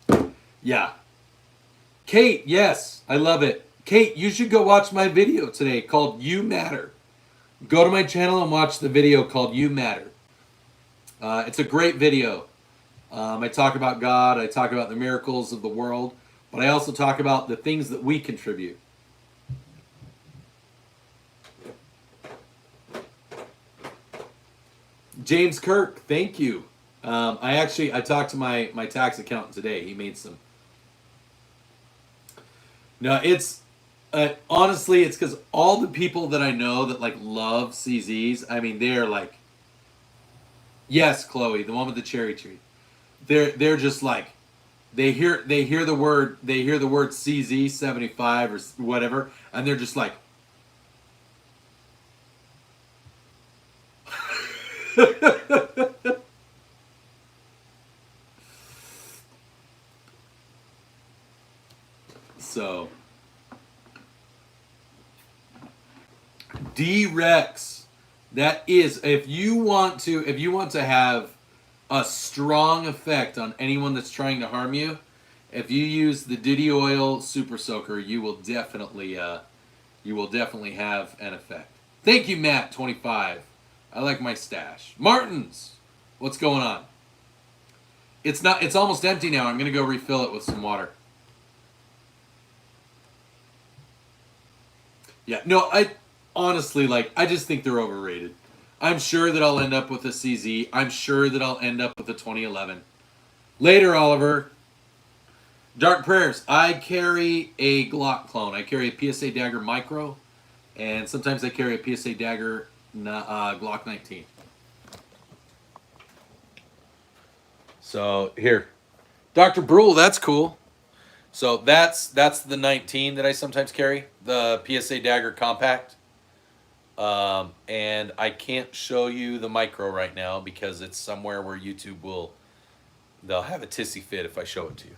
near. Yeah. Kate, yes, I love it. Kate, you should go watch my video today called You Matter. Go to my channel and watch the video called You Matter. It's a great video. I talk about God, I talk about the miracles of the world, but I also talk about the things that we contribute. James Kirk, thank you. I talked to my tax accountant today. He made some. No, it's honestly, it's because all the people that I know that like love CZs. I mean, they're like, yes, Chloe, the one with the cherry tree. They're just like, they hear the word CZ 75 or whatever, and they're just like. So D-Rex, that is, if you want to have a strong effect on anyone that's trying to harm you, if you use the Diddy Oil Super Soaker, you will definitely have an effect. Thank you, Matt 25. I like my stash. Martins, what's going on? It's almost empty now. I'm gonna go refill it with some water. Yeah, no, I honestly, I just think they're overrated. I'm sure that I'll end up with a CZ. I'm sure that I'll end up with a 2011. Later, Oliver. Dark Prayers. I carry a Glock clone. I carry a PSA Dagger Micro, and sometimes I carry a PSA Dagger Glock 19. So, here. Dr. Brule, that's cool. So that's the 19 that I sometimes carry, the PSA Dagger Compact. And I can't show you the micro right now because it's somewhere where YouTube they'll have a tissy fit if I show it to you.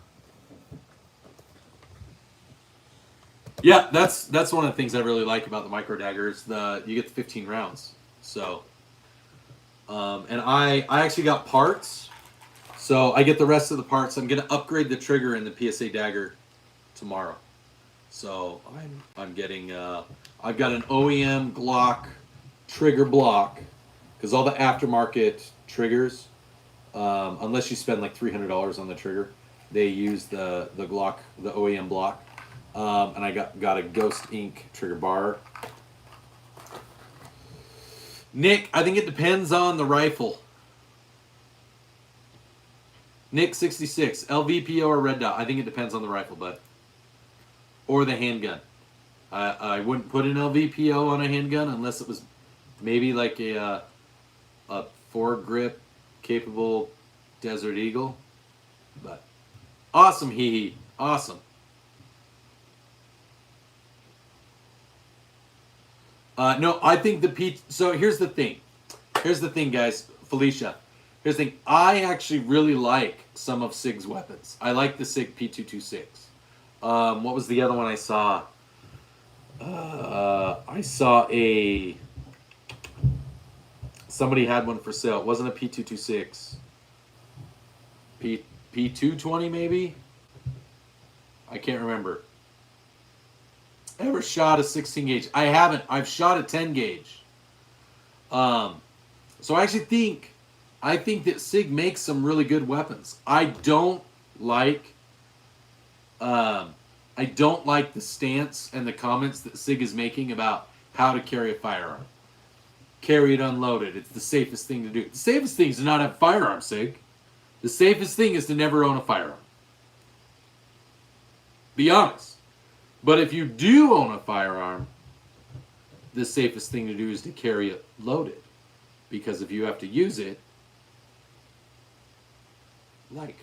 Yeah, that's one of the things I really like about the micro dagger is you get the 15 rounds. So, and I actually got parts. So I get the rest of the parts. I'm going to upgrade the trigger in the PSA Dagger tomorrow. So I'm getting, I've got an OEM Glock trigger block, because all the aftermarket triggers, unless you spend like $300 on the trigger, they use the Glock, the OEM block. And I got a Ghost Ink trigger bar. Nick, I think it depends on the rifle. Nick 66, LVPO or red dot? I think it depends on the rifle, bud. Or the handgun. I wouldn't put an LVPO on a handgun unless it was maybe like a foregrip capable Desert Eagle. But awesome, hee hee, awesome. No, I think so here's the thing. Here's the thing, guys. Felicia. Here's the thing. I actually really like some of SIG's weapons. I like the SIG P226. What was the other one I saw? I saw somebody had one for sale. It wasn't a P226. P220 maybe? I can't remember. Ever shot a 16 gauge? I haven't. I've shot a 10 gauge. So I actually think that SIG makes some really good weapons. I don't like the stance and the comments that SIG is making about how to carry a firearm. Carry it unloaded. It's the safest thing to do. The safest thing is to not have a firearm, SIG. The safest thing is to never own a firearm. Be honest. But if you do own a firearm, the safest thing to do is to carry it loaded. Because if you have to use it, like.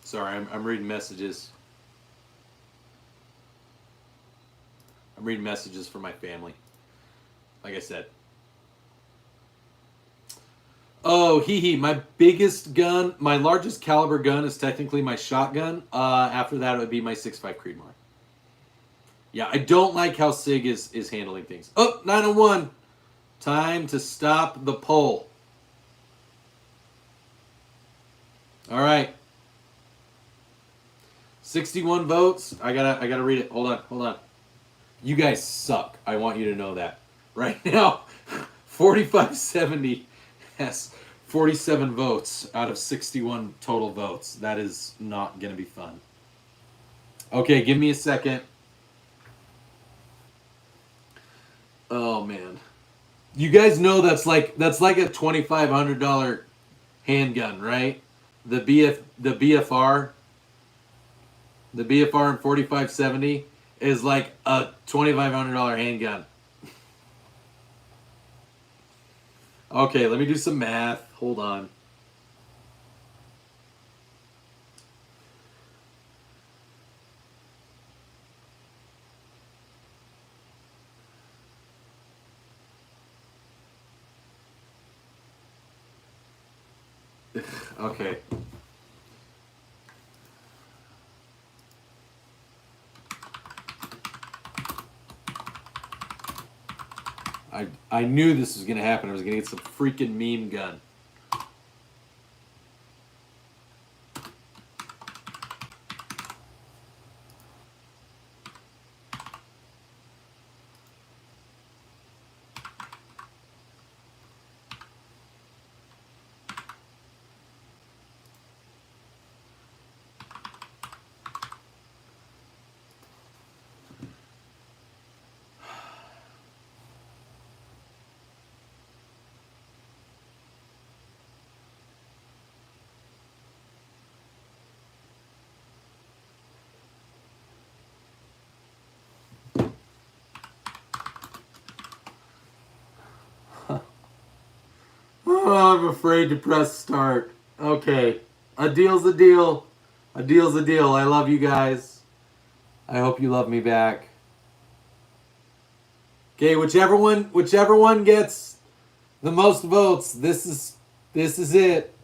Sorry, I'm reading messages. I'm reading messages from my family. Like I said. Oh, hee hee. My biggest gun, my largest caliber gun is technically my shotgun. After that, it would be my 6.5 Creedmoor. Yeah, I don't like how SIG is handling things. Oh, 901. Time to stop the poll. All right. 61 votes. I gotta read it. Hold on. You guys suck. I want you to know that. Right now, 4570 has 47 votes out of 61 total votes. That is not gonna be fun. Okay, give me a second. Oh man. You guys know that's like a $2,500 handgun, right? The BFR. The BFR in 4570 is like a $2,500 handgun. Okay, let me do some math. Hold on. Okay. I knew this was going to happen. I was going to get some freaking meme gun. Oh, I'm afraid to press start. Okay. A deal's a deal. A deal's a deal. I love you guys. I hope you love me back. Okay, whichever one gets the most votes, this is it.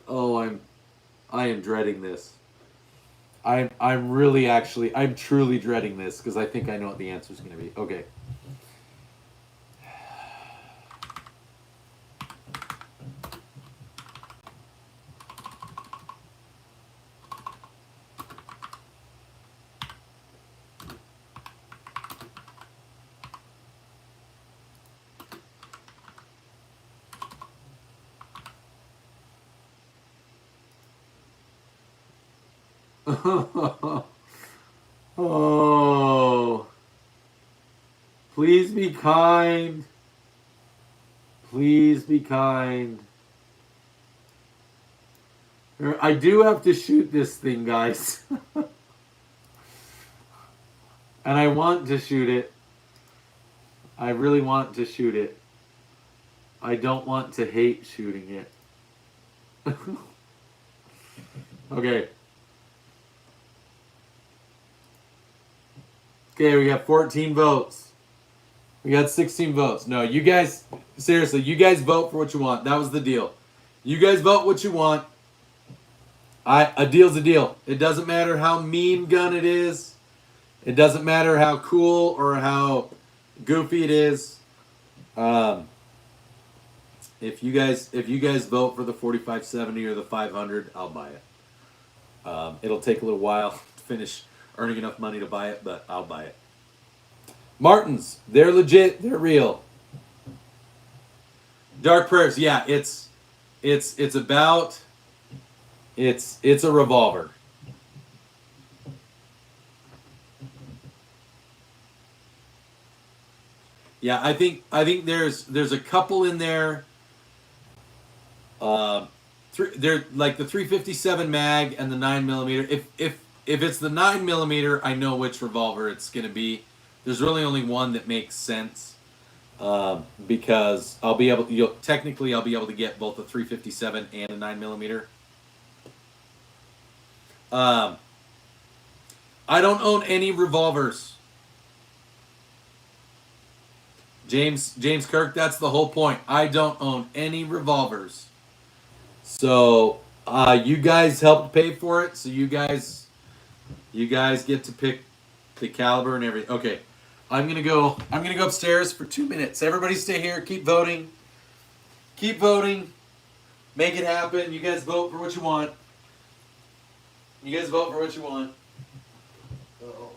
Oh, I am dreading this. I'm really actually I'm truly dreading this because I think I know what the answer is going to be. Okay. Oh, please be kind. Please be kind. I do have to shoot this thing, guys. And I want to shoot it. I really want to shoot it. I don't want to hate shooting it. Okay. Okay, we got 14 votes. We got 16 votes. No, you guys, seriously, you guys vote for what you want. That was the deal. You guys vote what you want. A deal's a deal. It doesn't matter how mean gun it is. It doesn't matter how cool or how goofy it is. If you guys vote for the 4570 or the 500, I'll buy it. It'll take a little while to finish earning enough money to buy it, but I'll buy it. Martins, they're legit. They're real. Dark Prayers, yeah, it's about it's a revolver. Yeah, I think there's a couple in there. They're like the 357 mag and the 9mm. If it's the 9mm, I know which revolver it's gonna be. There's really only one that makes sense. Because I'll be able to get both a 357 and a 9mm. I don't own any revolvers. James Kirk, that's the whole point. I don't own any revolvers. So you guys helped pay for it, so you guys get to pick the caliber and everything. Okay. I'm gonna go upstairs for 2 minutes. Everybody stay here, keep voting. Keep voting. Make it happen. You guys vote for what you want. You guys vote for what you want. Uh-oh.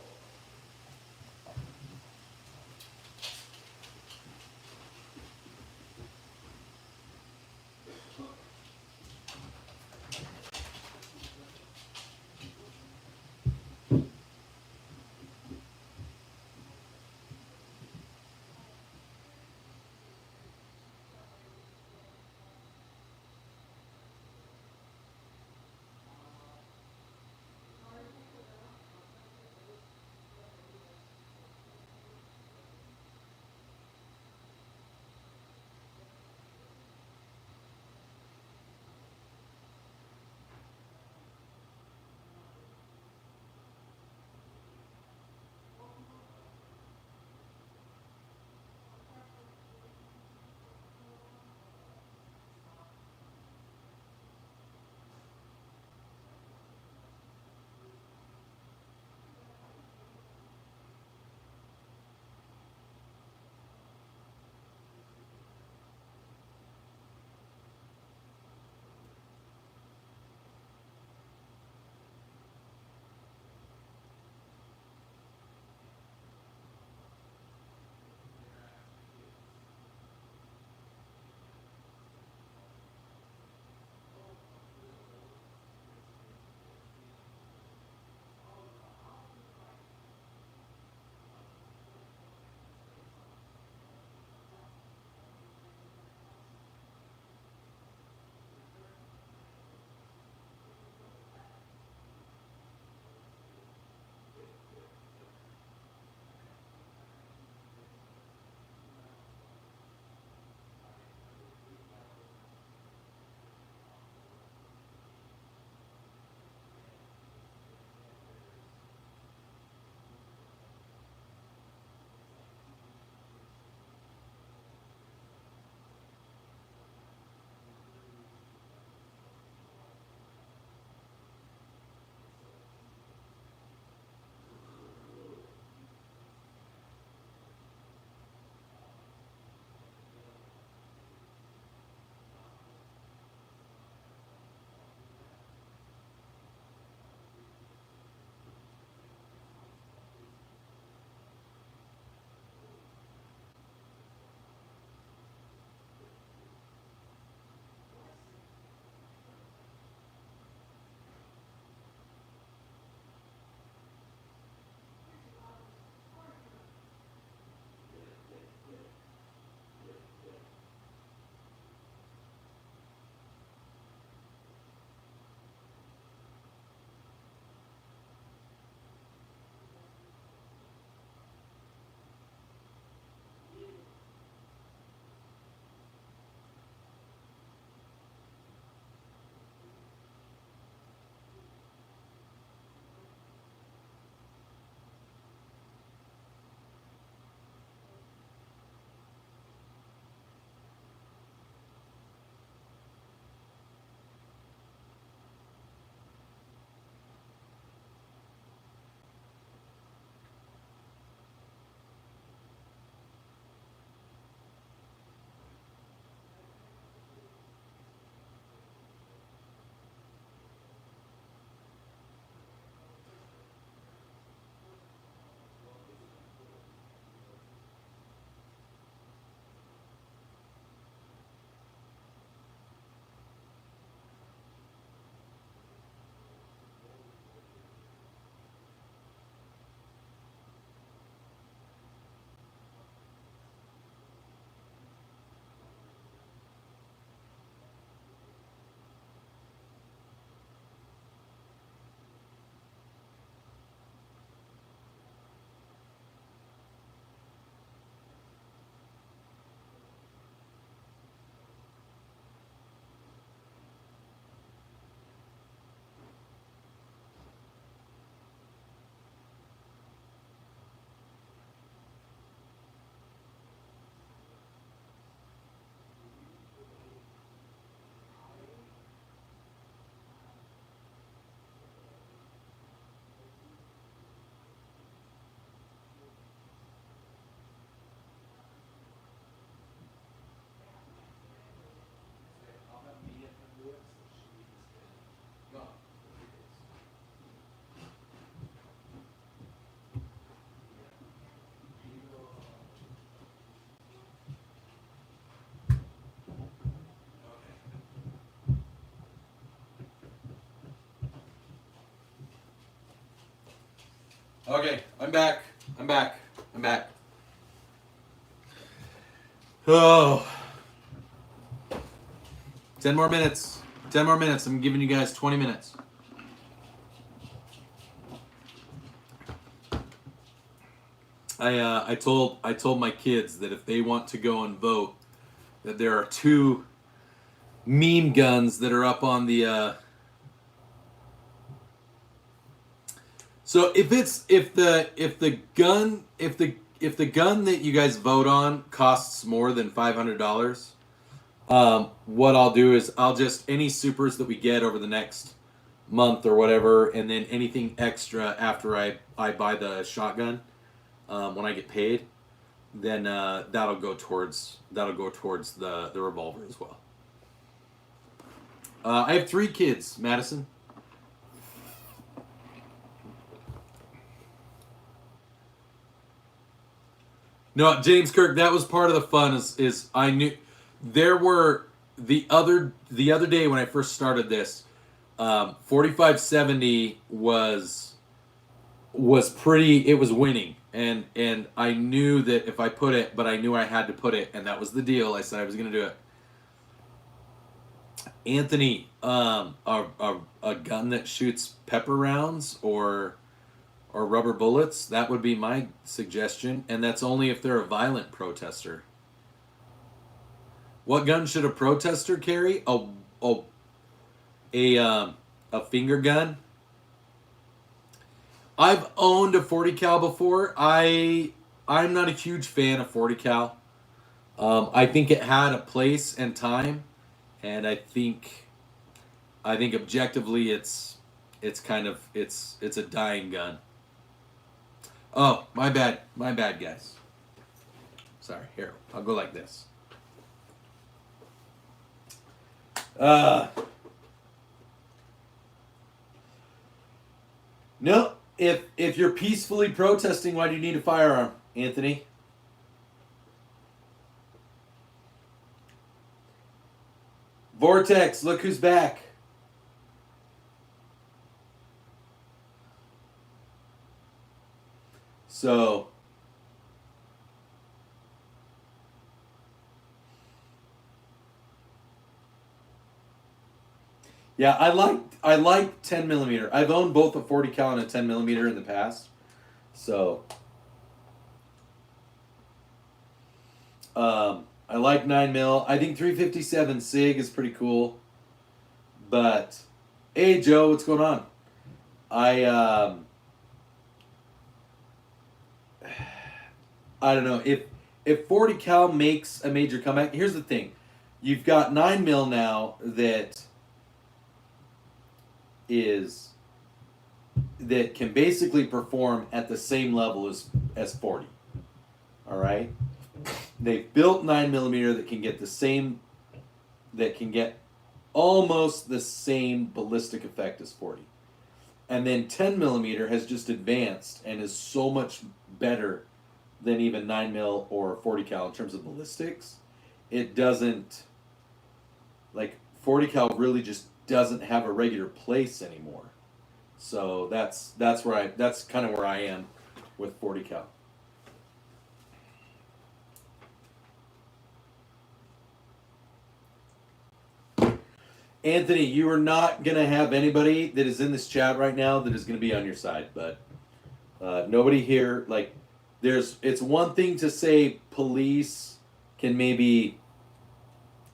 Okay, I'm back. I'm back. I'm back. Oh. 10 more minutes. 10 more minutes. I'm giving you guys 20 minutes. I told my kids that if they want to go and vote, that there are 2 meme guns that are up on the so if the gun that you guys vote on costs more than $500, what I'll do is I'll just any supers that we get over the next month or whatever, and then anything extra after I buy the shotgun, when I get paid, then that'll go towards the revolver as well. I have 3 kids, Madison. No, James Kirk, that was part of the fun. Is I knew there were the other day when I first started this, 4570 was pretty. It was winning, and I knew that if I put it, but I knew I had to put it, and that was the deal. I said I was going to do it. Anthony, a gun that shoots pepper rounds or rubber bullets, that would be my suggestion, and that's only if they're a violent protester. What gun should a protester carry? A finger gun. I've owned a 40 cal before. I'm not a huge fan of 40 cal. I think it had a place and time, and I think objectively it's a dying gun. Oh, my bad, guys. Sorry, here, I'll go like this. No, if you're peacefully protesting, why do you need a firearm, Anthony? Vortex, look who's back. So, yeah, I like 10 millimeter. I've owned both a 40 cal and a 10 millimeter in the past. So, I like 9 mil. I think 357 SIG is pretty cool. But, hey Joe, what's going on? I don't know if 40 cal makes a major comeback. Here's the thing: you've got 9 mil now that can basically perform at the same level as 40. All right, they've built 9 millimeter that can get almost the same ballistic effect as 40, and then 10 millimeter has just advanced and is so much better than even 9 mil or 40 cal in terms of ballistics. It doesn't, like 40 cal really just doesn't have a regular place anymore. So that's kind of where I am with 40 cal. Anthony, you are not gonna have anybody that is in this chat right now that is gonna be on your side, but nobody here like. It's one thing to say police can maybe,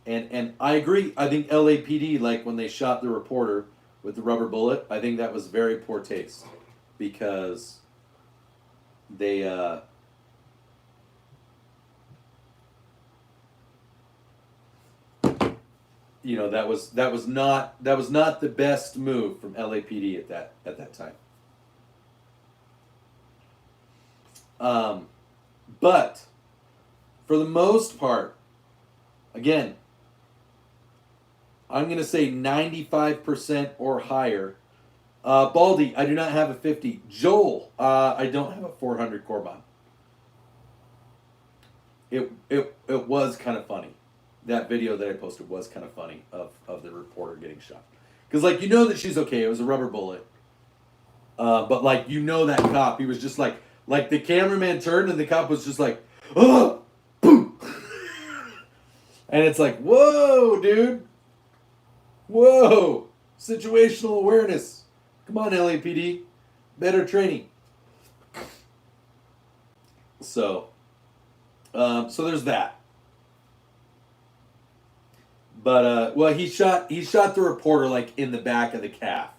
and I agree. I think LAPD, like when they shot the reporter with the rubber bullet, I think that was very poor taste because they that was not the best move from LAPD at that time. But for the most part, again, I'm going to say 95% or higher. Baldy, I do not have a 50. Joel, I don't have a 400 core bomb. It was kind of funny. That video that I posted was kind of funny of the reporter getting shot. Because, that she's okay. It was a rubber bullet. But like, you know, that cop, he was just like the cameraman turned and the cop was just like, oh, boom. And it's like, whoa, dude. Whoa. Situational awareness. Come on, LAPD. Better training. So there's that. But well, he shot the reporter like in the back of the calf.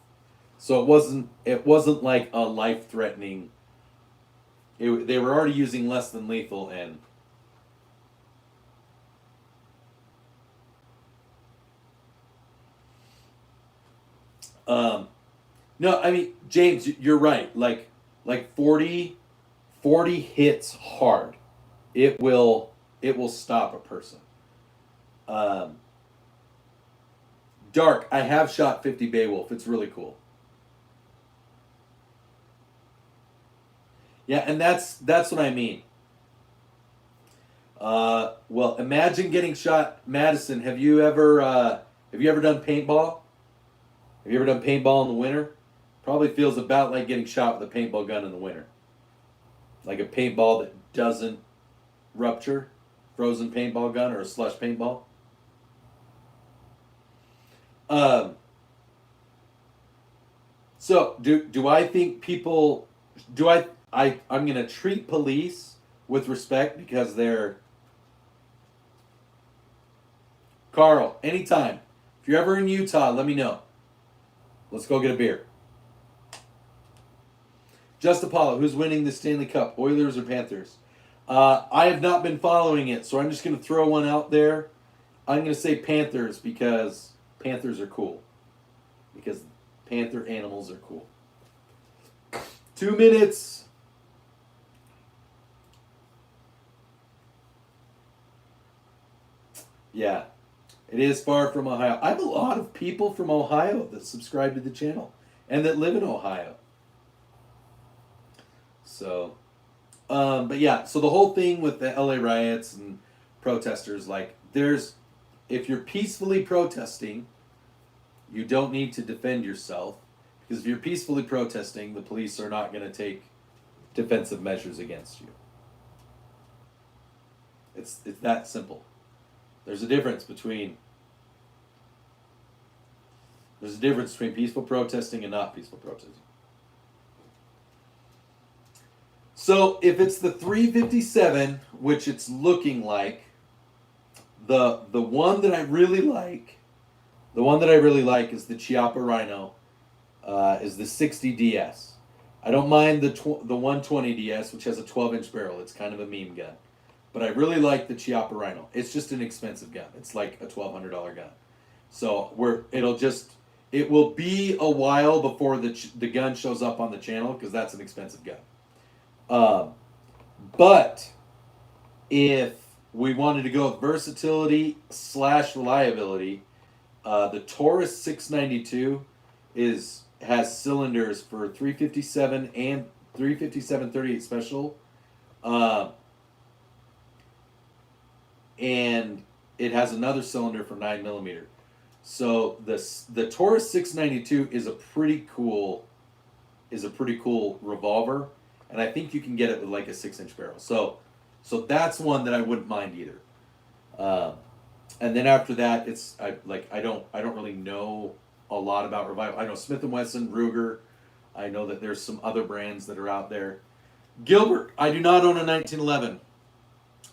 So it wasn't like a life threatening. They were already using less than lethal, and no, I mean, James, you're right. Like 40 hits hard. It will stop a person. Dark, I have shot 50 Beowulf. It's really cool. Yeah, and that's what I mean. Well, imagine getting shot. Madison, have you ever done paintball? Have you ever done paintball in the winter? Probably feels about like getting shot with a paintball gun in the winter. Like a paintball that doesn't rupture, frozen paintball gun or a slush paintball. So do I think people I'm gonna treat police with respect because they're Carl, anytime. If you're ever in Utah, let me know. Let's go get a beer. Just Apollo, who's winning the Stanley Cup, Oilers or Panthers? I have not been following it, so I'm just going to throw one out there. I'm going to say Panthers because Panthers are cool. Because Panther animals are cool. 2 minutes. Yeah, it is far from Ohio. I have a lot of people from Ohio that subscribe to the channel and that live in Ohio. So, but yeah, so the whole thing with the LA riots and protesters, like, if you're peacefully protesting, you don't need to defend yourself. Because if you're peacefully protesting, the police are not going to take defensive measures against you. It's that simple. There's a difference between peaceful protesting and not peaceful protesting. So if it's the 357, which it's looking like, the one that I really like is the Chiappa Rhino, is the 60 DS. I don't mind the 120 DS, which has a 12-inch barrel. It's kind of a meme gun. But I really like the Chiappa Rhino. It's just an expensive gun. It's like a $1,200 gun. So it will be a while before the gun shows up on the channel because that's an expensive gun. But if we wanted to go with versatility / reliability, the Taurus 692 has cylinders for 357 and 357 38 special. And it has another cylinder for 9mm. So the Taurus 692 is a pretty cool revolver, and I think you can get it with like a 6-inch barrel. So that's one that I wouldn't mind either. And then after that, I don't really know a lot about revival. I know Smith & Wesson, Ruger. I know that there's some other brands that are out there. Gilbert, I do not own a 1911.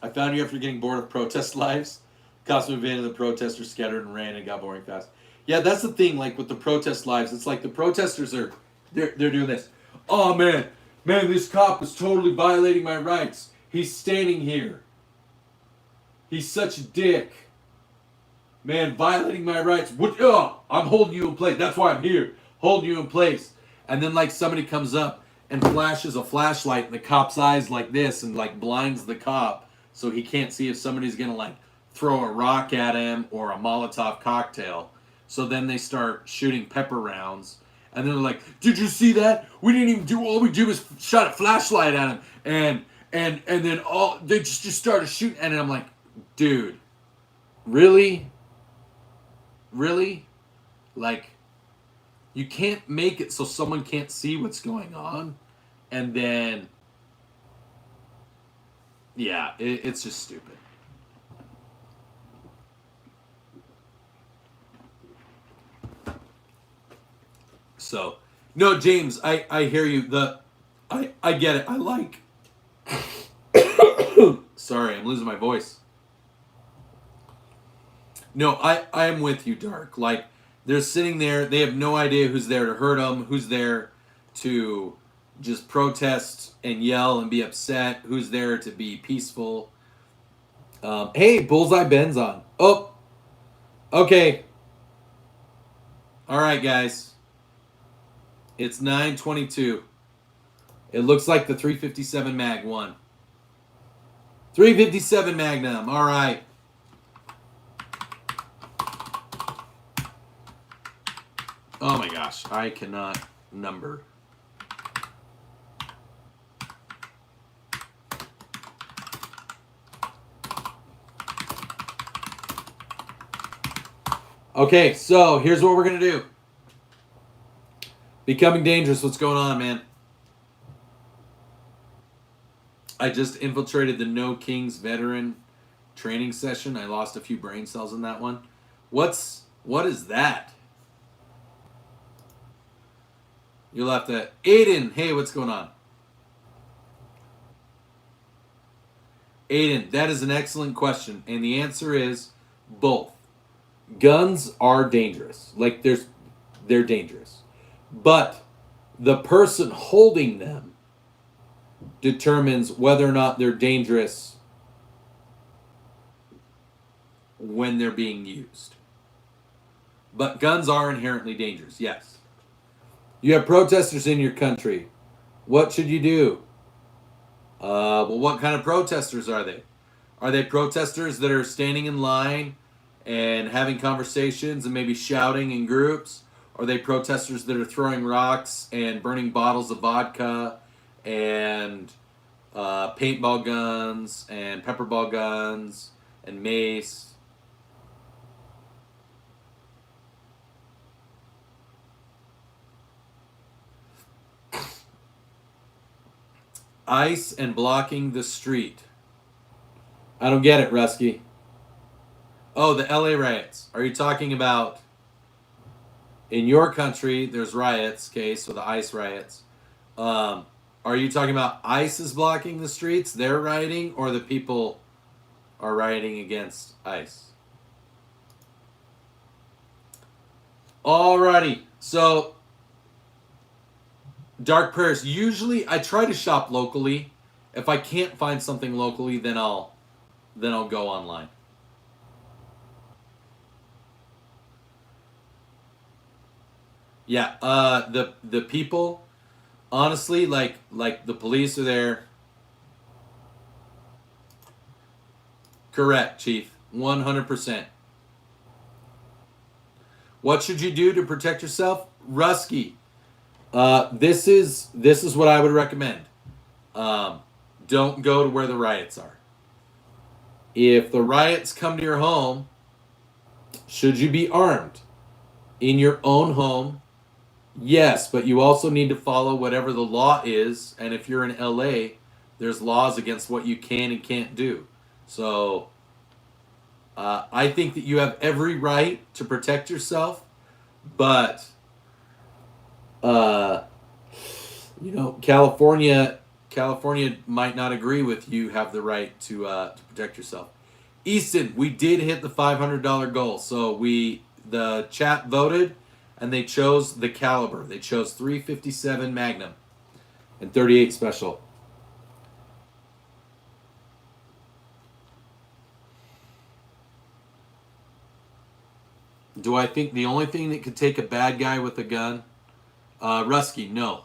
I found you after getting bored of protest lives. Costume van and the protesters scattered and ran and got boring fast. Yeah, that's the thing, like with the protest lives, it's like the protesters they're doing this. Oh man, this cop is totally violating my rights. He's standing here. He's such a dick. Man, violating my rights. What? Oh, I'm holding you in place. That's why I'm here. Holding you in place. And then like somebody comes up and flashes a flashlight in the cop's eyes like this and like blinds the cop so he can't see if somebody's gonna like throw a rock at him or a Molotov cocktail. So then they start shooting pepper rounds. And they're like, did you see that? We didn't even do, all we did was shot a flashlight at him. And then they just started shooting. And I'm like, dude, really? Really? Like, You can't make it so someone can't see what's going on, and then, yeah, it's just stupid. So, no, James, I hear you. I get it. I like. Sorry, I'm losing my voice. No, I am with you, Dark. Like, they're sitting there. They have no idea who's there to hurt them, who's there to just protest and yell and be upset, who's there to be peaceful. Hey, Bullseye Ben's on. Oh, okay. All right, guys. It's 9:22. It looks like the 357 Mag won. 357 Magnum. All right. Oh my gosh, I cannot number. Okay, so here's what we're going to do. Becoming Dangerous, what's going on, man? I just infiltrated the No Kings veteran training session. I lost a few brain cells in that one. What is that? You left that. Aiden, hey, what's going on? Aiden, that is an excellent question. And the answer is both. Guns are dangerous. Like, they're dangerous. But the person holding them determines whether or not they're dangerous when they're being used. But guns are inherently dangerous, yes. You have protesters in your country. What should you do? Well, what kind of protesters are they? Are they protesters that are standing in line and having conversations and maybe shouting in groups? Are they protesters that are throwing rocks and burning bottles of vodka and paintball guns and pepperball guns and mace? Ice and blocking the street. I don't get it, Rusky. Oh, the LA riots. Are you talking about in your country, there's riots, okay, so the ICE riots. Are you talking about ICE is blocking the streets, they're rioting, or the people are rioting against ICE? Alrighty, so Dark Prayers. Usually I try to shop locally. If I can't find something locally, then I'll go online. Yeah, the people, honestly, like the police are there. Correct, Chief. 100%. What should you do to protect yourself? Rusky. This is what I would recommend. Don't go to where the riots are. If the riots come to your home, should you be armed? In your own home, yes, but you also need to follow whatever the law is. And if you're in LA, there's laws against what you can and can't do. So I think that you have every right to protect yourself, but California might not agree with you have the right to protect yourself. Easton, we did hit the $500 goal, so the chat voted, and they chose the caliber. They chose 357 Magnum and 38 Special. Do I think the only thing that could take a bad guy with a gun? Rusky, no.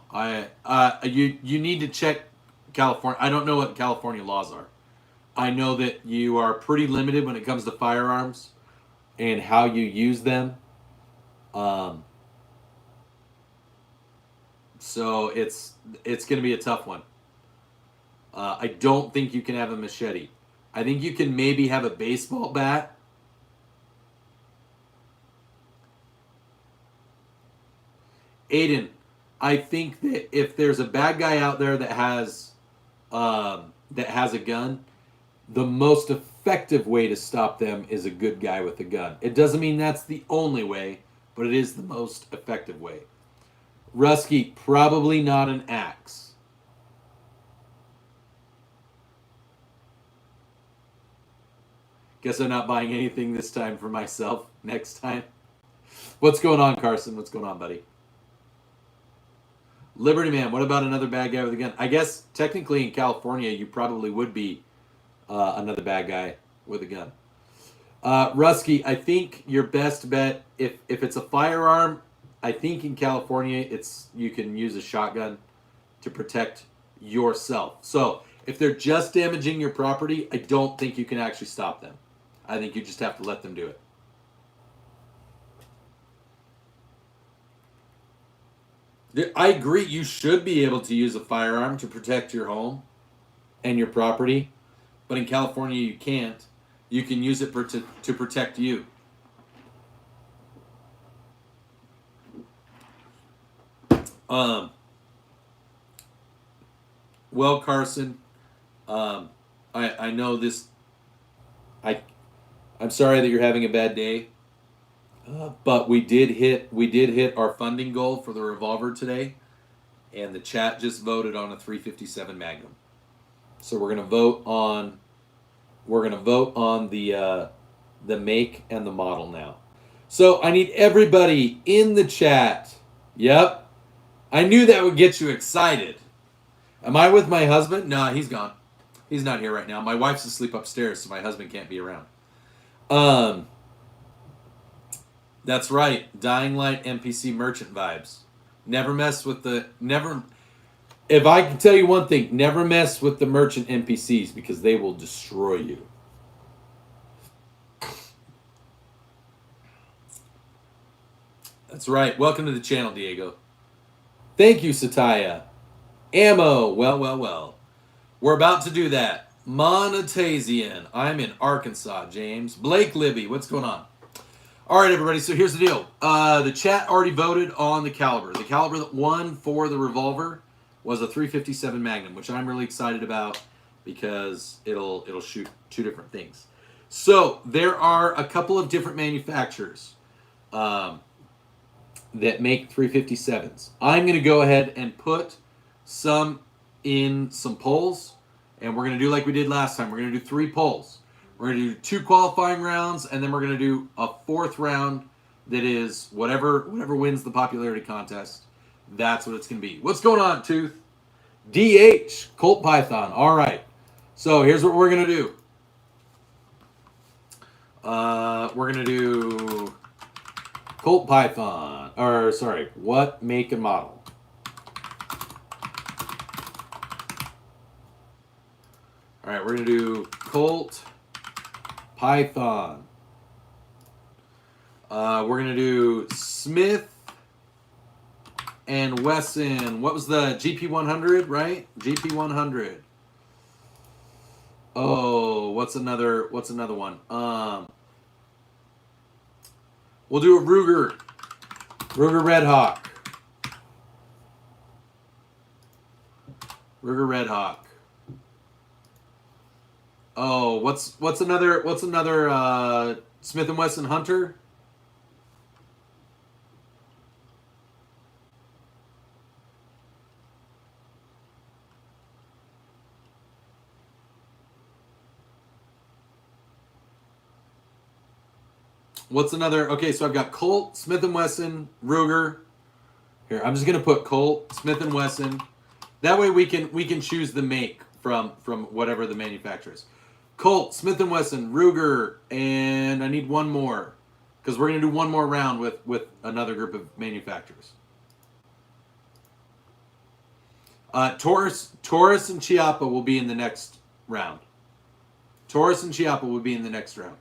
You need to check California. I don't know what California laws are. I know that you are pretty limited when it comes to firearms and how you use them. So it's going to be a tough one. I don't think you can have a machete. I think you can maybe have a baseball bat. Aiden, I think that if there's a bad guy out there that has a gun, the most effective way to stop them is a good guy with a gun. It doesn't mean that's the only way, but it is the most effective way. Rusky, probably not an axe. Guess I'm not buying anything this time for myself. Next time. What's going on, Carson? What's going on, buddy? Liberty Man, what about another bad guy with a gun? I guess technically in California, you probably would be another bad guy with a gun. Rusky, I think your best bet, if it's a firearm, I think in California you can use a shotgun to protect yourself. So if they're just damaging your property, I don't think you can actually stop them. I think you just have to let them do it. I agree. You should be able to use a firearm to protect your home and your property, but in California you can't. You can use it to protect you. Well, Carson, I know this. I'm sorry that you're having a bad day. But we did hit our funding goal for the Revolver today, and the chat just voted on a 357 Magnum. So we're gonna vote on the make and the model now. So I need everybody in the chat. Yep, I knew that would get you excited. Am I with my husband? No, he's gone. He's not here right now. My wife's asleep upstairs, so my husband can't be around. That's right. Dying Light NPC merchant vibes. Never mess with the If I can tell you one thing, never mess with the merchant NPCs because they will destroy you. That's right. Welcome to the channel, Diego. Thank you, Satya. Ammo. Well. We're about to do that. Monetasian. I'm in Arkansas, James. Blake Libby. What's going on? All right, everybody, so here's the deal. The chat already voted on the caliber. The caliber that won for the Revolver was a 357 Magnum, which I'm really excited about because it'll shoot two different things. So there are a couple of different manufacturers that make 357s. I'm going to go ahead and put some in some polls, and we're going to do like we did last time. We're going to do 3 polls. We're going to do 2 qualifying rounds, and then we're going to do a 4th round that is whatever wins the popularity contest. That's what it's going to be. What's going on, Tooth? DH, Colt Python. All right. So here's what we're going to do. We're going to do Colt Python. Or, sorry, what make and model? All right, we're going to do Colt Python. We're going to do Smith and Wesson. What was the GP100, right? GP100. Oh, what's another one? We'll do a Ruger Red Hawk. Ruger Red Hawk. Oh, what's another Smith & Wesson Hunter? What's another? Okay, so I've got Colt, Smith & Wesson, Ruger. Here, I'm just gonna put Colt, Smith & Wesson. That way we can choose the make from whatever the manufacturer is. Colt, Smith & Wesson, Ruger, and I need one more because we're going to do one more round with another group of manufacturers. Taurus and Chiappa will be in the next round. Taurus and Chiappa will be in the next round.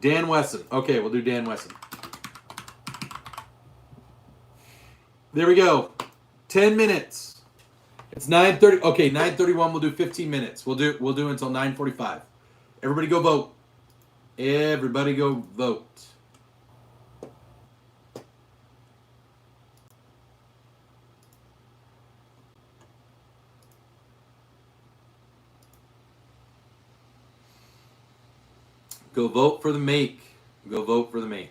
Dan Wesson. Okay, we'll do Dan Wesson. There we go. 10 minutes. It's 9:30. Okay, 9:31. We'll do 15 minutes. We'll do until 9:45. Everybody go vote. Everybody go vote. Go vote for the make. Go vote for the make.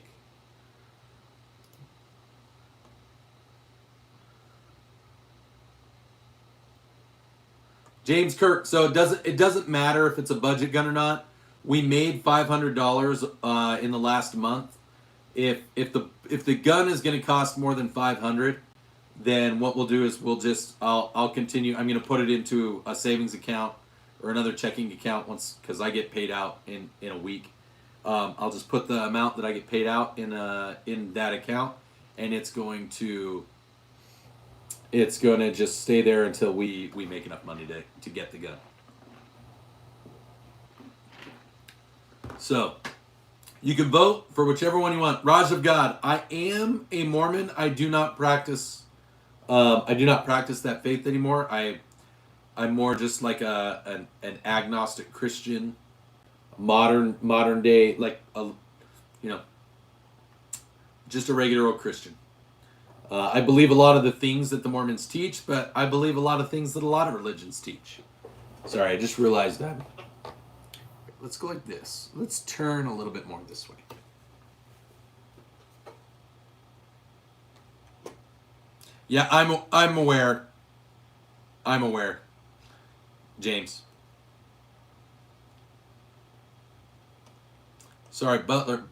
James Kirk. So it doesn't matter if it's a budget gun or not. We made $500 in the last month. If the gun is going to cost more than $500, then what we'll do is I'll continue. I'm going to put it into a savings account or another checking account once, because I get paid out in a week. I'll just put the amount that I get paid out in that account, and it's going to just stay there until we make enough money to get the gun. So you can vote for whichever one you want. Raj of God. I am a Mormon. I do not practice that faith anymore. I'm more just like an agnostic Christian, modern day, like just a regular old Christian. I believe a lot of the things that the Mormons teach, but I believe a lot of things that a lot of religions teach. Sorry, I just realized that. Let's go like this. Let's turn a little bit more this way. Yeah, I'm aware. I'm aware. James. Sorry, Butter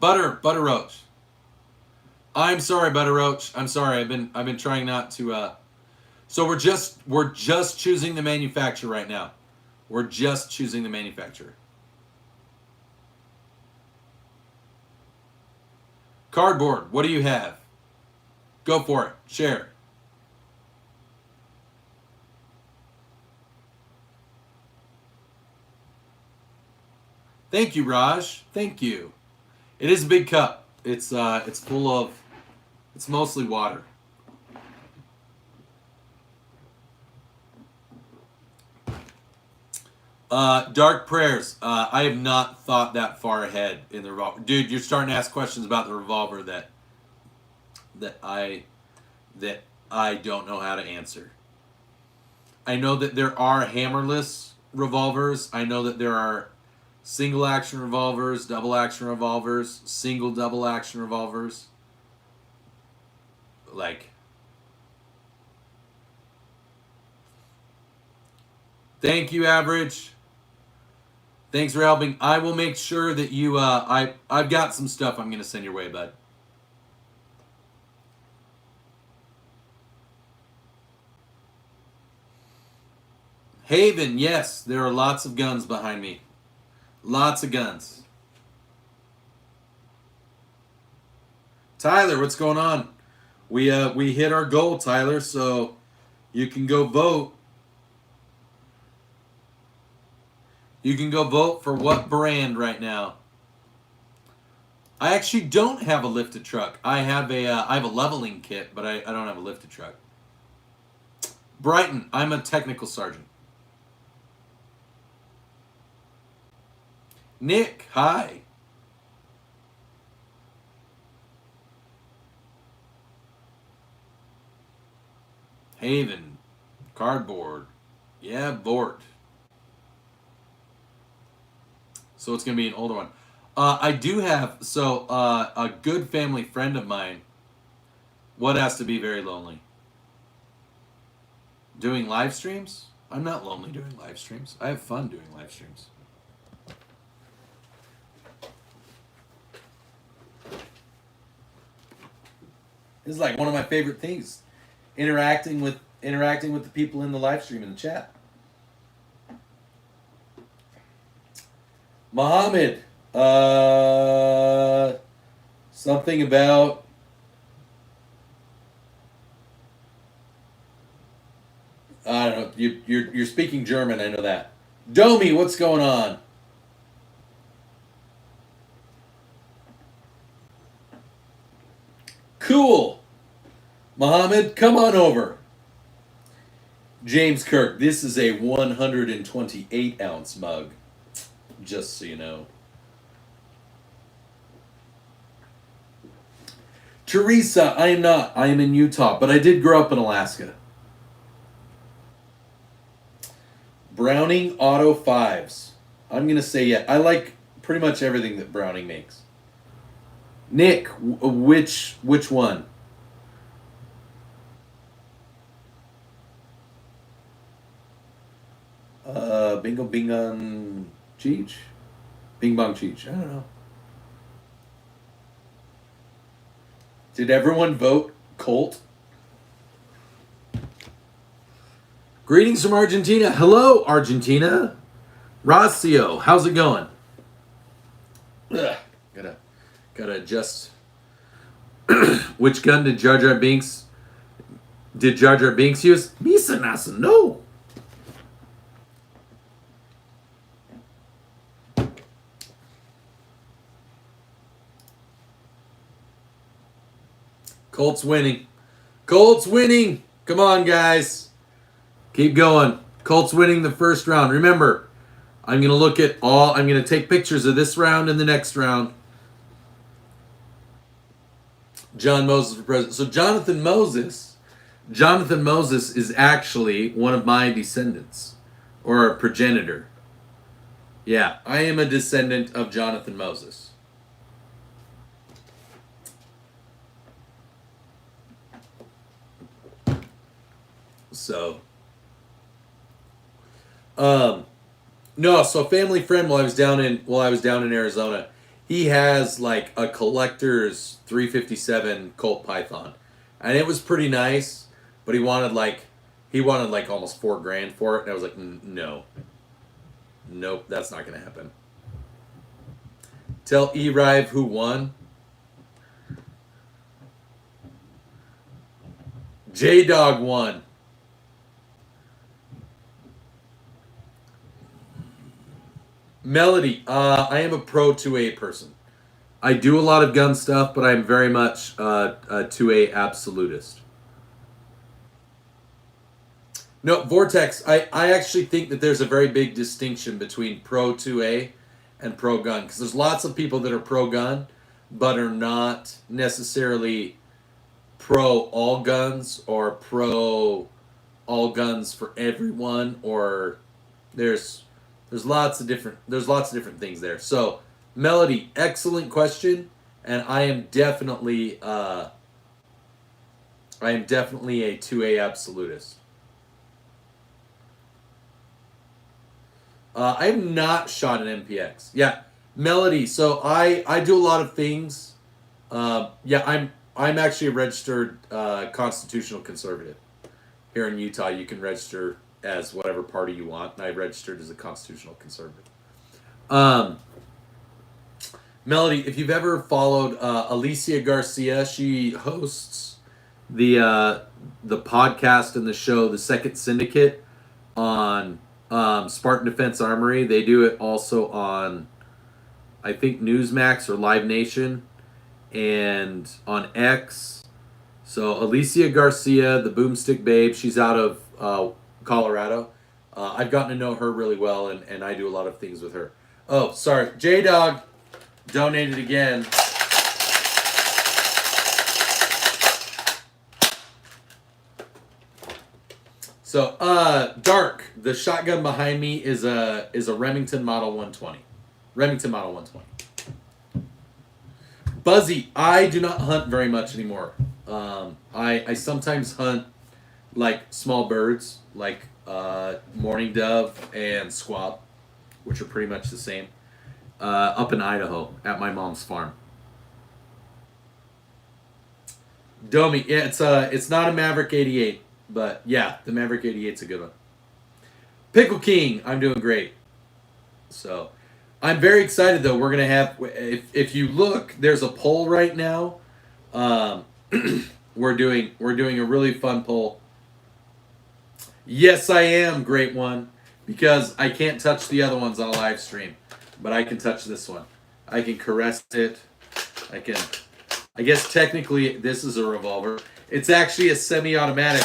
Roach. I'm sorry, Butter Roach. I'm sorry. I've been trying not to. So we're just choosing the manufacturer right now. We're just choosing the manufacturer. Cardboard. What do you have? Go for it. Share. Thank you, Raj. Thank you. It is a big cup. It's full of. It's mostly water. Dark Prayers. I have not thought that far ahead in the Revolver. Dude, you're starting to ask questions about the Revolver that I don't know how to answer. I know that there are hammerless revolvers. I know that there are single action revolvers, double action revolvers, single double action revolvers. Like, thank you, Average. Thanks for helping. I will make sure that you I've got some stuff I'm gonna send your way, bud. Haven, yes, there are lots of guns behind me. Lots of guns. Tyler, what's going on? We hit our goal, Tyler, so you can go vote. You can go vote for what brand right now. I actually don't have a lifted truck. I have a leveling kit, but I don't have a lifted truck. Brighton, I'm a technical sergeant. Nick, hi. Haven, cardboard. Yeah, Vort. So it's going to be an older one. I do have, a good family friend of mine. What has to be very lonely? Doing live streams? I'm not lonely doing live streams. I have fun doing live streams. This is like one of my favorite things. Interacting with the people in the live stream in the chat. Mohammed, something about I don't know. You're speaking German. I know that. Domi, what's going on? Cool. Mohammed, come on over. James Kirk, this is a 128 ounce mug. Just so you know. Teresa, I am not. I am in Utah, but I did grow up in Alaska. Browning Auto 5s. I'm going to say yeah. I like pretty much everything that Browning makes. Nick, which one? Bingo Bingon Cheech? Bing Bong Cheech. I don't know. Did everyone vote Colt? Greetings from Argentina. Hello, Argentina. Rocio, how's it going? Ugh, gotta adjust. Which gun did Jar Jar Binks use? Misa Nasa, no. Colts winning. Colts winning. Come on, guys. Keep going. Colts winning the first round. Remember, I'm going to look at all, I'm going to take pictures of this round and the next round. John Moses for president. So Jonathan Moses is actually one of my descendants or a progenitor. Yeah, I am a descendant of Jonathan Moses. So, no, so family friend while I was down in Arizona, he has like a collector's 357 Colt Python, and it was pretty nice, but he wanted like almost $4,000 for it, and I was like, no, nope, that's not gonna happen. Tell E-Rive who won. J-Dog won. Melody, I am a pro 2A person. I do a lot of gun stuff, but I'm very much a 2A absolutist. No, Vortex, I actually think that there's a very big distinction between pro 2A and pro gun, because there's lots of people that are pro gun, but are not necessarily pro all guns or pro all guns for everyone, or there's lots of different things there. So, Melody, excellent question, and I am definitely a 2A absolutist. I have not shot an MPX. Yeah, Melody. So I do a lot of things. Yeah, I'm actually a registered constitutional conservative. Here in Utah, you can register as whatever party you want, and I registered as a constitutional conservative. Melody, if you've ever followed Alicia Garcia, she hosts the podcast and the show, The Second Syndicate, on Spartan Defense Armory. They do it also on, I think, Newsmax or Live Nation, and on X. So Alicia Garcia, the Boomstick Babe, she's out of Colorado. I've gotten to know her really well, and I do a lot of things with her. Oh, sorry. J-Dog donated again. So, Dark, the shotgun behind me is a Remington Model 120. Remington Model 120. Buzzy, I do not hunt very much anymore. I sometimes hunt like small birds, like mourning dove and squab, which are pretty much the same, up in Idaho at my mom's farm. Domi, yeah, it's not a Maverick 88, but yeah, the Maverick 88's a good one. Pickle King, I'm doing great. So, I'm very excited though. We're gonna have, if you look, there's a poll right now. We're doing a really fun poll. Yes, I am, great one, because I can't touch the other ones on a live stream, but I can touch this one. I can caress it. I guess technically this is a revolver. It's actually a semi-automatic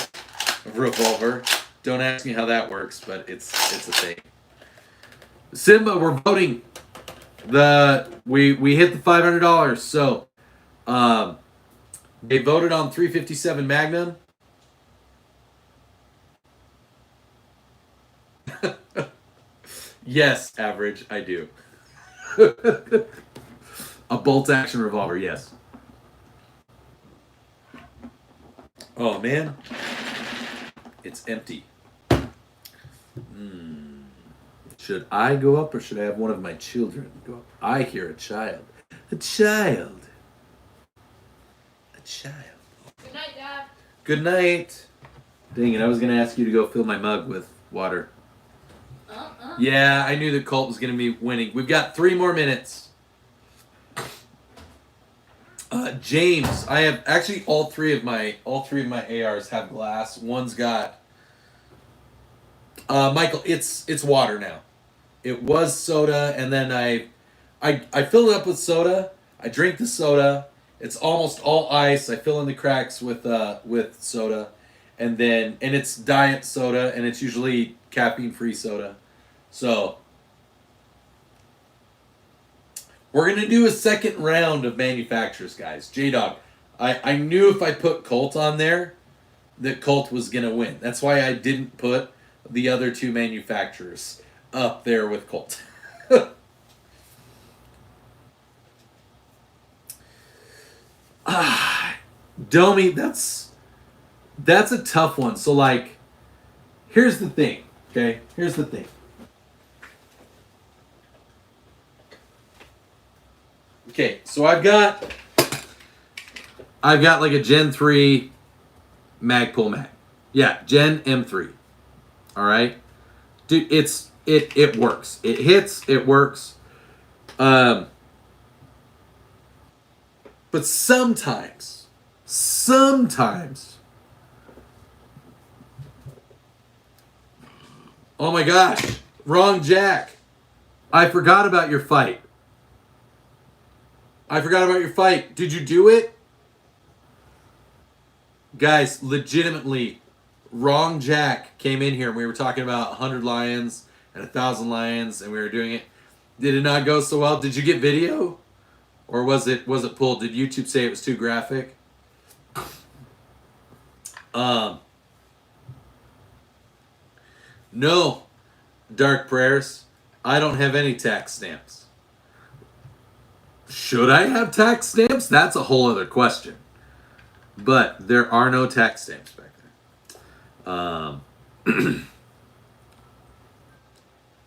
revolver. Don't ask me how that works, but it's a thing. Simba, we're voting. We hit the $500, so they voted on 357 Magnum. Yes, Average, I do. A bolt action revolver, yes. Oh man, it's empty. Should I go up or should I have one of my children go up? I hear a child. A child. A child. Good night, Dad. Good night. Dang it, I was going to ask you to go fill my mug with water. Yeah, I knew that Colt was going to be winning. We've got 3 more minutes. James, I have actually all three of my ARs have glass. One's got Michael, it's water now. It was soda, and then I fill it up with soda. I drink the soda. It's almost all ice. I fill in the cracks with soda, and it's diet soda, and it's usually caffeine-free soda. So we're gonna do a second round of manufacturers, guys. J-Dog, I knew if I put Colt on there, that Colt was gonna win. That's why I didn't put the other 2 manufacturers up there with Colt. Domi, that's a tough one. So like, here's the thing. Okay, here's the thing. Okay, so I've got like a Gen 3 Magpul mag. Yeah, Gen M3. All right, dude, it works. It hits. It works. But sometimes, oh my gosh, wrong Jack. I forgot about your fight. Did you do it? Guys, legitimately, wrong Jack came in here and we were talking about 100 lions and 1,000 lions and we were doing it. Did it not go so well? Did you get video? Or was it pulled? Did YouTube say it was too graphic? No, Dark Prayers. I don't have any tax stamps. Should I have tax stamps? That's a whole other question. But there are no tax stamps back there.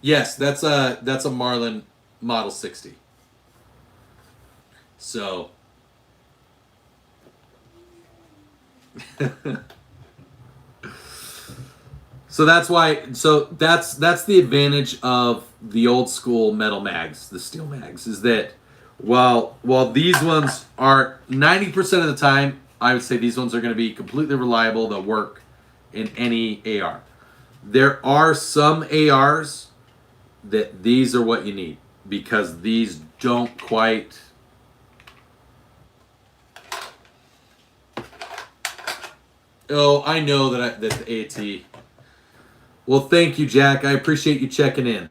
Yes, that's a Marlin Model 60. So so that's why. So that's the advantage of the old school metal mags, the steel mags, is that while these ones are 90% of the time, I would say these ones are going to be completely reliable. They'll work in any AR. There are some ARs that these are what you need because these don't quite. Oh, I know that the AT. Well, thank you, Jack. I appreciate you checking in.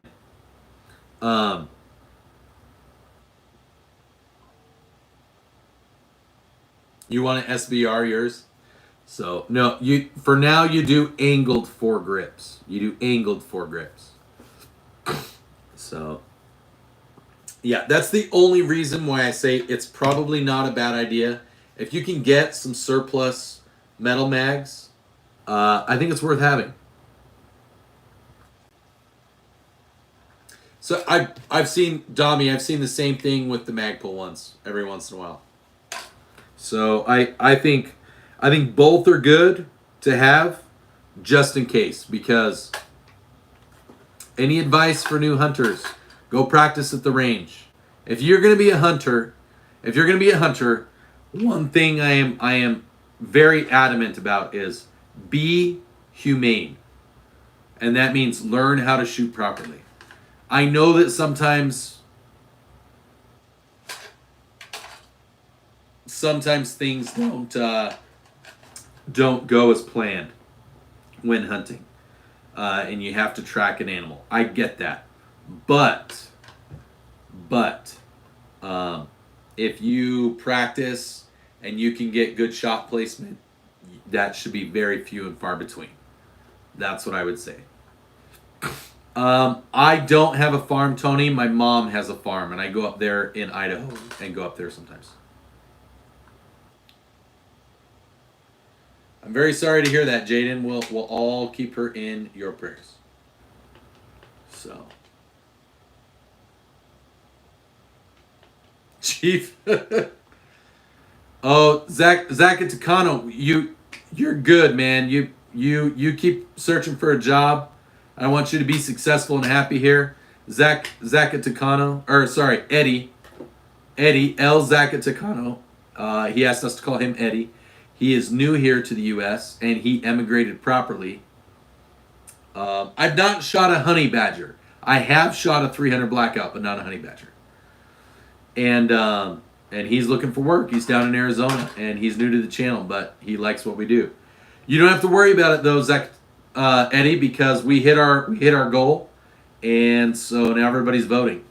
You want to SBR yours? So no, for now you do angled foregrips. So yeah, that's the only reason why I say it's probably not a bad idea. If you can get some surplus metal mags, I think it's worth having. So I've seen the same thing with the Magpul ones every once in a while. So I think both are good to have just in case, because any advice for new hunters, go practice at the range. If you're going to be a hunter, one thing I am very adamant about is be humane. And that means learn how to shoot properly. I know that sometimes things don't go as planned when hunting, and you have to track an animal. I get that, but if you practice and you can get good shot placement, that should be very few and far between. That's what I would say. I don't have a farm, Tony. My mom has a farm, and I go up there in Idaho and go up there sometimes. I'm very sorry to hear that, Jaden. We'll all keep her in your prayers. So, Chief. Oh, Zach and Takano, you're good, man. You keep searching for a job. I want you to be successful and happy here. Zach and Takano, or sorry, Eddie L. Zach and Takano. He asked us to call him Eddie. He is new here to the U.S. and he emigrated properly. I've not shot a honey badger. I have shot a 300 blackout, but not a honey badger. And he's looking for work. He's down in Arizona, and he's new to the channel, but he likes what we do. You don't have to worry about it though, Zach, Eddie, because we hit our goal, and so now everybody's voting.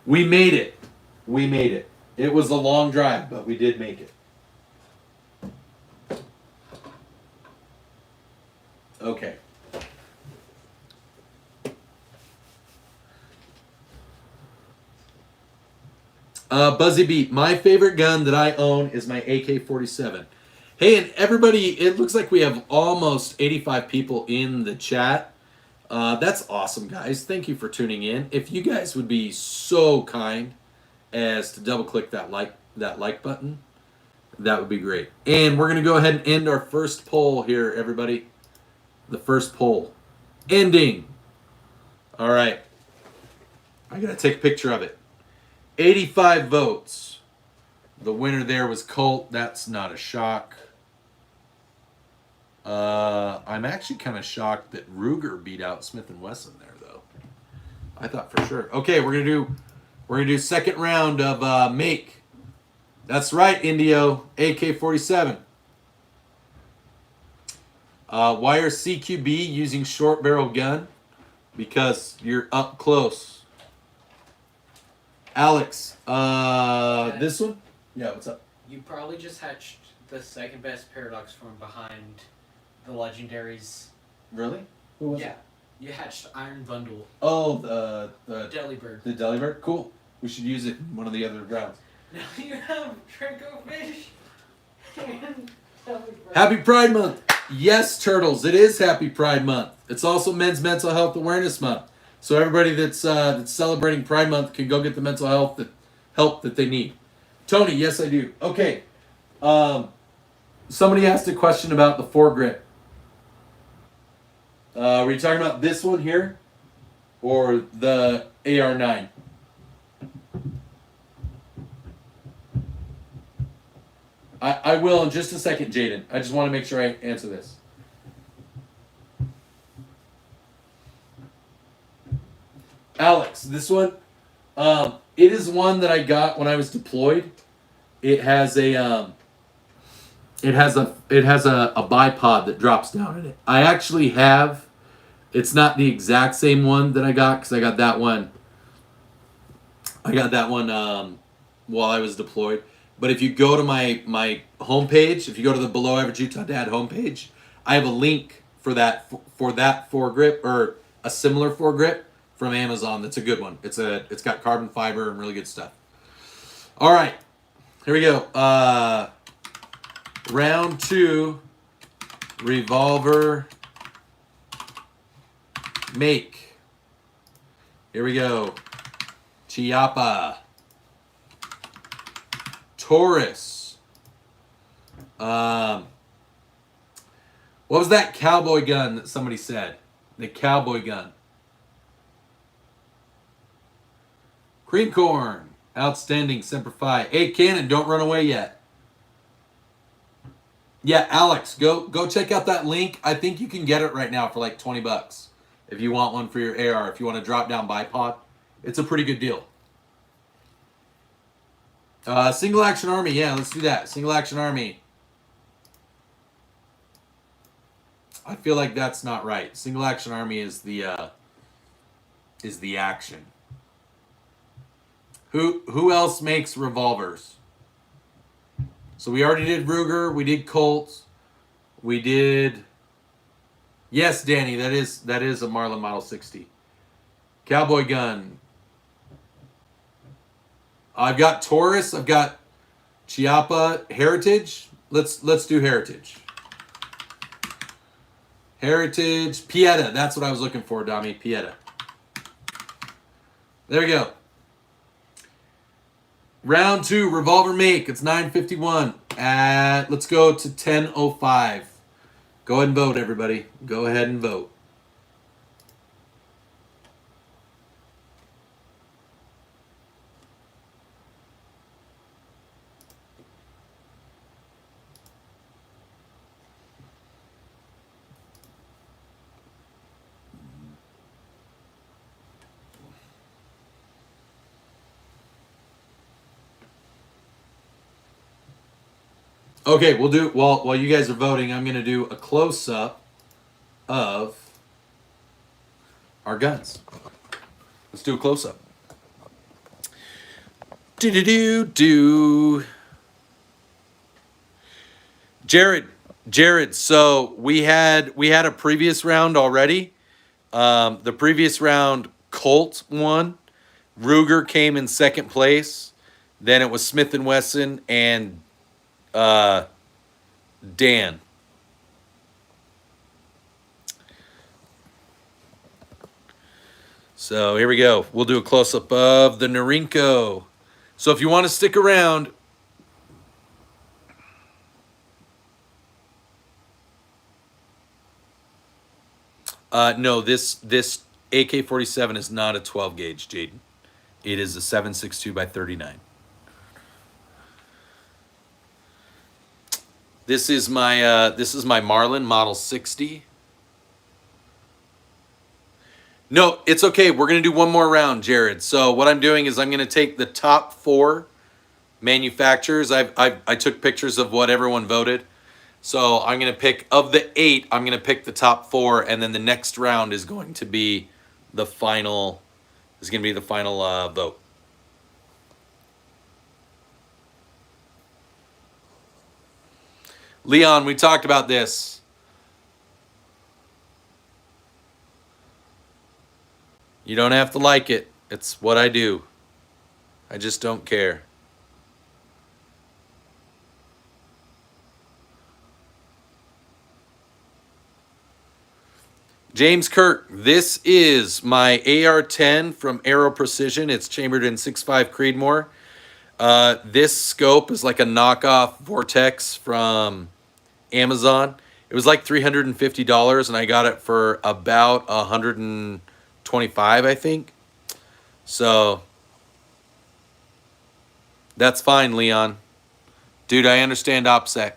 We made it. We made it. It was a long drive, but we did make it. Okay. Buzzy Beat, my favorite gun that I own is my AK-47. Hey, and everybody, it looks like we have almost 85 people in the chat. That's awesome, guys. Thank you for tuning in. If you guys would be so kind as to double-click that like button, that would be great. And we're going to go ahead and end our first poll here, everybody. The first poll. Ending. All right. I got to take a picture of it. 85 votes. The winner there was Colt. That's not a shock. I'm actually kind of shocked that Ruger beat out Smith & Wesson there, though. I thought for sure. Okay, we're gonna do second round of make. That's right, Indio AK-47. Why are CQB using short barrel gun? Because you're up close. Alex, this one? Yeah, what's up? You probably just hatched the second best paradox from behind the legendaries. Really? Who was Yeah. it? You hatched Iron Bundle. Oh, the Delibird. The Delibird? Cool. We should use it in one of the other rounds. Now you have Draco Fish and Delibird. Happy Pride Month! Yes, Turtles, it is Happy Pride Month. It's also Men's Mental Health Awareness Month. So everybody that's celebrating Pride Month can go get the mental health help that they need. Tony, yes I do. Okay. Somebody asked a question about the foregrip. Were you talking about this one here? Or the AR-9? I will in just a second, Jaden. I just want to make sure I answer this. Alex, this one, it is one that I got when I was deployed. It has a bipod that drops down in it. I actually have. It's not the exact same one that I got because I got that one. While I was deployed. But if you go to my homepage, if you go to the Below Average Utah Dad homepage, I have a link for that foregrip or a similar foregrip from Amazon. That's a good one. It's got carbon fiber and really good stuff. All right, here we go. Round 2, revolver make. Here we go. Chiappa. Taurus. What was that cowboy gun that somebody said? The cowboy gun. Cream corn. Outstanding. Semper Fi. Hey, Cannon, don't run away yet. Yeah, Alex, go check out that link. I think you can get it right now for like $20 if you want one for your AR. If you want to drop down bipod, it's a pretty good deal. Single Action Army. Yeah, let's do that. Single Action Army. I feel like that's not right. Single Action Army is the action. Who else makes revolvers? So we already did Ruger. We did Colt. We did Yes, Danny, that is a Marlin Model 60. Cowboy gun. I've got Taurus. I've got Chiapa. Heritage. Let's do Heritage. Heritage. Pieta. That's what I was looking for, Dami. Pieta. There we go. Round 2, Revolver make. It's 9:51. Let's go to 10:05. Go ahead and vote, everybody. Go ahead and vote. Okay, we'll do while you guys are voting. I'm gonna do a close up of our guns. Let's do a close up. Do. Jared. So we had a previous round already. The previous round, Colt won. Ruger came in second place. Then it was Smith and Wesson and Dan. So here we go. We'll do a close-up of the Norinco. So if you want to stick around, no, this AK-47 is not a 12 gauge, Jaden. It is a 7.62 by 39. This is my Marlin Model 60. No, it's okay. We're going to do one more round, Jared. So what I'm doing is I'm going to take the top 4 manufacturers. I took pictures of what everyone voted. So I'm going to pick, of the 8, I'm going to pick the top 4, and then the next round is going to be the final, vote. Leon, we talked about this. You don't have to like it. It's what I do. I just don't care. James Kirk, this is my AR-10 from Aero Precision. It's chambered in 6.5 Creedmoor. This scope is like a knockoff Vortex from Amazon. It was like $350, and I got it for about $125, I think. So that's fine, Leon. Dude, I understand OPSEC.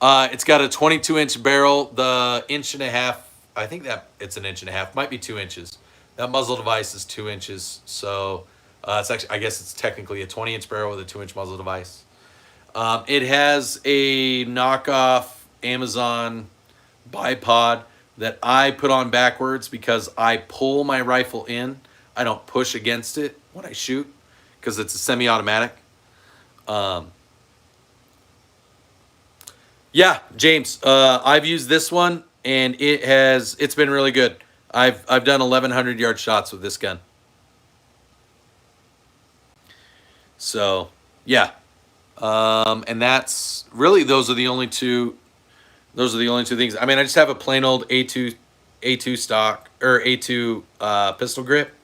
It's got a 22-inch barrel. The 1.5 inch, I think that it's 1.5 inch, might be 2 inches. That muzzle device is 2 inches. So it's actually, I guess it's technically a 20-inch barrel with a 2-inch muzzle device. It has a knockoff Amazon bipod that I put on backwards because I pull my rifle in. I don't push against it when I shoot because it's a semi-automatic. Yeah, James, I've used this one and it's been really good. I've done 1,100 yard shots with this gun. So yeah, and that's really, those are the only two things. I mean, I just have a plain old A2 stock or A2 pistol grip,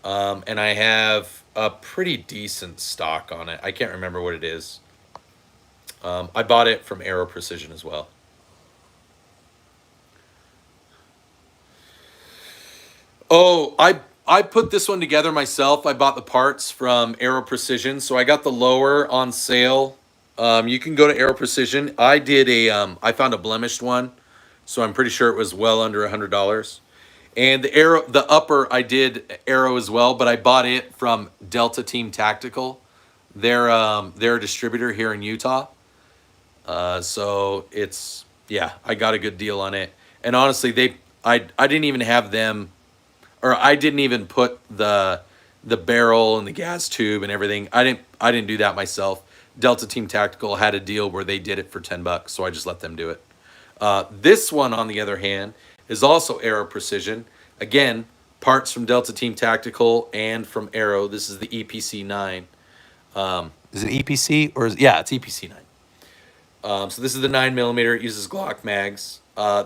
and I have a pretty decent stock on it. I can't remember what it is. I bought it from Aero Precision as well. Oh, I put this one together myself. I bought the parts from Aero Precision, so I got the lower on sale. You can go to Aero Precision. I did I found a blemished one, so I'm pretty sure it was well under $100. And the upper, I did Aero as well, but I bought it from Delta Team Tactical. They're a distributor here in Utah. So it's, yeah, I got a good deal on it. And honestly, I didn't even have them, or I didn't even put the barrel and the gas tube and everything. I didn't do that myself. Delta Team Tactical had a deal where they did it for $10, so I just let them do it. This one, on the other hand, is also Aero Precision. Again, parts from Delta Team Tactical and from Aero. This is the EPC 9. Is it EPC or yeah, it's EPC 9. So this is the 9mm. It uses Glock mags.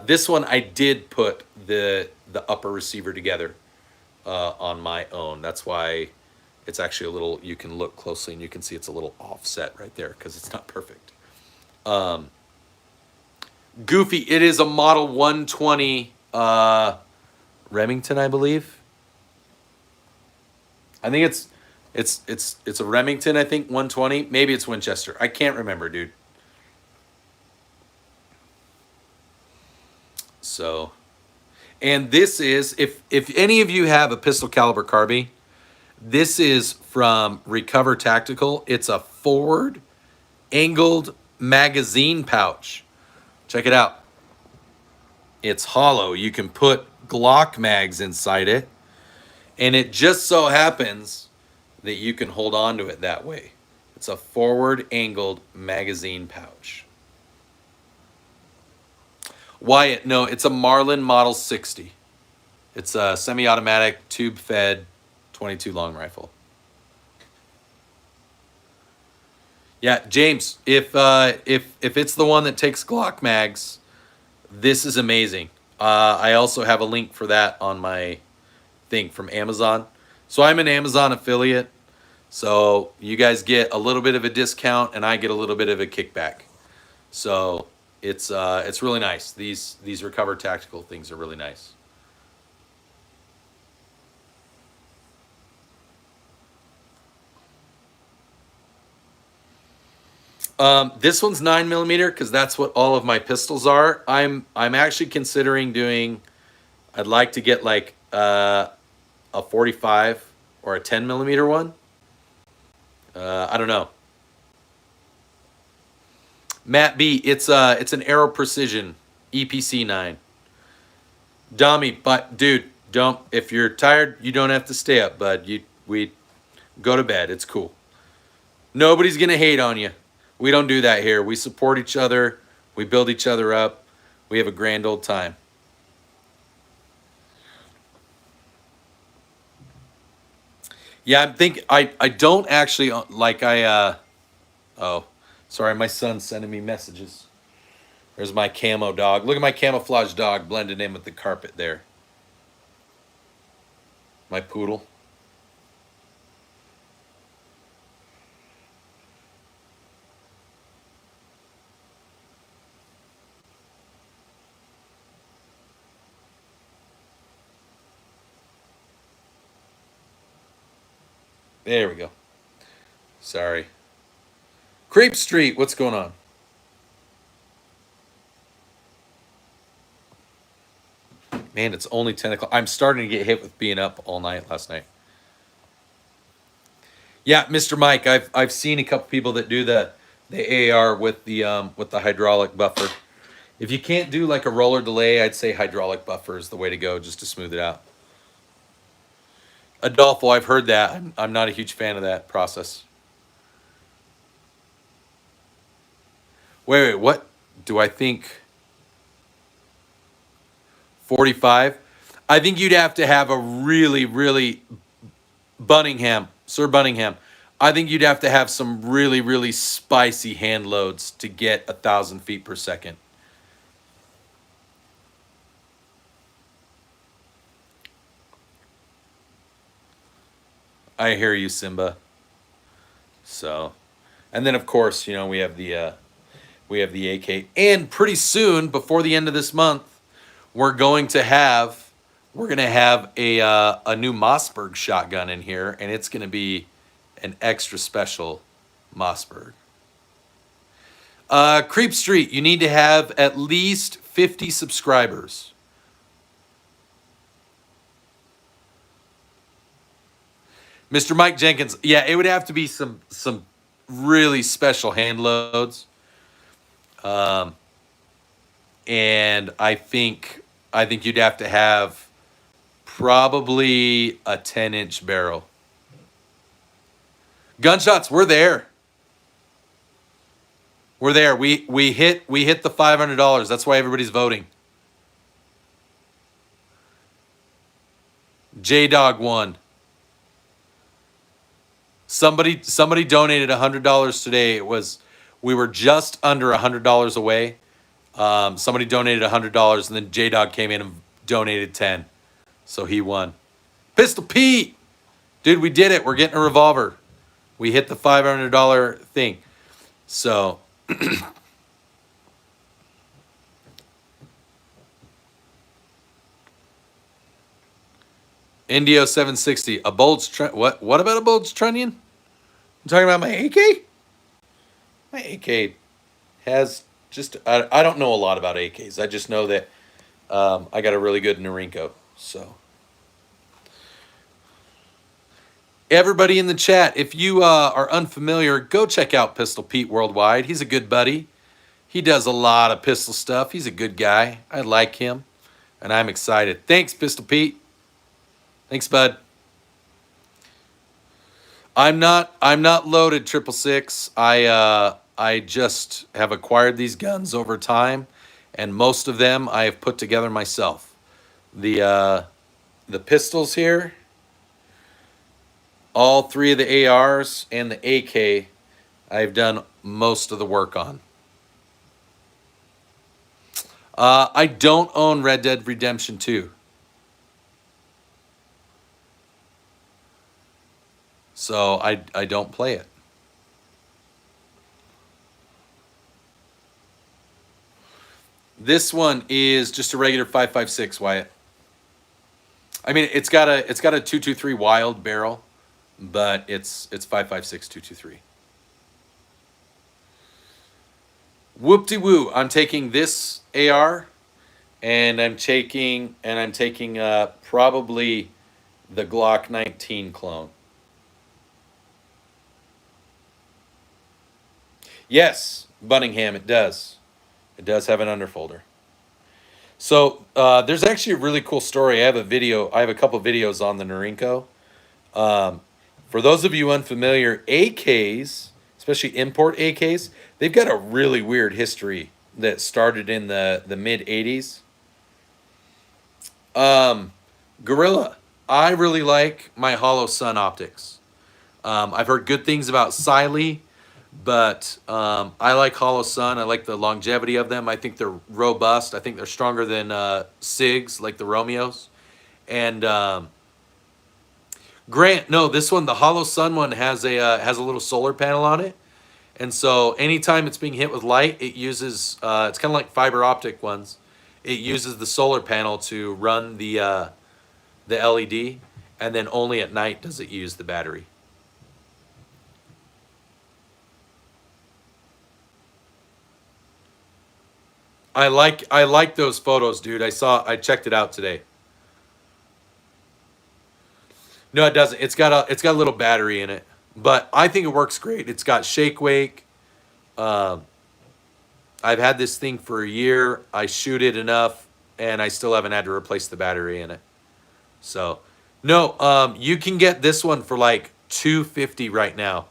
This one I did put the upper receiver together on my own. That's why it's actually a little. You can look closely and you can see it's a little offset right there because it's not perfect. Goofy. It is a Model 120 Remington, I believe. I think it's a Remington. I think 120. Maybe it's Winchester. I can't remember, dude. So, and this is if any of you have a pistol caliber carbine, this is from Recover Tactical. It's a forward angled magazine pouch. Check it out. It's hollow. You can put Glock mags inside it, and it just so happens that you can hold on to it that way. It's a forward angled magazine pouch. Wyatt, no, it's a Marlin Model 60. It's a semi-automatic, tube-fed, 22 long rifle. Yeah, James, if it's the one that takes Glock mags, this is amazing. I also have a link for that on my thing from Amazon. So I'm an Amazon affiliate. So you guys get a little bit of a discount, and I get a little bit of a kickback. So it's really nice. These Recover Tactical things are really nice. This one's 9mm because that's what all of my pistols are. I'm actually considering doing. I'd like to get like a 45 or a 10mm one. I don't know. Matt B, it's an Aero Precision EPC 9. Dommy, but dude, don't. If you're tired, you don't have to stay up, bud. We go to bed. It's cool. Nobody's gonna hate on you. We don't do that here. We support each other. We build each other up. We have a grand old time. Yeah, I don't actually like oh, sorry, my son's sending me messages. There's my camo dog. Look at my camouflage dog blended in with the carpet there. My poodle. There we go. Sorry. Creep Street, what's going on? Man, it's only 10 o'clock. I'm starting to get hit with being up all night last night. Yeah, Mr. Mike, I've seen a couple people that do the AR with the hydraulic buffer. If you can't do like a roller delay, I'd say hydraulic buffer is the way to go just to smooth it out. Adolfo, I've heard that. I'm not a huge fan of that process. Wait, what do I think? 45? I think you'd have to have a really, really Sir Bunningham. I think you'd have to have some really, really spicy hand loads to get 1,000 feet per second. I hear you, Simba. So, and then of course, you know, we have the AK, and pretty soon, before the end of this month, we're gonna have a new Mossberg shotgun in here, and it's gonna be an extra special Mossberg. Creep Street, you need to have at least 50 subscribers. Mr. Mike Jenkins, yeah, it would have to be some really special hand loads. And I think you'd have to have probably a 10-inch barrel. Gunshots, we're there. We're there. We hit the $500. That's why everybody's voting. J-Dog won. Somebody donated $100 today. We were just under $100 away. Somebody donated $100, and then J-Dog came in and donated 10, so he won. Pistol Pete, dude, we did it. We're getting a revolver. We hit the $500 thing. So Indio 760, a bulge. What about a bulge trunnion? I'm talking about my AK. My AK has just. I don't know a lot about AKs. I just know that I got a really good Norinco. So everybody in the chat, if you are unfamiliar, go check out Pistol Pete Worldwide. He's a good buddy. He does a lot of pistol stuff. He's a good guy. I like him, and I'm excited. Thanks, Pistol Pete. Thanks, bud. I'm not loaded 666. I just have acquired these guns over time, and most of them I have put together myself. The pistols here, all three of the ARs and the AK, I've done most of the work on. I don't own Red Dead Redemption 2. So I don't play it. This one is just a regular 5.56, Wyatt. I mean, it's got a 223 Wild barrel, but it's 5.56 223. Whoop-de-woo. I'm taking this AR, and I'm taking probably the Glock 19 clone. Yes, Bunningham, it does. It does have an underfolder. So there's actually a really cool story. I have a couple videos on the Norinco. For those of you unfamiliar, AKs, especially import AKs, they've got a really weird history that started in the mid 80s. Gorilla, I really like my Hollow Sun optics. I've heard good things about Siley, but I like Hollow Sun. I like the longevity of them. I think they're robust. I think they're stronger than SIGs, like the Romeos. And Grant, no, this one, the Hollow Sun one, has a little solar panel on it. And so anytime it's being hit with light, it uses, it's kind of like fiber optic ones. It uses the solar panel to run the LED, and then only at night does it use the battery. I like those photos, dude. I checked it out today. No, it doesn't. It's got a little battery in it, but I think it works great. It's got shake wake. I've had this thing for a year. I shoot it enough, and I still haven't had to replace the battery in it. So, no, you can get this one for like $250 right now.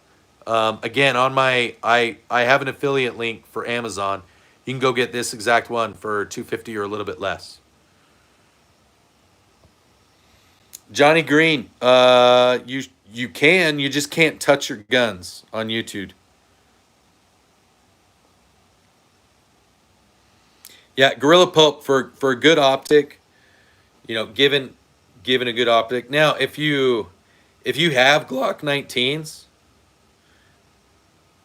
Again, on I have an affiliate link for Amazon. You can go get this exact one for $250 or a little bit less. Johnny Green, you can, you just can't touch your guns on YouTube. Yeah, Gorilla Pope for a good optic, you know, given a good optic. Now, if you have Glock 19s,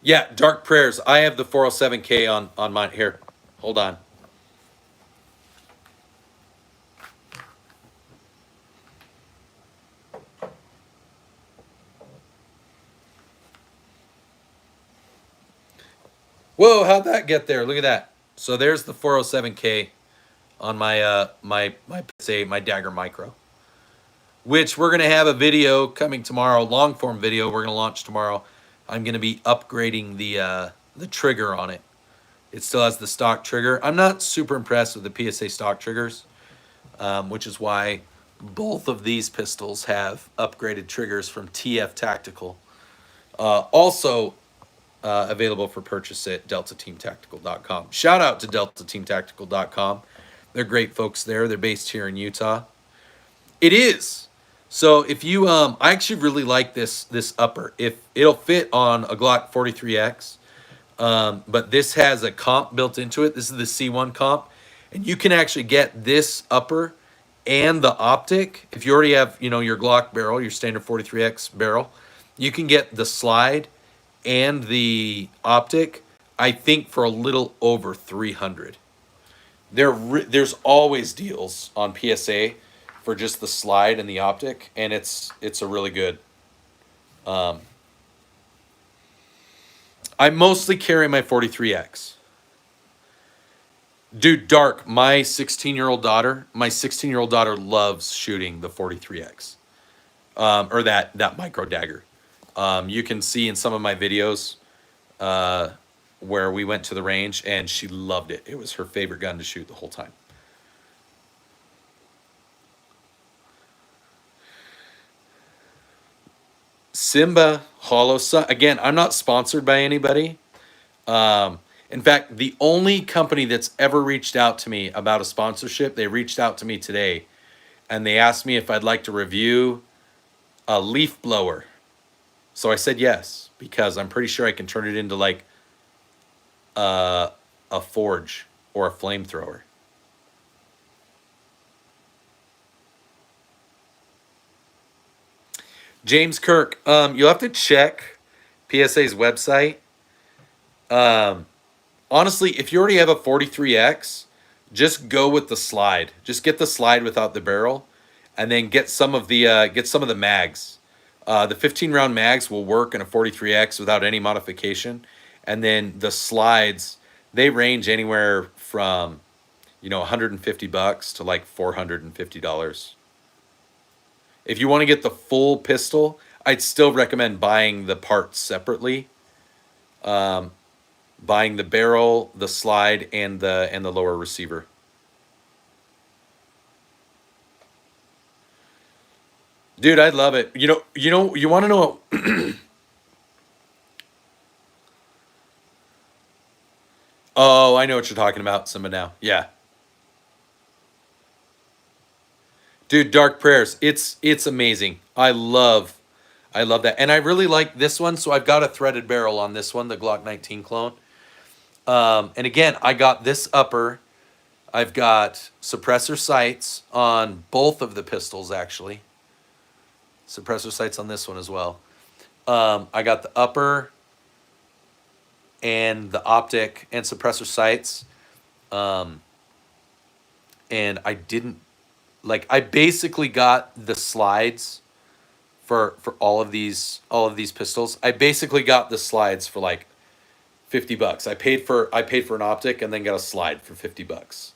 yeah, Dark Prayers. I have the 407K on mine. Here, hold on. Whoa, how'd that get there? Look at that. So there's the 407K on my my Dagger Micro, which we're gonna have a video coming tomorrow, long form video. We're gonna launch tomorrow. I'm gonna be upgrading the trigger on it. It still has the stock trigger. I'm not super impressed with the PSA stock triggers, which is why both of these pistols have upgraded triggers from TF Tactical. Also, available for purchase at deltateamtactical.com. Shout out to deltateamtactical.com. They're great folks there. They're based here in Utah. It is. So if you I actually really like this upper. If it'll fit on a Glock 43X, but this has a comp built into it. This is the C1 comp, and you can actually get this upper and the optic. If you already have, you know, your Glock barrel, your standard 43X barrel, you can get the slide and the optic, I think, for a little over 300. There's always deals on PSA for just the slide and the optic, and it's a really good. I mostly carry my 43X. Dude, Dark, my 16-year-old daughter loves shooting the 43X. Or that micro dagger. You can see in some of my videos where we went to the range, and she loved it. It was her favorite gun to shoot the whole time. Simba Hollow Sun. Again, I'm not sponsored by anybody. In fact, the only company that's ever reached out to me about a sponsorship, they reached out to me today, and they asked me if I'd like to review a leaf blower. So I said yes, because I'm pretty sure I can turn it into like a forge or a flamethrower. James Kirk, you'll have to check PSA's website. Honestly, if you already have a 43X, just go with the slide. Just get the slide without the barrel, and then get some of the mags. The 15-round mags will work in a 43X without any modification, and then the slides, they range anywhere from, you know, $150 to like $450. If you want to get the full pistol, I'd still recommend buying the parts separately. Buying the barrel, the slide, and the lower receiver. Dude, I love it. You want to know? Oh, I know what you're talking about, Simba now. Yeah. Dude, Dark Prayers. It's amazing. I love that. And I really like this one, so I've got a threaded barrel on this one, the Glock 19 clone. And again, I got this upper. I've got suppressor sights on both of the pistols, actually. Suppressor sights on this one as well. I got the upper and the optic and suppressor sights. And I didn't, like, I basically got the slides for all of these pistols. I basically got the slides for like $50. I paid for an optic and then got a slide for $50.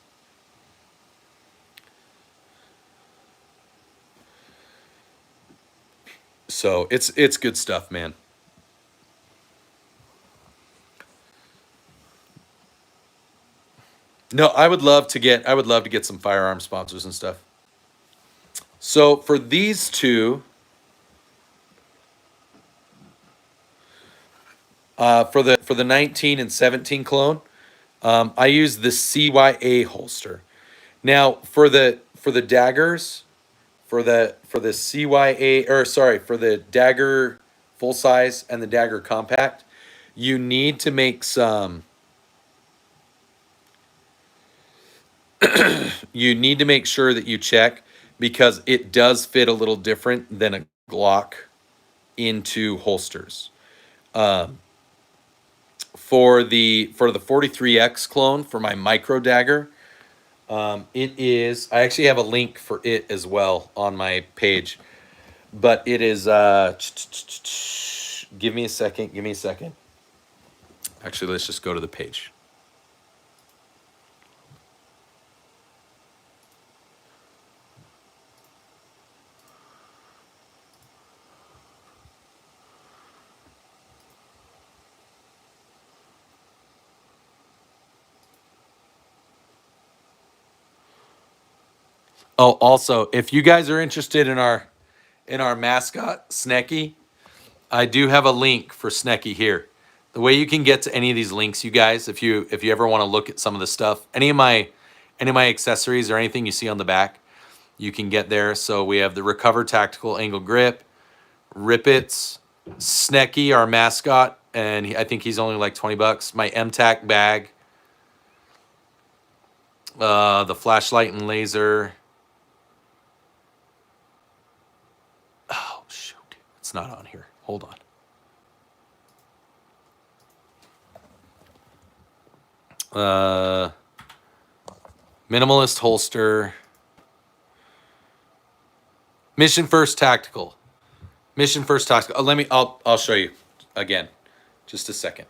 So it's good stuff, man. No, I would love to get some firearm sponsors and stuff. So for these two, for the 19 and 17 clone, I use the CYA holster. Now for the daggers, for the CYA, or sorry, for the Dagger full size and the Dagger compact, you need to make some. You need to make sure that you check, because it does fit a little different than a Glock into holsters. For the 43X clone, for my micro dagger, it is, I actually have a link for it as well on my page, but it is, give me a second. Actually, let's just go to the page. Oh, also, if you guys are interested in our mascot, Snecky, I do have a link for Snecky here. The way you can get to any of these links, you guys, if you ever want to look at some of the stuff, any of my accessories or anything you see on the back, you can get there. So we have the Recover Tactical Angle Grip, Rippets, Snecky, our mascot, and I think he's only like 20 bucks. My MTAC bag, the flashlight and laser. Oh, shoot. It's not on here. Hold on. Minimalist holster. Mission First Tactical. Mission First Tactical. I'll show you again. Just a second.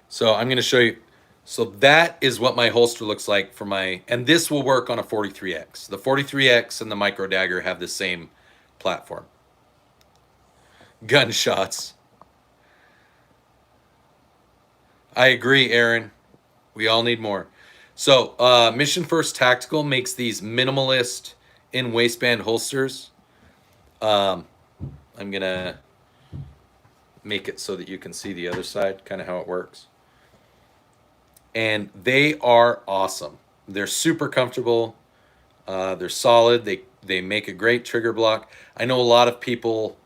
So I'm going to show you. So that is what my holster looks like for my, and this will work on a 43X. The 43X and the Micro Dagger have the same platform. Gunshots. I agree, Aaron. We all need more. So Mission First Tactical makes these minimalist in waistband holsters. I'm going to make it so that you can see the other side, kind of how it works. And they are awesome. They're super comfortable. They're solid. They make a great trigger block. I know a lot of people,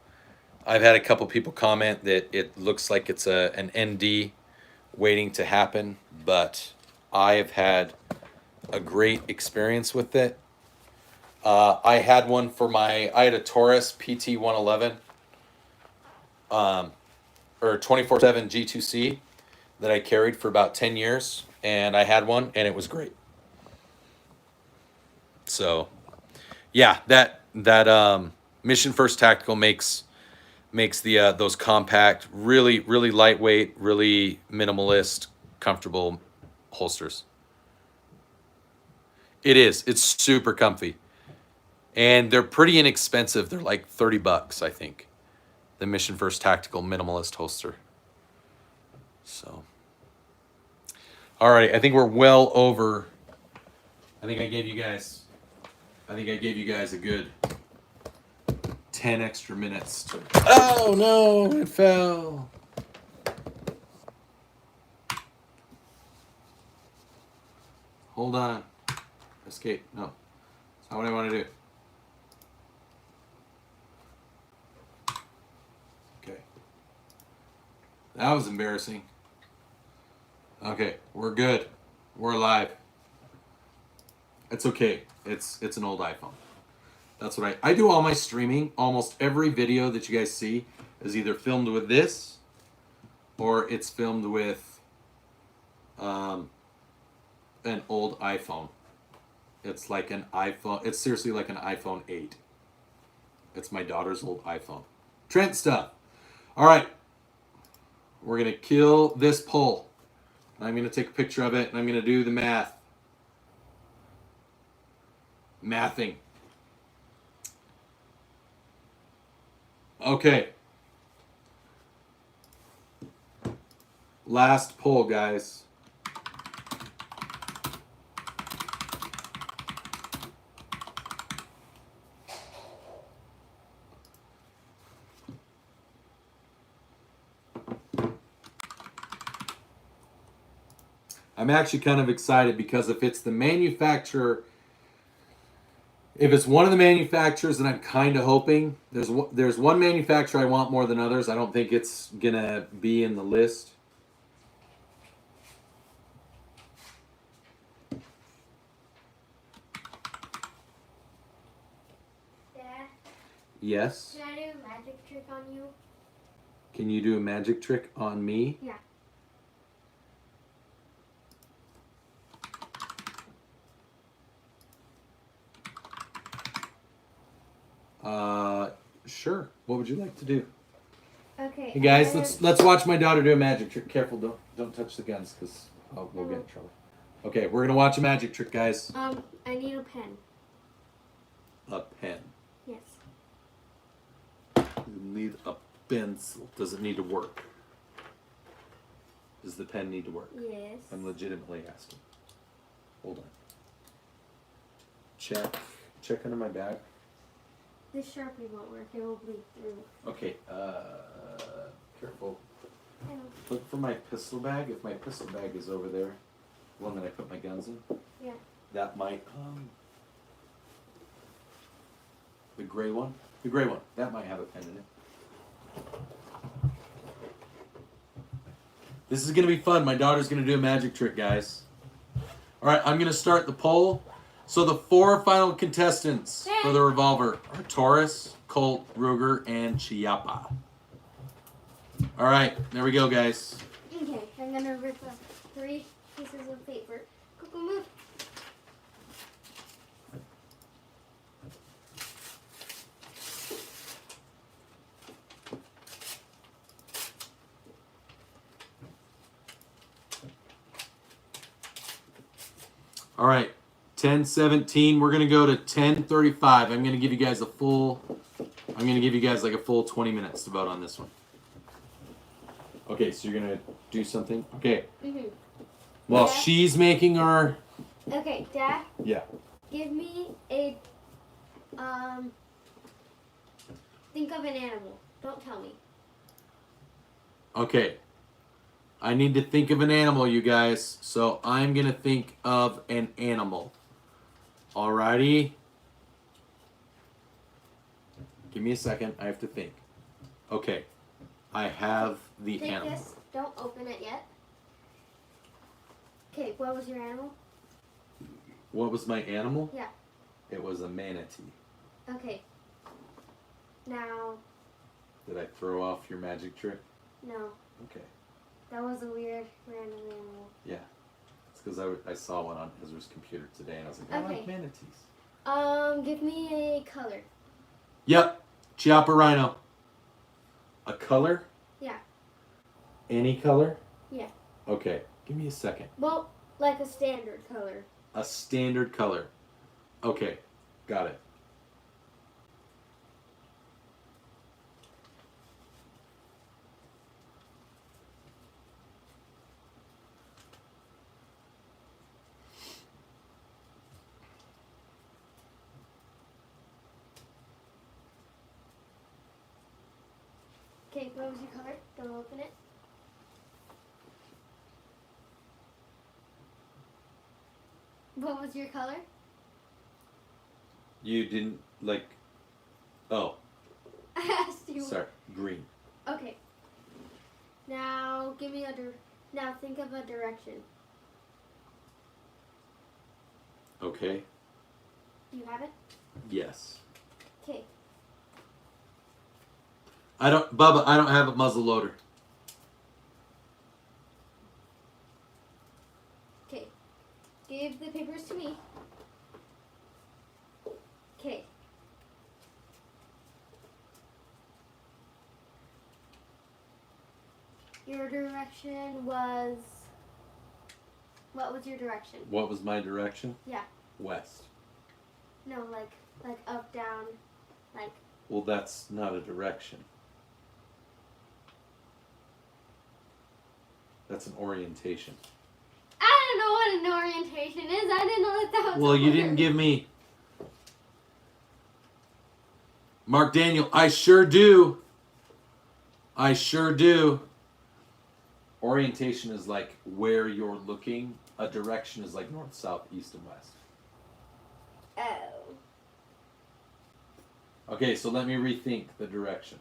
I've had a couple people comment that it looks like it's an ND waiting to happen, but I have had a great experience with it. I had one for I had a Taurus PT 111 or 24/7 G2C that I carried for about 10 years, and I had one, and it was great. So, yeah, that Mission First Tactical makes the those compact, really lightweight, really minimalist, comfortable holsters. It is. It's super comfy, and they're pretty inexpensive. They're like 30 bucks, I think. The Mission First Tactical minimalist holster. So. All right, I think we're well over. I think I gave you guys a good 10 extra minutes to. Oh no, it fell. Hold on. Escape. No. That's not what I want to do. Okay. That was embarrassing. Okay, we're good. We're alive. It's okay. It's an old iPhone. That's what I do all my streaming. Almost every video that you guys see is either filmed with this or it's filmed with an old iPhone. It's like an iPhone. It's seriously like an iPhone 8. It's my daughter's old iPhone. Trent stuff. All right. We're going to kill this pole. I'm going to take a picture of it, and I'm going to do the math. Mathing. Okay. Last poll, guys. I'm actually kind of excited because if it's the manufacturer, if it's one of the manufacturers, then I'm kind of hoping there's one manufacturer I want more than others. I don't think it's gonna be in the list. Dad, Yes. can I do a magic trick on you? Can you do a magic trick on me? Yeah. Sure. What would you like to do? Okay. Hey guys, let's watch my daughter do a magic trick. Careful, don't touch the guns because we'll get in trouble. Okay, we're gonna watch a magic trick, guys. I need a pen. A pen. Yes. You need a pencil. Does it need to work? Does the pen need to work? Yes. I'm legitimately asking. Hold on. Check under my bag. The Sharpie won't work. It will bleed through. Okay, careful. I know. Look for my pistol bag. If my pistol bag is over there, the one that I put my guns in. Yeah. That might, the gray one? The gray one. That might have a pen in it. This is going to be fun. My daughter's going to do a magic trick, guys. All right, I'm going to start the poll. So the 4 final contestants for the Revolver are Taurus, Colt, Ruger, and Chiappa. All right, there we go, guys. Okay, I'm gonna rip up 3 pieces of paper. Coco, move. All right, 10:17. We're gonna go to 10:35. I'm gonna give you guys a full. I'm gonna give you guys like a full 20 minutes to vote on this one. Okay, so you're gonna do something. Okay. Mhm. Well, Yeah. she's making our. Okay, Dad. Yeah. Give me a think of an animal. Don't tell me. Okay. I need to think of an animal, you guys. So I'm gonna think of an animal. Alrighty. Give me a second. I have to think. Okay. I have the Take animal. this. Don't open it yet. Okay, what was your animal? What was my animal? Yeah. It was a manatee. Okay. Now, Did I throw off your magic trick? no. Okay. That was a weird random animal. Yeah. It's because I saw one on Ezra's computer today and I was like, I Okay. like manatees. Give me a color. Yep. Chiappa Rhino. A color? Yeah. Any color? Yeah. Okay. Give me a second. Well, like a standard color. A standard color. Okay. Got it. Okay, what was your color? Don't open it. What was your color? You didn't like. Oh, I asked you. sorry. Green. Okay. Now give me now think of a direction. Okay. You have it? Yes. Okay. Bubba, I don't have a muzzle loader. Okay. Give the papers to me. Okay. Your direction was. What was your direction? What was my direction? Yeah. West. No, like up, down, like. Well, that's not a direction. That's an orientation. I don't know what an orientation is. I didn't know that was. Well, a you word. didn't give me. Mark Daniel, I sure do. I sure do. Orientation is like where you're looking. A direction is like north, south, east, and west. Oh. Okay, so let me rethink the direction.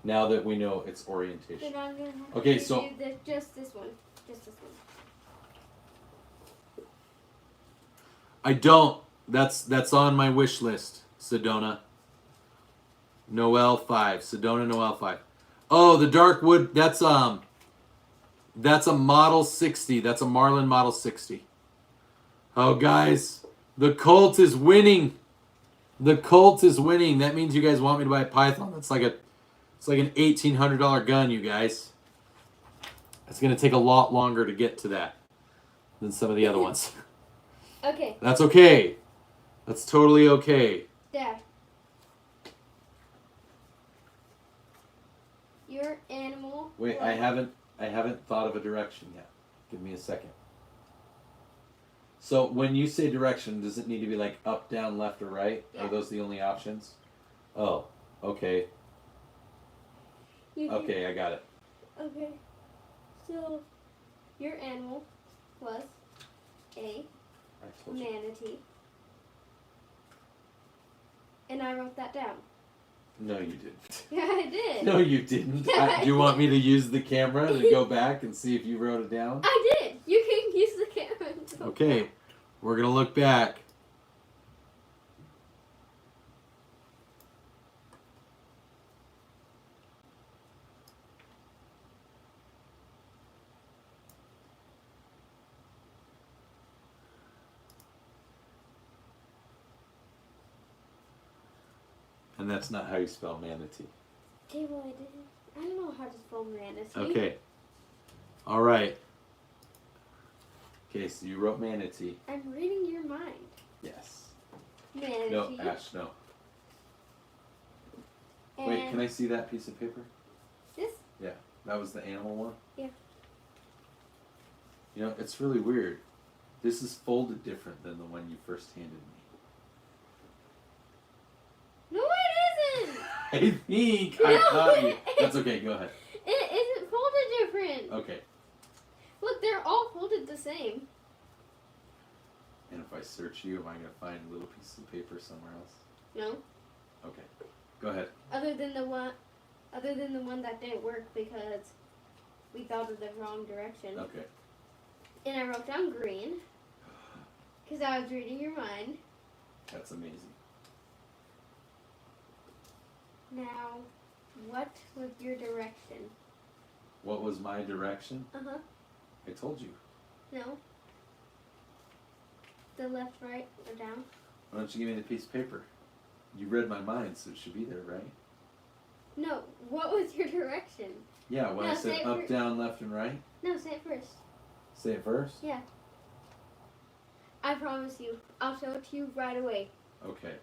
Now that we know it's orientation. Then I'm gonna have Okay, to so- do just this one. Just this one. I don't. That's on my wish list. Sedona. Noel 5. Sedona Noel 5. Oh, the dark wood. That's a Model 60. That's a Marlin Model 60. Oh, guys, the Colt is winning. The Colt is winning. That means you guys want me to buy a Python. It's like an $1,800 gun, you guys. It's gonna take a lot longer to get to that than some of the other ones. Okay, That's okay. That's totally okay. Dad. Your animal. Wait, was- I haven't I haven't thought of a direction yet. Give me a second. So when you say direction, does it need to be like up, down, left, or right? Yeah. Are those the only options? Oh, okay. Okay, I got it. Okay. So, your animal was a I told you. manatee. And I wrote that down. No, you didn't. Yeah, I did. No, you didn't. Do you want me to use the camera to go back and see if you wrote it down? I did. You can use the camera. And go Okay, back. we're going to look back. And that's not how you spell manatee. Okay, well, I don't know how to spell manatee. Okay. All right. Okay, so you wrote manatee. I'm reading your mind. Yes. Manatee. No, Ash, no. And Wait, can I see that piece of paper? this? Yeah, that was the animal one? Yeah. You know, it's really weird. This is folded different than the one you first handed me. No, it isn't. I think No, I caught you. it That's okay, go ahead. It isn't folded different. Okay. Look, they're all folded the same. And if I search you, am I going to find a little piece of paper somewhere else? No. Okay. Go ahead. Other than the one that didn't work because we thought of the wrong direction. Okay. And I wrote down green because I was reading your mind. That's amazing. Now, what was your direction? What was my direction? Uh-huh. I told you. No. The left, right, or down? Why don't you give me the piece of paper? You read my mind, so it should be there, right? No. What was your direction? Yeah, when I No, said say up, fir- down, left, and right. No, say it first. Say it first? Yeah. I promise you. I'll show it to you right away. Okay.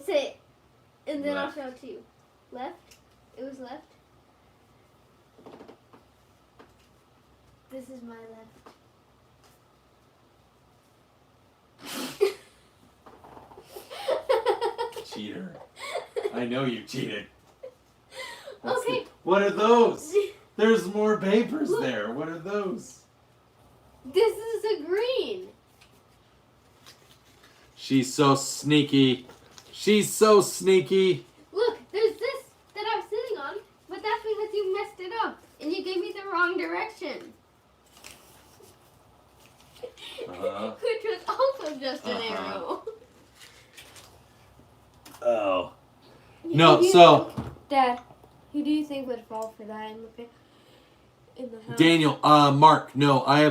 Say it. And then Left. I'll show it to you. Left? It was left. This is my left. Cheater. I know you cheated. What's Okay. what are those? There's more papers Look. there. What are those? This is a green. She's so sneaky. She's so sneaky. Look, there's this that I was sitting on, but that's because you messed it up and you gave me the wrong direction. Uh-huh. Which was also just an Uh-huh. arrow. Oh. Who No, do you so think- Dad, who do you think would fall for that in the house? Daniel, Mark, no, I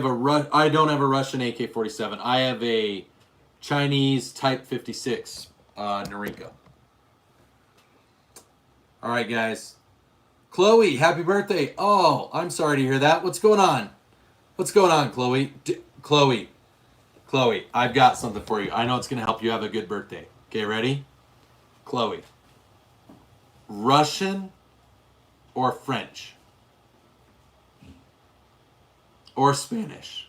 don't have a Russian AK-47. I have a Chinese Type 56 Noriko. All right, guys. Chloe, happy birthday. Oh, I'm sorry to hear that. What's going on? What's going on, Chloe? Chloe, I've got something for you. I know it's going to help you have a good birthday. Okay, ready? Chloe. Russian or French? Or Spanish?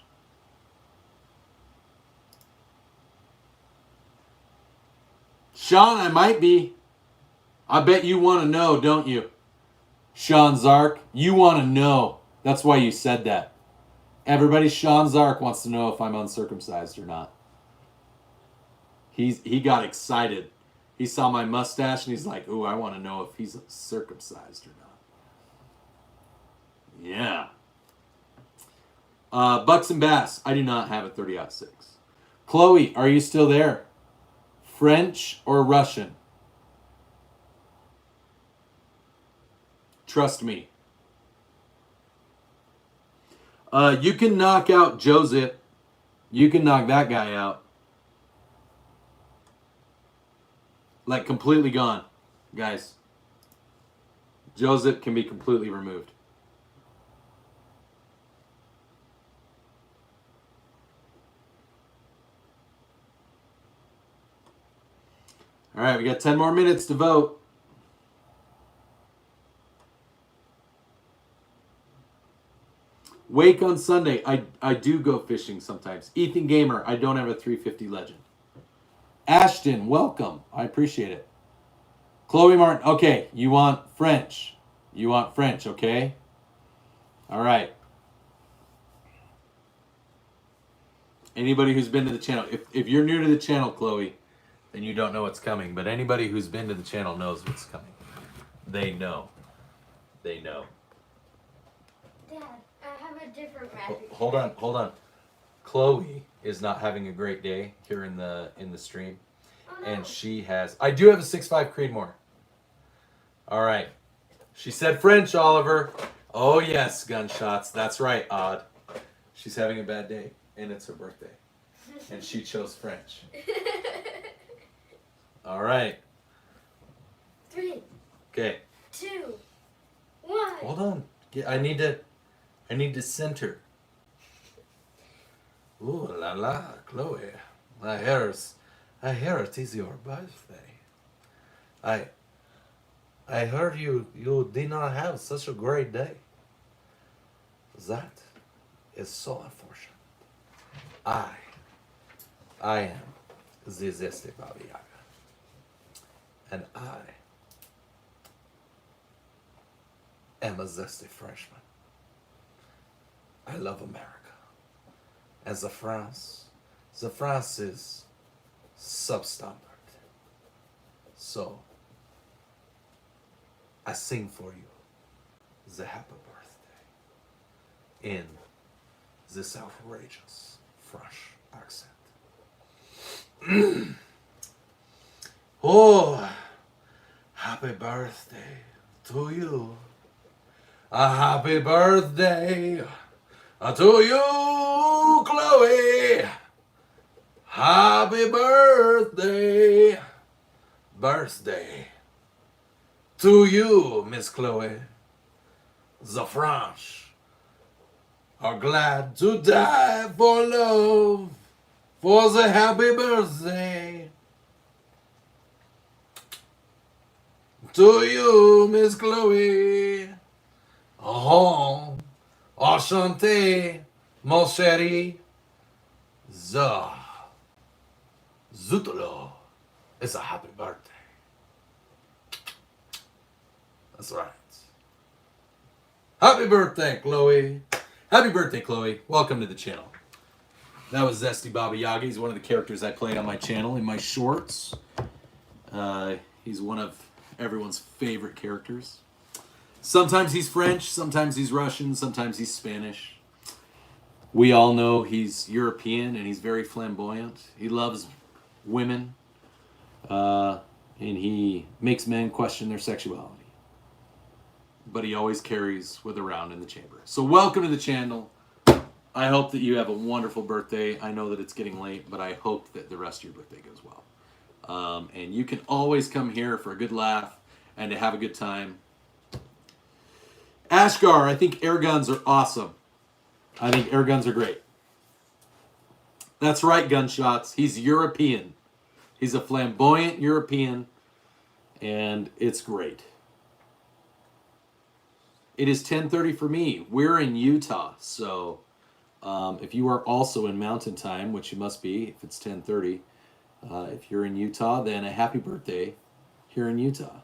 Sean, I might be. I bet you want to know, don't you? Sean Zark, you want to know. That's why you said that. Everybody, Sean Zark wants to know if I'm uncircumcised or not. He got excited. He saw my mustache and he's like, ooh, I want to know if he's circumcised or not. Yeah. Bucks and Bass, I do not have a 30-06. Chloe, are you still there? French or Russian? Trust me. You can knock out Joseph. You can knock that guy out. Like completely gone, guys. Joseph can be completely removed. All right, we got 10 more minutes to vote. Wake on Sunday. I do go fishing sometimes. Ethan Gamer, I don't have a 350 Legend. Ashton, welcome. I appreciate it. Chloe Martin, okay, you want French. You want French, okay? All right. Anybody who's been to the channel, if you're new to the channel, Chloe, then you don't know what's coming. But anybody who's been to the channel knows what's coming. They know. They know. Dad, I have a different magic. Hold on. Chloe is not having a great day here in the stream. Oh, no. And she has... I do have a 6.5 Creedmoor. All right. She said French, Oliver. Oh, yes, gunshots. That's right, Odd. She's having a bad day, and it's her birthday. And she chose French. All right. 3, Okay. 2, 1. Hold on. I need to center. Ooh la la, Chloe. I hear it is your birthday. I heard you did not have such a great day. That is so unfortunate. I am the Zesty Baba Yaga. And I am a zesty Frenchman. I love America. And the France is substandard. So I sing for you the happy birthday in this outrageous French accent. Oh, happy birthday to you. A happy birthday to you, Chloe. Happy birthday to you, Miss Chloe. The French are glad to die for love, for the happy birthday to you, Miss Chloe. Oh, enchanté, mon chéri. Zutolo. It's a happy birthday. That's right. Happy birthday, Chloe. Happy birthday, Chloe. Welcome to the channel. That was Zesty Baba Yaga. He's one of the characters I played on my channel in my shorts. He's one of everyone's favorite characters. Sometimes he's French, sometimes he's Russian, sometimes he's Spanish. We all know he's European and he's very flamboyant. He loves women, and he makes men question their sexuality. But he always carries with around in the chamber. So welcome to the channel. I hope that you have a wonderful birthday. I know that it's getting late, but I hope that the rest of your birthday goes well. And you can always come here for a good laugh and to have a good time. Ashgar, I think air guns are awesome. I think air guns are great. That's right, Gunshots. He's European. He's a flamboyant European, and it's great. It is 10:30 for me. We're in Utah, so if you are also in Mountain Time, which you must be if it's 10:30, if you're in Utah, then a happy birthday here in Utah.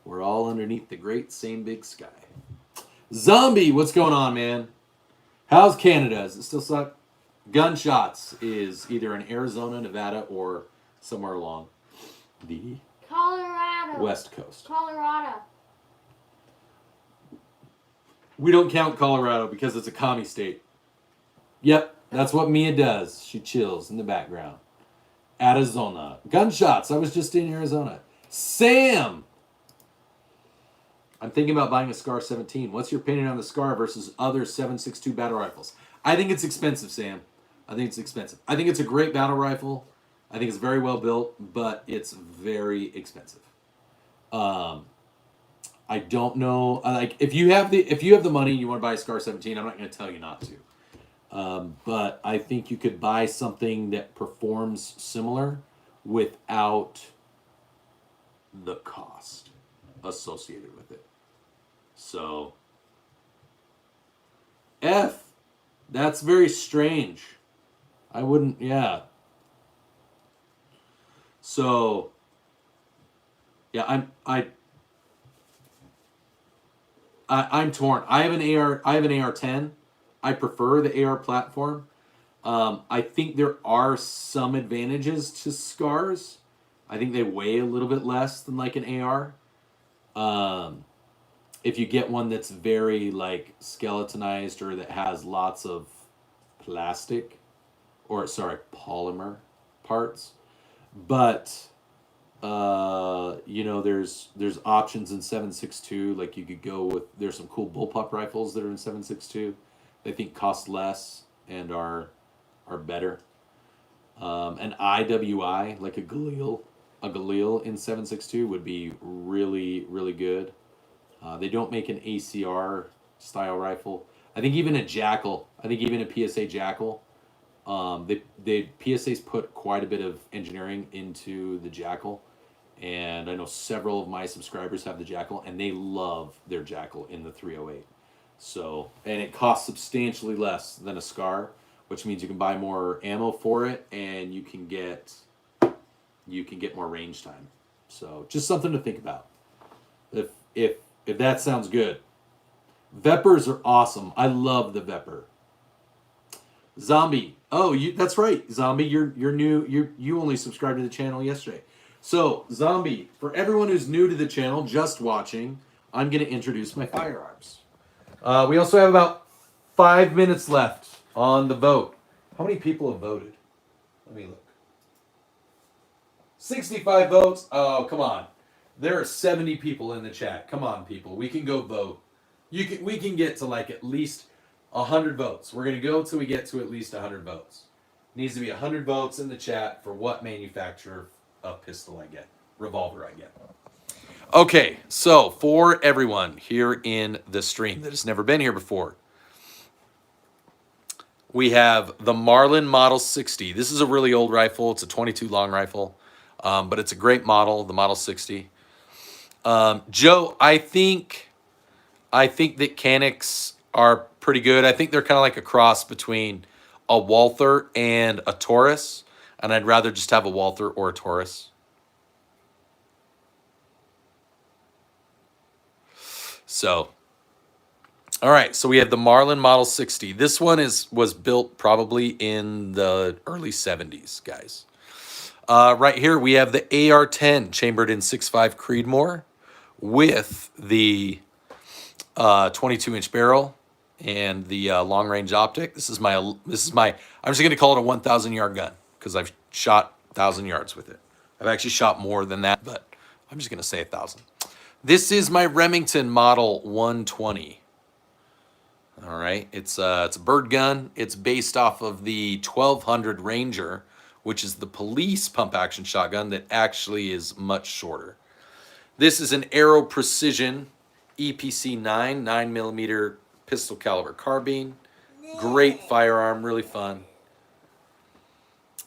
We're all underneath the great same big sky. Zombie, what's going on, man? How's Canada? Does it still suck? Gunshots is either in Arizona, Nevada, or somewhere along the Colorado. West Coast. Colorado. We don't count Colorado because it's a commie state. Yep, that's what Mia does. She chills in the background. Arizona. Gunshots. I was just in Arizona. Sam! I'm thinking about buying a Scar 17. What's your opinion on the Scar versus other 7.62 battle rifles? I think it's expensive, Sam. I think it's expensive. I think it's a great battle rifle. I think it's very well built, but it's very expensive. I don't know. Like if you have the money and you want to buy a Scar 17, I'm not going to tell you not to. But I think you could buy something that performs similar without the cost associated with it. So, That's very strange. I wouldn't, yeah. So, yeah, I'm torn. I have an AR-10. I prefer the AR platform. I think there are some advantages to scars. I think they weigh a little bit less than like an AR. If you get one that's very like skeletonized or that has lots of plastic or sorry, polymer parts. But you know, there's options in 7.62. Like you could go with there's some cool bullpup rifles that are in 7.62. They think cost less and are better. An IWI like a Galil in 7.62 would be really really good. They don't make an ACR style rifle. I think even a Jackal. I think even a PSA Jackal. They PSA's put quite a bit of engineering into the Jackal, and I know several of my subscribers have the Jackal, and they love their Jackal in the 308. So, and it costs substantially less than a Scar, which means you can buy more ammo for it, and you can get more range time. So, just something to think about. If that sounds good. Vepers are awesome. I love the Veper. Zombie. Oh, that's right. Zombie, you're new. You only subscribed to the channel yesterday. So, Zombie, for everyone who's new to the channel, just watching, I'm going to introduce my firearms. We also have about 5 minutes left on the vote. How many people have voted? Let me look. 65 votes. Oh, come on. There are 70 people in the chat. Come on, people. We can go vote. We can get to like at least 100 votes. We're going to go till we get to at least 100 votes. Needs to be 100 votes in the chat for what manufacturer of pistol I get. Revolver I get. Okay, so for everyone here in the stream that has never been here before, we have the Marlin Model 60. This is a really old rifle. It's a 22 long rifle, but it's a great model, the Model 60. Joe, I think that Canics are pretty good. I think they're kind of like a cross between a Walther and a Taurus, and I'd rather just have a Walther or a Taurus. So, all right, so we have the Marlin Model 60. This one was built probably in the early 70s, guys. Right here we have the AR-10 chambered in 6.5 Creedmoor with the 22-inch barrel and the long-range optic. This is my. I'm just going to call it a 1,000-yard gun because I've shot 1,000 yards with it. I've actually shot more than that, but I'm just going to say 1,000. This is my Remington Model 120. All right, it's a bird gun. It's based off of the 1200 Ranger, which is the police pump-action shotgun that actually is much shorter. This is an Aero Precision EPC 9mm pistol caliber carbine. Great firearm, really fun.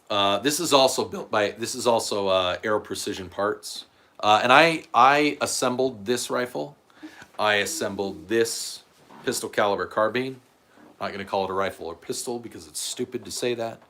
This is also Aero Precision parts. And I assembled this rifle. I assembled this pistol caliber carbine. I'm not going to call it a rifle or pistol because it's stupid to say that.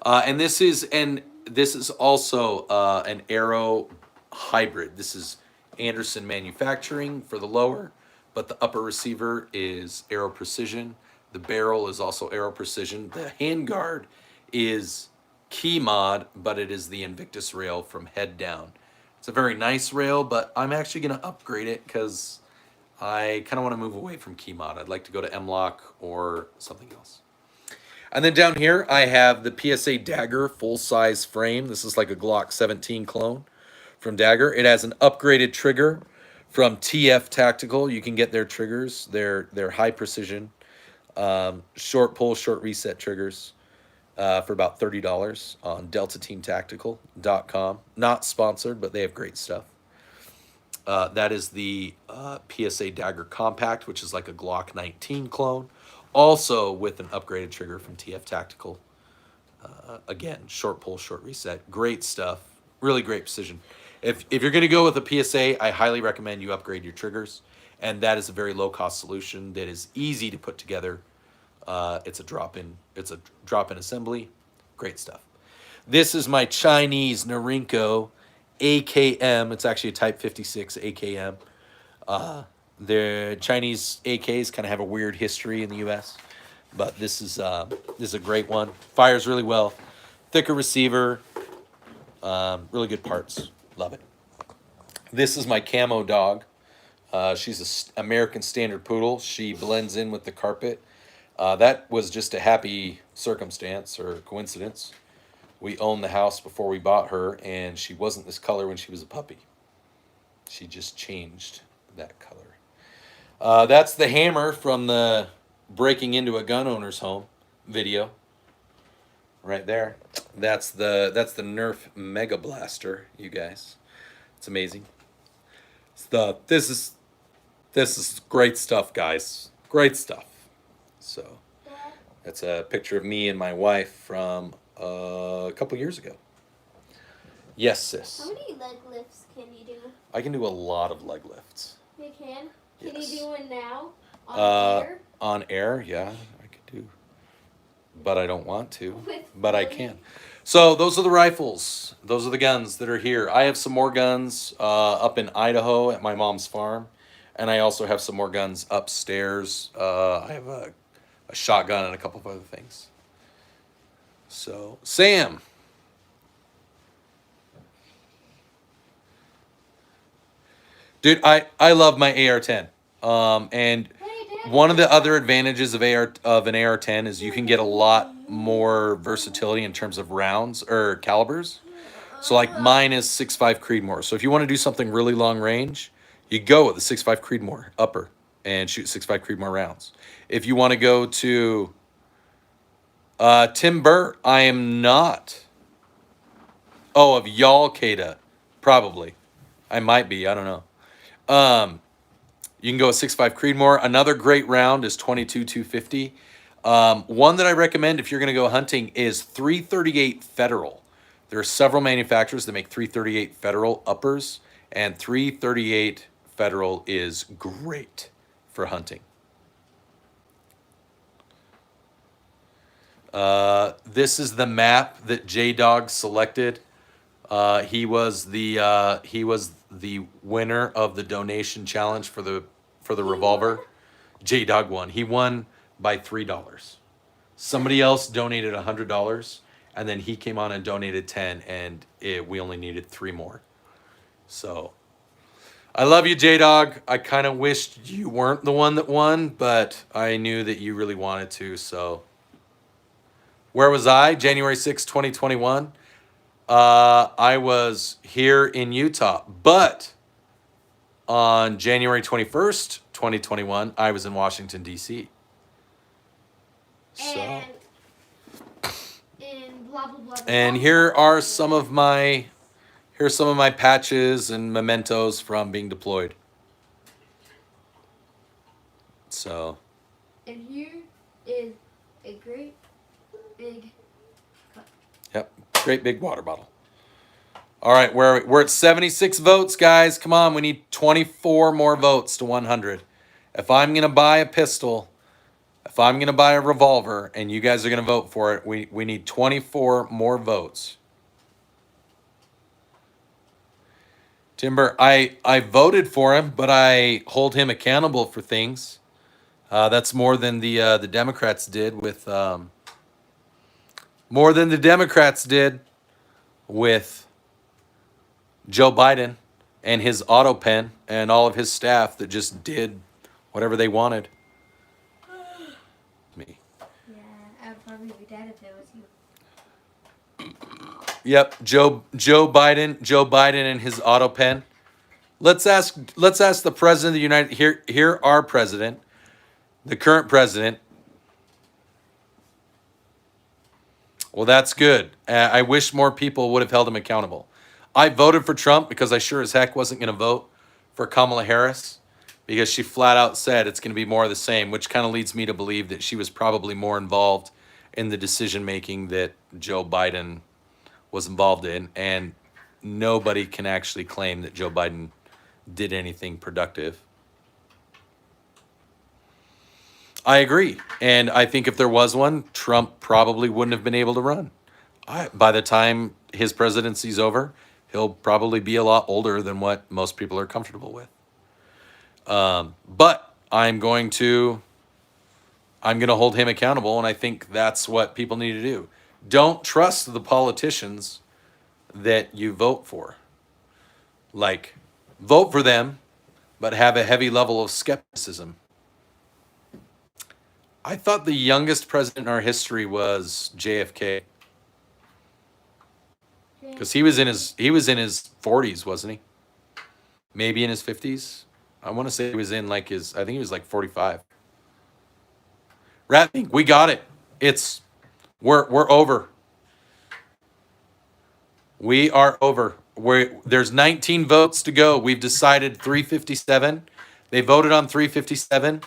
And this is also an Aero hybrid. This is Anderson Manufacturing for the lower, but the upper receiver is Aero Precision. The barrel is also Aero Precision. The handguard is Key Mod, but it is the Invictus rail from head down. It's a very nice rail, but I'm actually going to upgrade it because I kind of want to move away from Key Mod. I'd like to go to M-Lock or something else. And then down here, I have the PSA Dagger full-size frame. This is like a Glock 17 clone from Dagger. It has an upgraded trigger from TF Tactical. You can get their triggers. They're high precision, short pull, short reset triggers for about $30 on DeltaTeamTactical.com. Not sponsored, but they have great stuff. That is the PSA Dagger Compact, which is like a Glock 19 clone. Also with an upgraded trigger from TF Tactical. Again, short pull, short reset. Great stuff. Really great precision. If you're going to go with a PSA, I highly recommend you upgrade your triggers. And that is a very low-cost solution that is easy to put together It's a drop-in assembly. Great stuff. This is my Chinese Norinco AKM. It's actually a Type 56 AKM. The Chinese AKs kind of have a weird history in the U.S., but this is a great one. Fires really well. Thicker receiver. Really good parts. Love it. This is my camo dog. She's an American Standard Poodle. She blends in with the carpet. That was just a happy circumstance or coincidence. We owned the house before we bought her, and she wasn't this color when she was a puppy. She just changed that color. That's the hammer from the breaking into a gun owner's home video. Right there. That's the Nerf Mega Blaster, you guys. It's amazing. This is great stuff, guys. Great stuff. So that's a picture of me and my wife from a couple years ago. Yes, sis. How many leg lifts can you do? I can do a lot of leg lifts. You can? Can Yes. you do one now? On air? On air, yeah, I could do. But I don't want to. With But I Cody? can. So those are the rifles. Those are the guns that are here. I have some more guns up in Idaho at my mom's farm. And I also have some more guns upstairs. I have a shotgun and a couple of other things. So, Sam. Dude, I love my AR-10. And Hey, Dad. one of the other advantages of an AR-10 is you can get a lot more versatility in terms of rounds or calibers. So like mine is 6.5 Creedmoor. So if you want to do something really long range, you go with the 6.5 Creedmoor upper and shoot 6.5 Creedmoor rounds. If you want to go to Tim Burr, I am not. Oh, of Yalkada, probably. I might be. I don't know. You can go with 6.5 Creedmoor. Another great round is 22-250. One that I recommend if you're going to go hunting is 338 Federal. There are several manufacturers that make 338 Federal uppers, and 338 Federal is great for hunting. This is the map that J-Dog selected. He was the winner of the donation challenge for the Revolver. J-Dog won. He won by $3. Somebody else donated $100, and then he came on and donated 10, and we only needed 3 more. So I love you, J-Dog. I kind of wished you weren't the one that won, but I knew that you really wanted to. So where was I? January 6, 2021. I was here in Utah, but on January 21st, 2021, I was in Washington, D.C. So, And blah, blah, blah, blah. and here are some of my patches and mementos from being deployed. So, And here is a great big cup. yep, great big water bottle. All right, we're at 76 votes, guys. Come on, we need 24 more votes to 100. If I'm gonna buy a pistol, if I'm gonna buy a revolver, and you guys are gonna vote for it, we need 24 more votes. Timber, I voted for him, but I hold him accountable for things. That's more than the Democrats did with Joe Biden and his auto pen and all of his staff that just did whatever they wanted. Me. Yeah, I'd probably be dead if it was you. Yep, Joe Biden and his auto pen. Let's ask the president of the United here our president, the current president. Well, that's good. I wish more people would have held him accountable. I voted for Trump because I sure as heck wasn't going to vote for Kamala Harris because she flat out said it's going to be more of the same, which kind of leads me to believe that she was probably more involved in the decision making that Joe Biden was involved in, and nobody can actually claim that Joe Biden did anything productive. I agree. And I think if there was one, Trump probably wouldn't have been able to run. By the time his presidency's over, he'll probably be a lot older than what most people are comfortable with. But I'm going to hold him accountable, and I think that's what people need to do. Don't trust the politicians that you vote for. Like, vote for them, but have a heavy level of skepticism. I thought the youngest president in our history was JFK, because he was in his 40s, wasn't he? Maybe in his 50s. I want to say he was in like his. I think he was like 45. Rat Pink, we got it. We're over. We are over. There's 19 votes to go. We've decided 357. They voted on 357,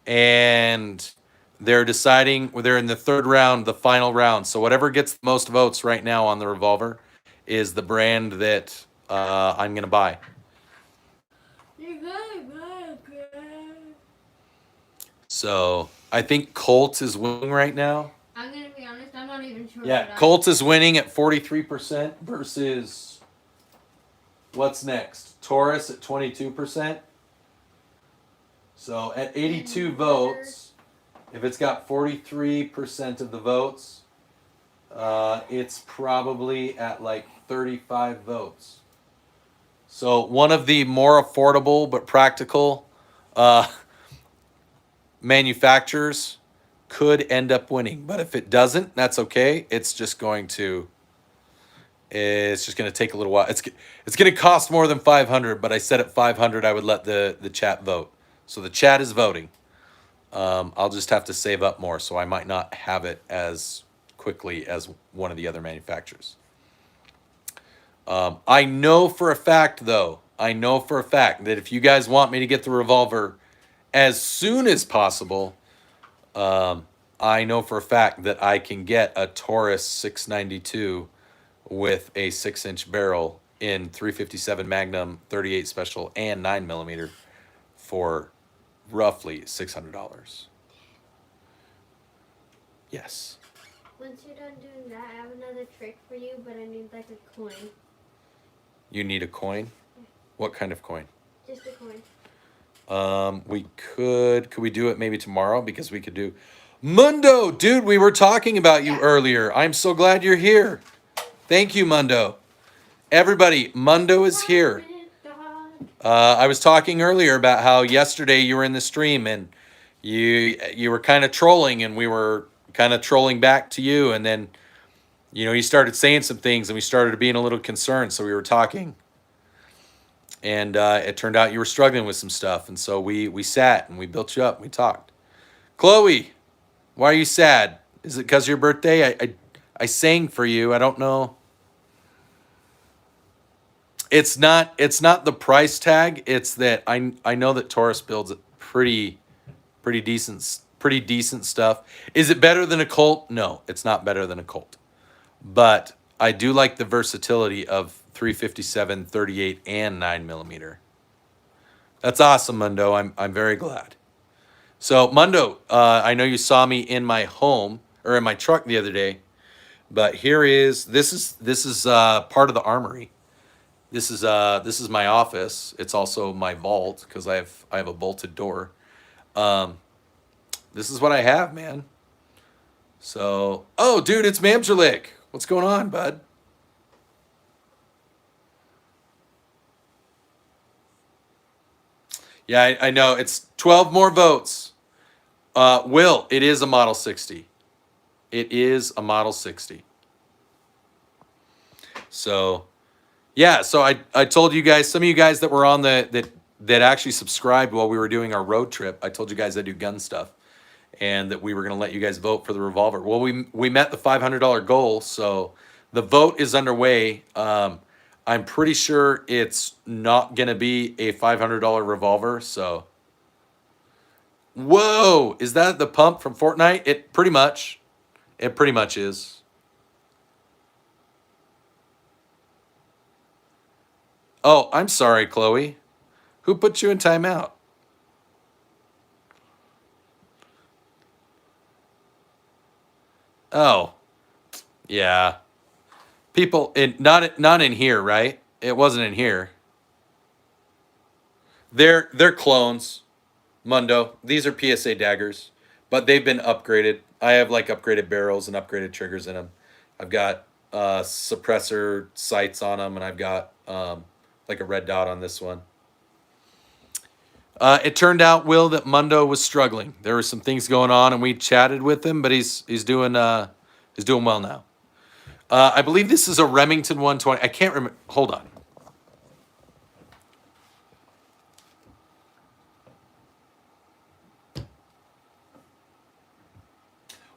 and they're deciding. They're in the third round, the final round. So whatever gets the most votes right now on the Revolver is the brand that I'm gonna buy. So I think Colt is winning right now. I'm gonna be honest, I'm not even sure. Yeah, Colt is winning at 43% versus what's next? Taurus at 22%. So at 82 votes, if it's got 43% of the votes, it's probably at like 35 votes. So one of the more affordable but practical manufacturers could end up winning. But if it doesn't, that's okay. It's just going to take a little while. It's going to cost more than 500, but I said at 500 I would let the chat vote. So the chat is voting. I'll just have to save up more, so I might not have it as quickly as one of the other manufacturers. I know for a fact, though, that if you guys want me to get the Revolver as soon as possible, I know for a fact that I can get a Taurus 692 with a 6-inch barrel in 357 Magnum, 38 Special, and 9mm for roughly $600. Yes. Once you're done doing that, I have another trick for you, but I need like a coin. You need a coin? Yeah. What kind of coin? Just a coin. Could we do it maybe tomorrow? Because we could do Mundo, dude, we were talking about you earlier. I'm so glad you're here. Thank you, Mundo. Everybody, Mundo is here. I was talking earlier about how yesterday you were in the stream and you were kind of trolling, and we were kind of trolling back to you, and then you started saying some things and we started being a little concerned, so we were talking. And it turned out you were struggling with some stuff, and so we sat and we built you up and we talked. Chloe, why are you sad? Is it because of your birthday? I sang for you. I don't know. It's not the price tag. It's that I know that Taurus builds pretty decent stuff. Is it better than a Colt? No, it's not better than a Colt. But I do like the versatility of 357, 38, and 9mm. That's awesome, Mundo. I'm very glad. So, Mundo, I know you saw me in my home or in my truck the other day, but this is part of the Armory. This is my office. It's also my vault because I have a bolted door. This is what I have, man. So, oh, dude, it's Mamserlik. What's going on, bud? Yeah, I know. It's 12 more votes. Will, it is a Model 60. It is a Model 60. So, yeah, so I told you guys, some of you guys that were on that actually subscribed while we were doing our road trip, I told you guys I do gun stuff, and that we were going to let you guys vote for the Revolver. Well, we met the $500 goal, so the vote is underway. I'm pretty sure it's not going to be a $500 Revolver, so. Whoa, is that the pump from Fortnite? It pretty much is. Oh, I'm sorry, Chloe. Who put you in timeout? Oh, yeah. People, not in here, right? It wasn't in here. They're clones, Mundo. These are PSA daggers, but they've been upgraded. I have like upgraded barrels and upgraded triggers in them. I've got suppressor sights on them, and I've got like a red dot on this one. It turned out, Will, that Mundo was struggling. There were some things going on, and we chatted with him, but he's doing well now. I believe this is a Remington 120. I can't remember. Hold on.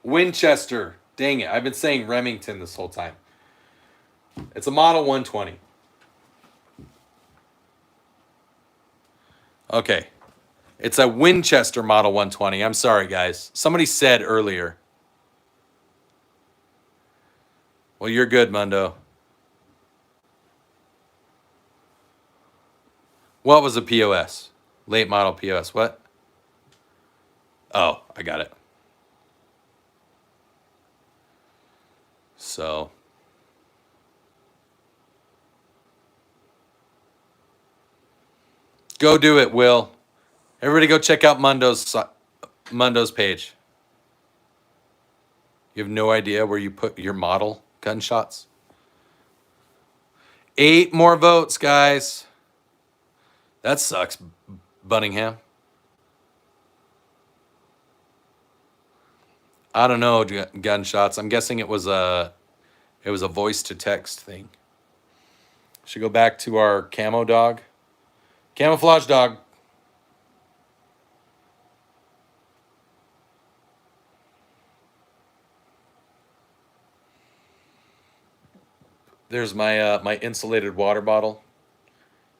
Winchester. Dang it. I've been saying Remington this whole time. It's a Model 120. Okay. It's a Winchester Model 120. I'm sorry, guys. Somebody said earlier. Well, you're good, Mundo. What was a POS? Late model POS. What? Oh, I got it. So. Go do it, Will. Everybody go check out Mundo's page. You have no idea where you put your model gunshots? 8 more votes, guys. That sucks, Bunningham. I don't know, gunshots. I'm guessing it was a voice to text thing. Should go back to our camo dog. Camouflage dog. There's my my insulated water bottle.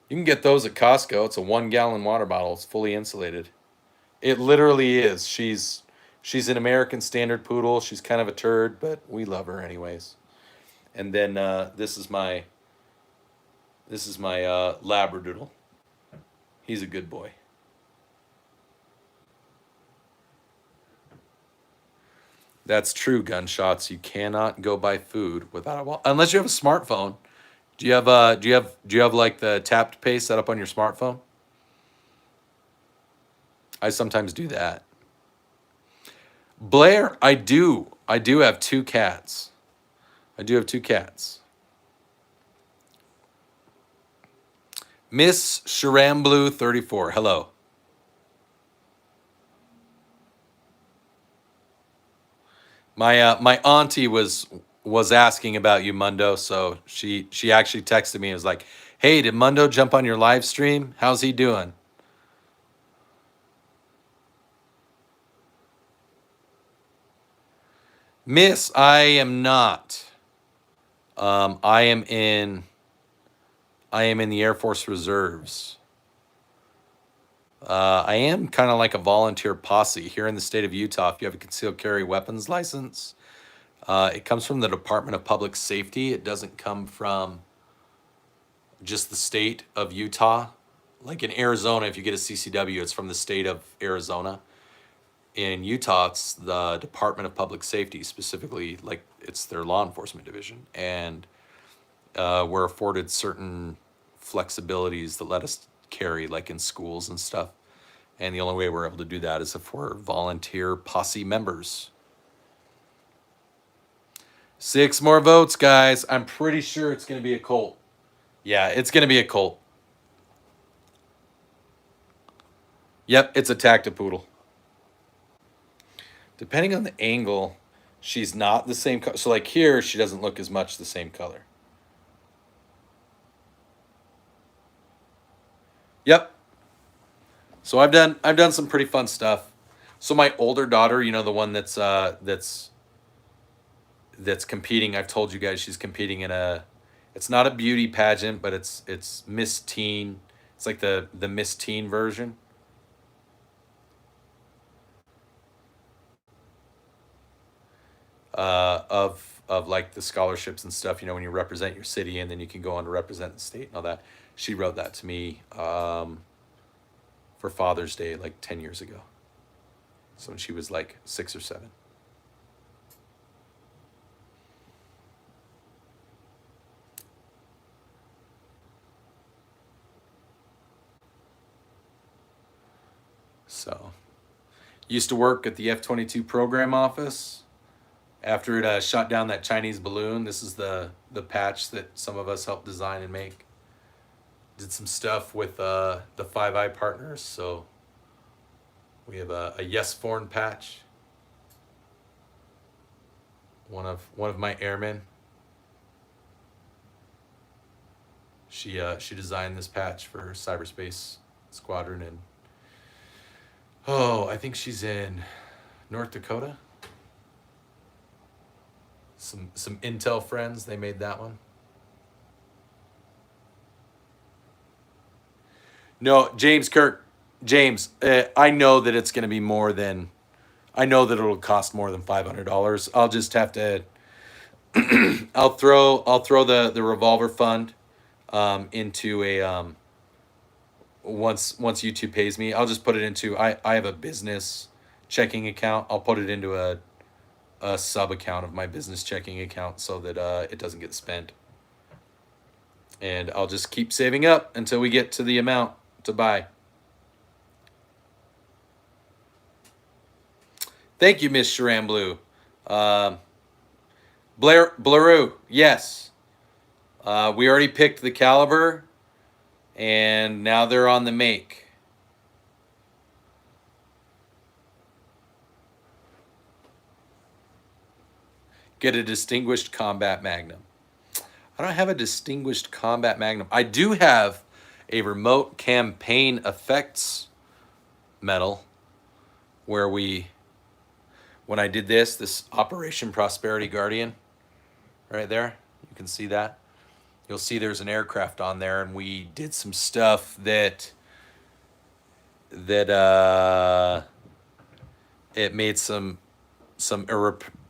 You can get those at Costco. It's a 1-gallon water bottle. It's fully insulated. It literally is. She's an American Standard Poodle. She's kind of a turd, but we love her anyways. And then this is my Labradoodle. He's a good boy. That's true, gunshots. You cannot go buy food without a wallet unless you have a smartphone. Do you have like the tap to pay set up on your smartphone? I sometimes do that. Blair, I do have 2 cats. I do have 2 cats. Miss Sharamblu 34. Hello. My auntie was asking about you, Mundo, so she actually texted me and was like, "Hey, did Mundo jump on your live stream? How's he doing?" Miss, I am not. I am in the Air Force Reserves. I am kind of like a volunteer posse here in the state of Utah. If you have a concealed carry weapons license, it comes from the Department of Public Safety. It doesn't come from just the state of Utah. Like in Arizona, if you get a CCW, it's from the state of Arizona. In Utah, it's the Department of Public Safety, specifically, like it's their law enforcement division. And we're afforded certain flexibilities that let us carry, like in schools and stuff. And the only way we're able to do that is if we're volunteer posse members. 6 more votes, guys. I'm pretty sure it's going to be a Colt. Yeah, it's going to be a Colt. Yep, it's a Tactipoodle. Depending on the angle, she's not the same color. So like here, she doesn't look as much the same color. Yep. So I've done some pretty fun stuff. So my older daughter, you know, the one that's competing, I've told you guys she's competing in it's not a beauty pageant, but it's Miss Teen. It's like the Miss Teen version. Of like the scholarships and stuff, you know, when you represent your city and then you can go on to represent the state and all that. She wrote that to me for Father's Day like 10 years ago. So when she was like 6 or 7. Used to work at the F-22 program office. After it shot down that Chinese balloon, this is the patch that some of us helped design and make. Did some stuff with the Five Eye partners, so we have a Yes Forn patch. One of my airmen. She designed this patch for her cyberspace squadron, and I think she's in North Dakota. Some Intel friends, they made that one. No, James Kirk, I know that it's going to be more than, I know that it'll cost more than $500. I'll just have to, I'll throw the revolver fund into a once YouTube pays me, I'll just put it into, I have a business checking account. I'll put it into a sub account of my business checking account so that it doesn't get spent. And I'll just keep saving up until we get to the amount to buy. Thank you, Miss Sharam Blue. Blaru, yes. We already picked the caliber, and now they're on the make. Get a distinguished combat magnum. I don't have a distinguished combat magnum. I do have a remote campaign effects medal where when I did this Operation Prosperity Guardian, right there, you can see that. You'll see there's an aircraft on there, and we did some stuff that it made some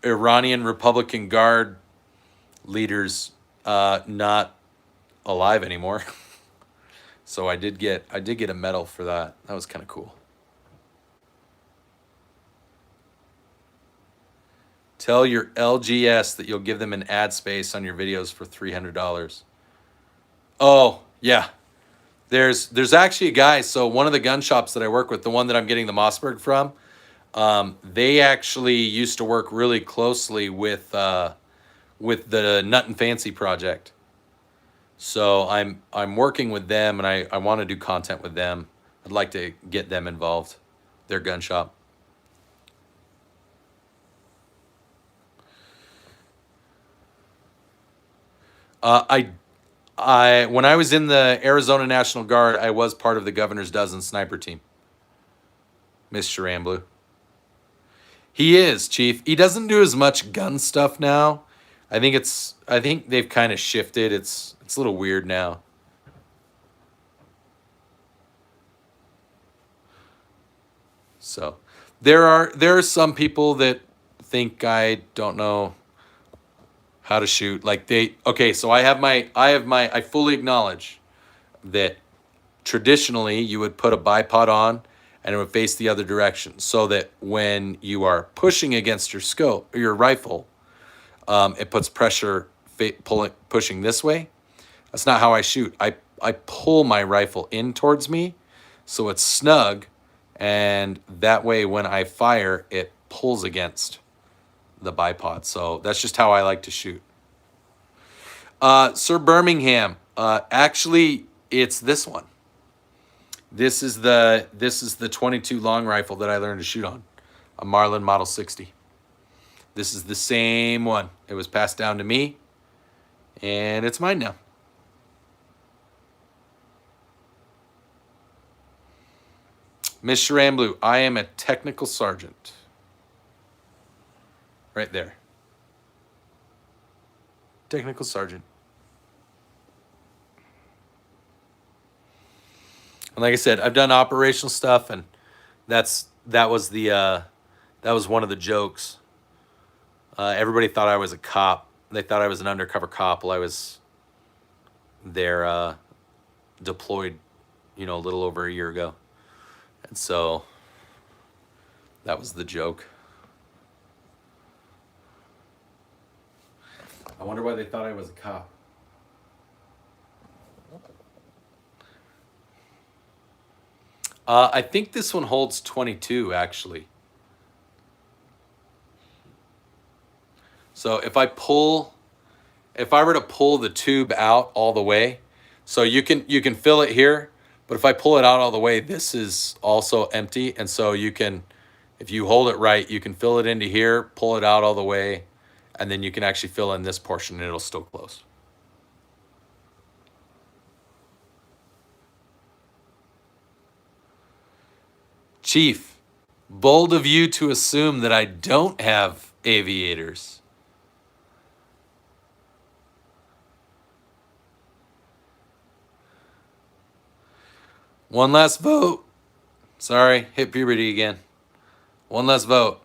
Iranian Republican Guard leaders not alive anymore. So I did get a medal for that. That was kind of cool. Tell your LGS that you'll give them an ad space on your videos for $300. Oh, yeah. There's actually a guy, so one of the gun shops that I work with, the one that I'm getting the Mossberg from, they actually used to work really closely with the Nut and Fancy project. So I'm working with them, and I want to do content with them. I'd like to get them involved, their gun shop. When I was in the Arizona National Guard, I was part of the Governor's Dozen sniper team. Miss Sharam Blue. He is, Chief. He doesn't do as much gun stuff now. I think they've kind of shifted. It's a little weird now. So there are some people that think I don't know how to shoot. Like so I fully acknowledge that traditionally you would put a bipod on and it would face the other direction, so that when you are pushing against your scope or your rifle, it puts pressure pushing this way. That's not how I shoot. I pull my rifle in towards me so it's snug, and that way when I fire, it pulls against the bipod. So that's just how I like to shoot. Sir Birmingham, actually it's this one. This is the 22 long rifle that I learned to shoot on, a Marlin Model 60. This is the same one. It was passed down to me, and it's mine now. Miss Sharam Blue, I am a technical sergeant. Right there. Technical sergeant. And like I said, I've done operational stuff, and that was one of the jokes. Everybody thought I was a cop. They thought I was an undercover cop while I was there deployed, a little over a year ago. And so that was the joke. I wonder why they thought I was a cop. I think this one holds 22, actually. So if I were to pull the tube out all the way, so you can fill it here, but if I pull it out all the way, this is also empty. And so you can, if you hold it right, you can fill it into here, pull it out all the way, and then you can actually fill in this portion and it'll still close. Chief, bold of you to assume that I don't have aviators. One last vote. Sorry, hit puberty again. One last vote.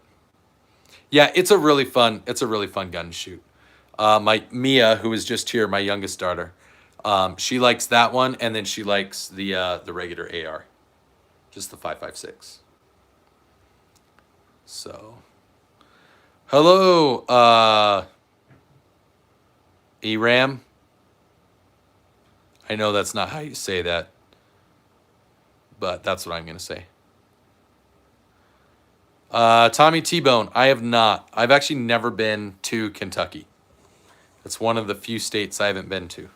Yeah, it's a really fun gun to shoot. My Mia, who is just here, my youngest daughter, she likes that one, and then she likes the regular AR, just the 5.56. So, hello, ERAM. I know that's not how you say that, but that's what I'm gonna say. Tommy T-Bone, I have not. I've actually never been to Kentucky. It's one of the few states I haven't been to.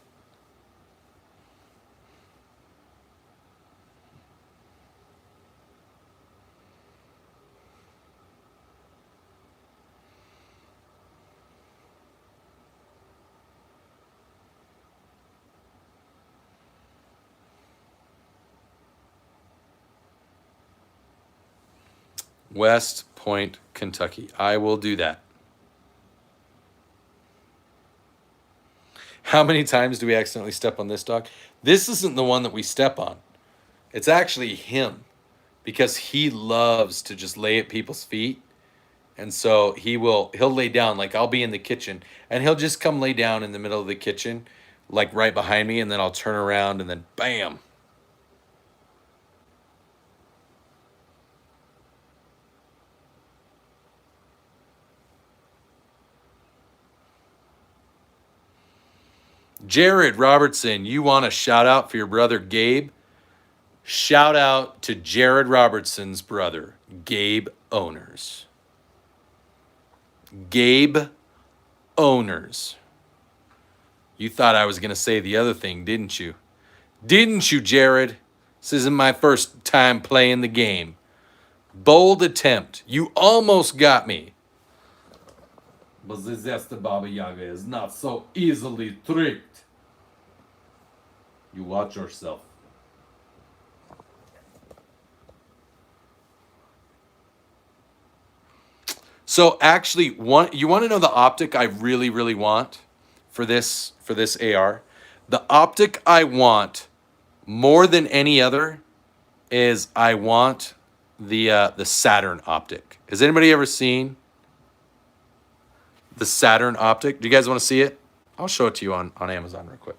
West Point, Kentucky. I will do that. How many times do we accidentally step on this dog? This isn't the one that we step on. It's actually him, because he loves to just lay at people's feet. And so he'll lay down, like I'll be in the kitchen and he'll just come lay down in the middle of the kitchen, like right behind me, and then I'll turn around and then bam. Jared Robertson, you want a shout out for your brother Gabe? Shout out to Jared Robertson's brother, Gabe Owners. Gabe Owners. You thought I was going to say the other thing, didn't you? Didn't you, Jared? This isn't my first time playing the game. Bold attempt. You almost got me. But this Zesta Baba Yaga is not so easily tricked. You watch yourself. So actually, you want to know the optic I really, really want for this AR? The optic I want more than any other is I want the Saturn optic. Has anybody ever seen the Saturn optic? Do you guys want to see it? I'll show it to you on Amazon real quick.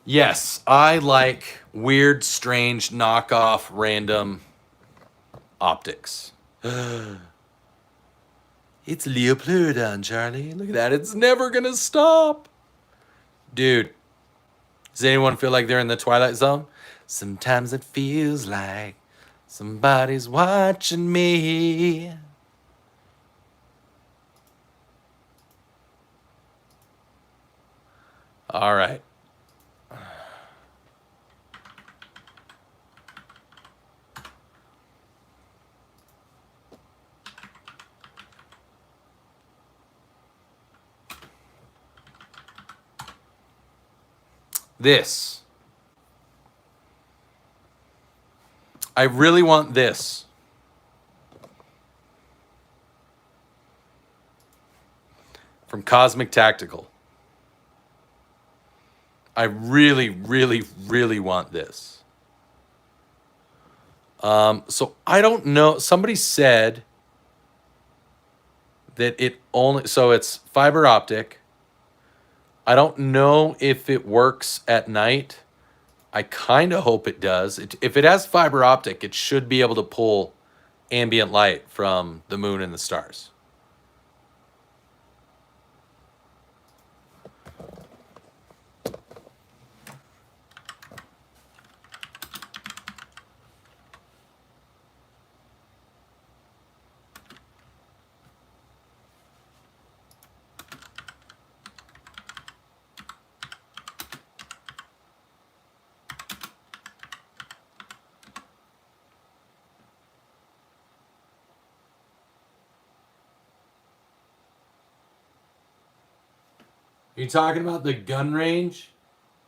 Yes, I like weird, strange, knockoff, random optics. It's Leopleurodon, Charlie. Look at that. It's never going to stop. Dude, does anyone feel like they're in the Twilight Zone? Sometimes it feels like somebody's watching me. All right. This. I really want this. From Cosmic Tactical. I really, really, really want this. So I don't know. Somebody said that it only, so it's fiber optic. I don't know if it works at night. I kind of hope it does. If it has fiber optic, it should be able to pull ambient light from the moon and the stars. Are you talking about the gun range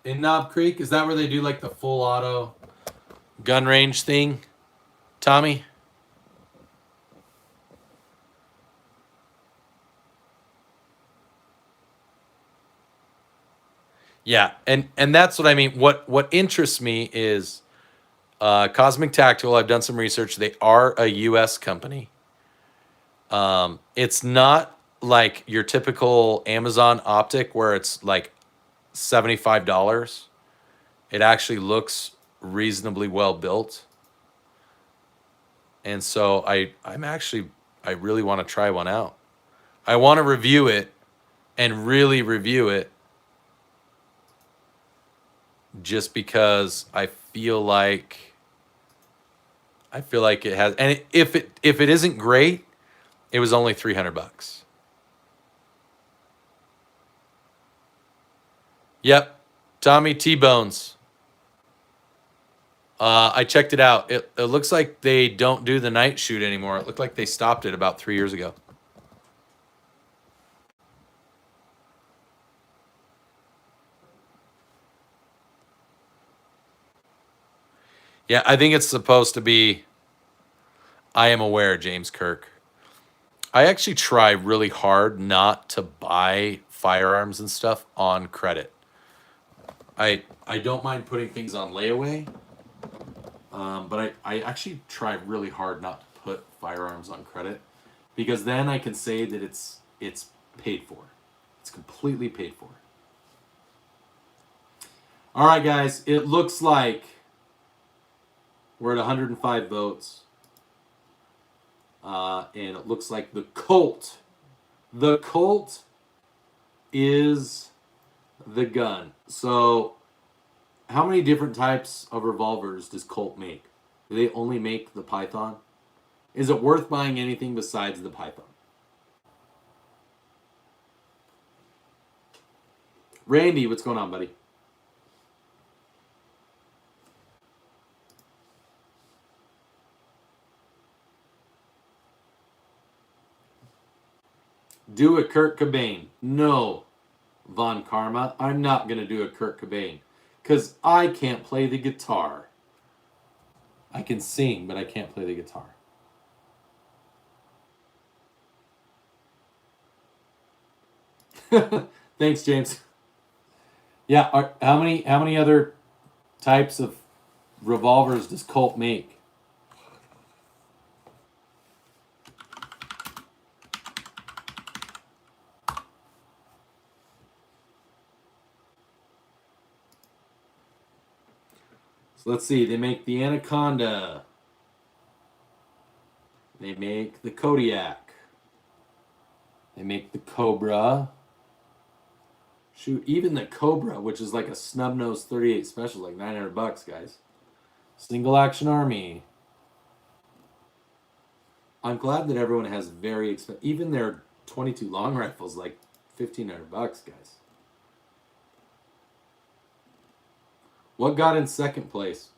in Knob Creek? Is that where they do like the full auto gun range thing, Tommy? Yeah, and that's what I mean. What interests me is Cosmic Tactical. I've done some research. They are a U.S. company. It's not like your typical Amazon optic where it's like $75. It actually looks reasonably well built. And so I really want to try one out. I want to review it and really review it just because I feel like it has, and if it isn't great, it was only $300. Yep, Tommy T-Bones. I checked it out. It looks like they don't do the night shoot anymore. It looked like they stopped it about 3 years ago. Yeah, I think it's supposed to be, I am aware, James Kirk. I actually try really hard not to buy firearms and stuff on credit. I don't mind putting things on layaway, but I actually try really hard not to put firearms on credit, because then I can say that it's paid for. It's completely paid for. All right, guys, it looks like we're at 105 votes. And it looks like the Colt is the gun. So how many different types of revolvers does Colt make? Do they only make the Python? Is it worth buying anything besides the Python? Randy, what's going on, buddy? Do a Kurt Cobain. No, Von Karma. I'm not going to do a Kurt Cobain because I can't play the guitar. I can sing, but I can't play the guitar. Thanks, James. Yeah, how many other types of revolvers does Colt make? So let's see. They make the Anaconda. They make the Kodiak. They make the Cobra. Shoot, even the Cobra, which is like a snub-nosed 38 special, like $900, guys. Single Action Army. I'm glad that everyone has very expensive, even their 22 long rifles, like $1,500, guys. What got in second place?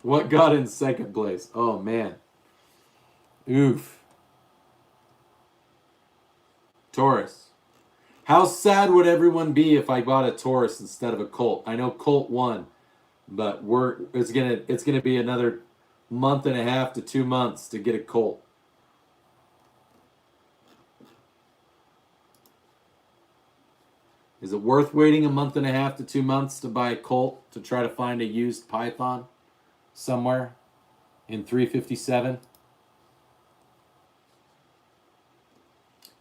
What got in second place? Oh, man. Oof. Taurus. How sad would everyone be if I bought a Taurus instead of a Colt? I know Colt won, but it's gonna be another month and a half to 2 months to get a Colt. Is it worth waiting a month and a half to 2 months to buy a Colt to try to find a used Python somewhere in 357?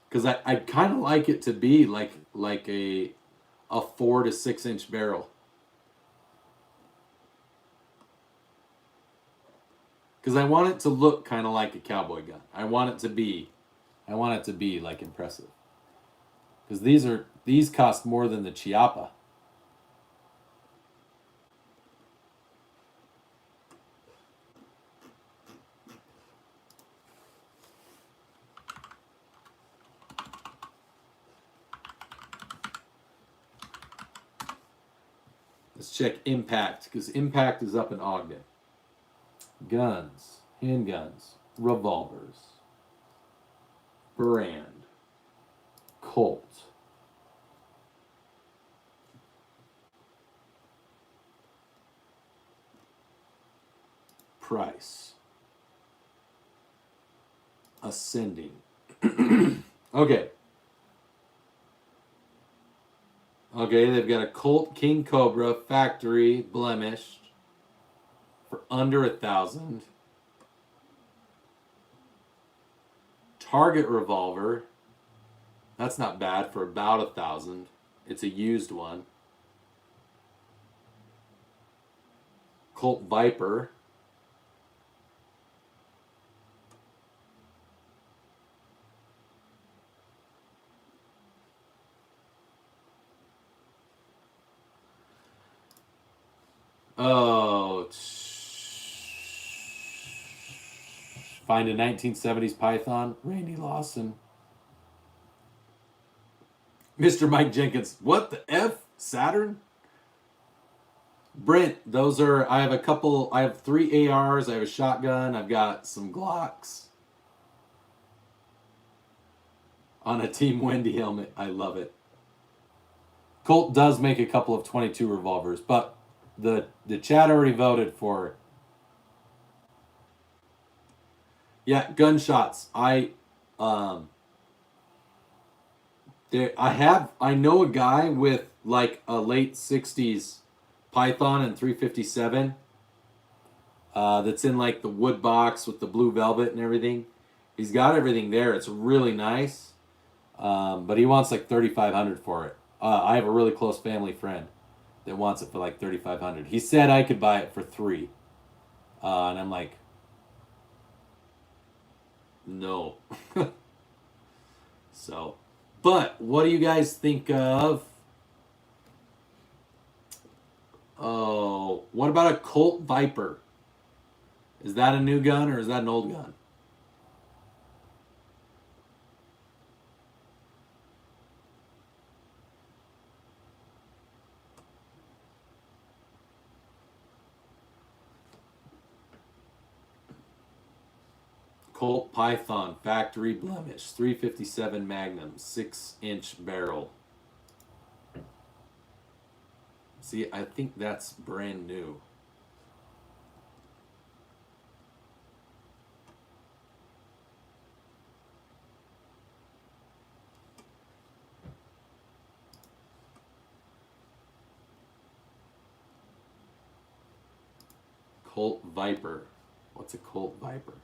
Because I kind of like it to be like a 4 to 6 inch barrel. Because I want it to look kind of like a cowboy gun. I want it to be like impressive. Because these cost more than the Chiappa. Let's check Impact, because Impact is up in Ogden. Guns, handguns, revolvers, brand, Colt, price. Ascending. Okay. Okay, they've got a Colt King Cobra factory blemished for under 1,000. Target revolver. That's not bad for about 1,000. It's a used one. Colt Viper. Oh, find a 1970s Python. Randy Lawson. Mr. Mike Jenkins. What the F? Saturn? Brent, those are, I have a couple, I have 3 ARs, I have a shotgun, I've got some Glocks. On a Team Wendy helmet. I love it. Colt does make a couple of 22 revolvers, but the chat already voted for. Yeah, gunshots. I know a guy with like a late 60s Python and 357 that's in like the wood box with the blue velvet and everything. He's got everything there. It's really nice. But he wants like 3,500 for it. I have a really close family friend that wants it for like 3,500. He said I could buy it for 3. And I'm like, no. So, but what do you guys think of? Oh, what about a Colt Viper? Is that a new gun or is that an old gun? Colt Python, factory blemish, 357 Magnum, 6-inch barrel. See, I think that's brand new. Colt Viper. What's a Colt Viper?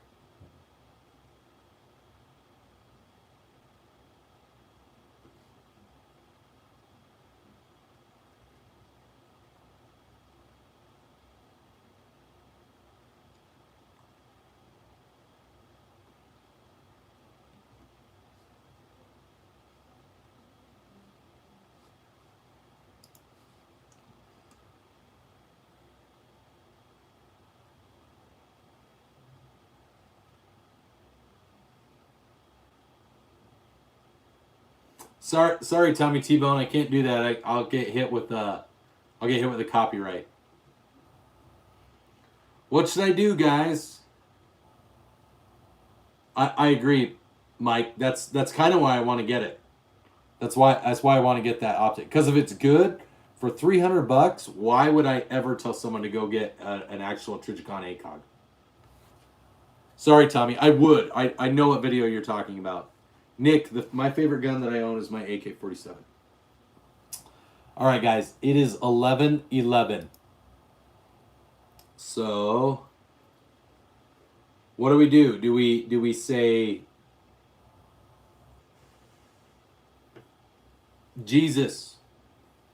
Sorry, Tommy T-Bone. I can't do that. I'll get hit with the copyright. What should I do, guys? I agree, Mike. That's kind of why I want to get it. That's why I want to get that optic. Because if it's good for $300, why would I ever tell someone to go get an actual Trijicon ACOG? Sorry, Tommy. I would. I know what video you're talking about. Nick, my favorite gun that I own is my AK-47. All right, guys. It is 11:11. So, what do we do? Do we say Jesus,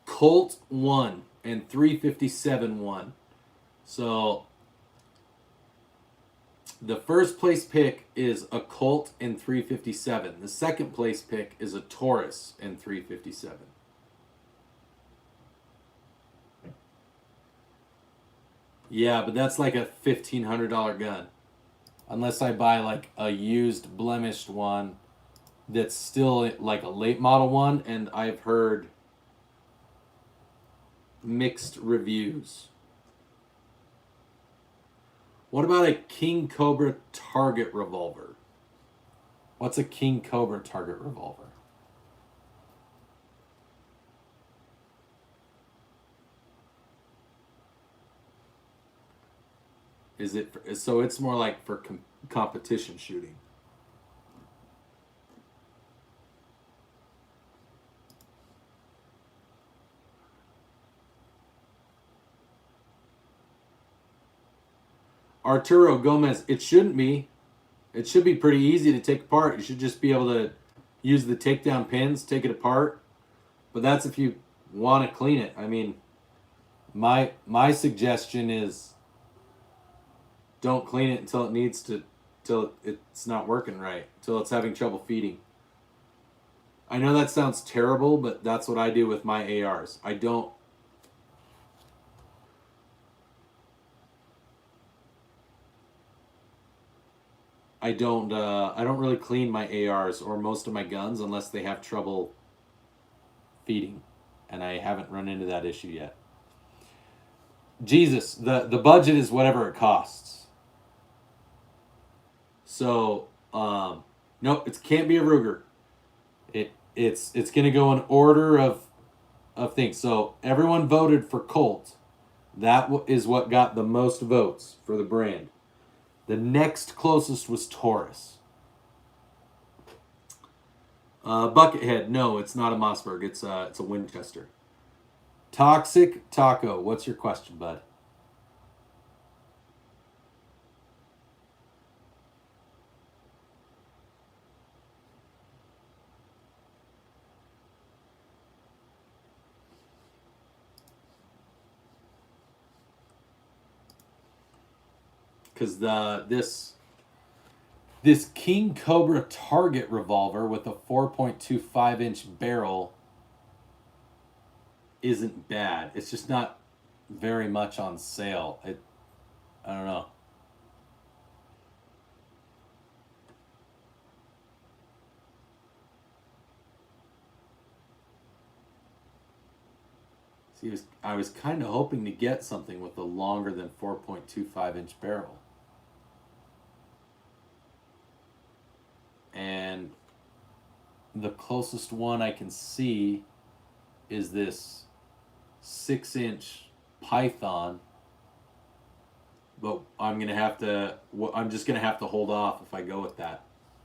Colt 1 and 357 1? So, the first place pick is a Colt and 357. The second place pick is a Taurus and 357. Yeah, but that's like a $1,500 gun. Unless I buy like a used blemished one that's still like a late model one, and I've heard mixed reviews. What about a King Cobra target revolver? What's a King Cobra target revolver? Is it so? It's more like for competition shooting. Arturo Gomez, it shouldn't be. It should be pretty easy to take apart. You should just be able to use the takedown pins, take it apart. But that's if you want to clean it. I mean, my suggestion is don't clean it until it needs to, till it's not working right, till it's having trouble feeding. I know that sounds terrible, but that's what I do with my ARs. I don't I don't really clean my ARs or most of my guns unless they have trouble feeding, and I haven't run into that issue yet. Jesus, the budget is whatever it costs. So no, it can't be a Ruger. It's gonna go in order of things. So everyone voted for Colt. That is what got the most votes for the brand. The next closest was Taurus. Buckethead, no, it's not a Mossberg. It's a Winchester. Toxic Taco, what's your question, bud? Because this King Cobra target revolver with a 4.25-inch barrel isn't bad. It's just not very much on sale. I don't know. See, I was kind of hoping to get something with a longer than 4.25-inch barrel. And the closest one I can see is this 6-inch Python, but I'm just gonna have to hold off if I go with that.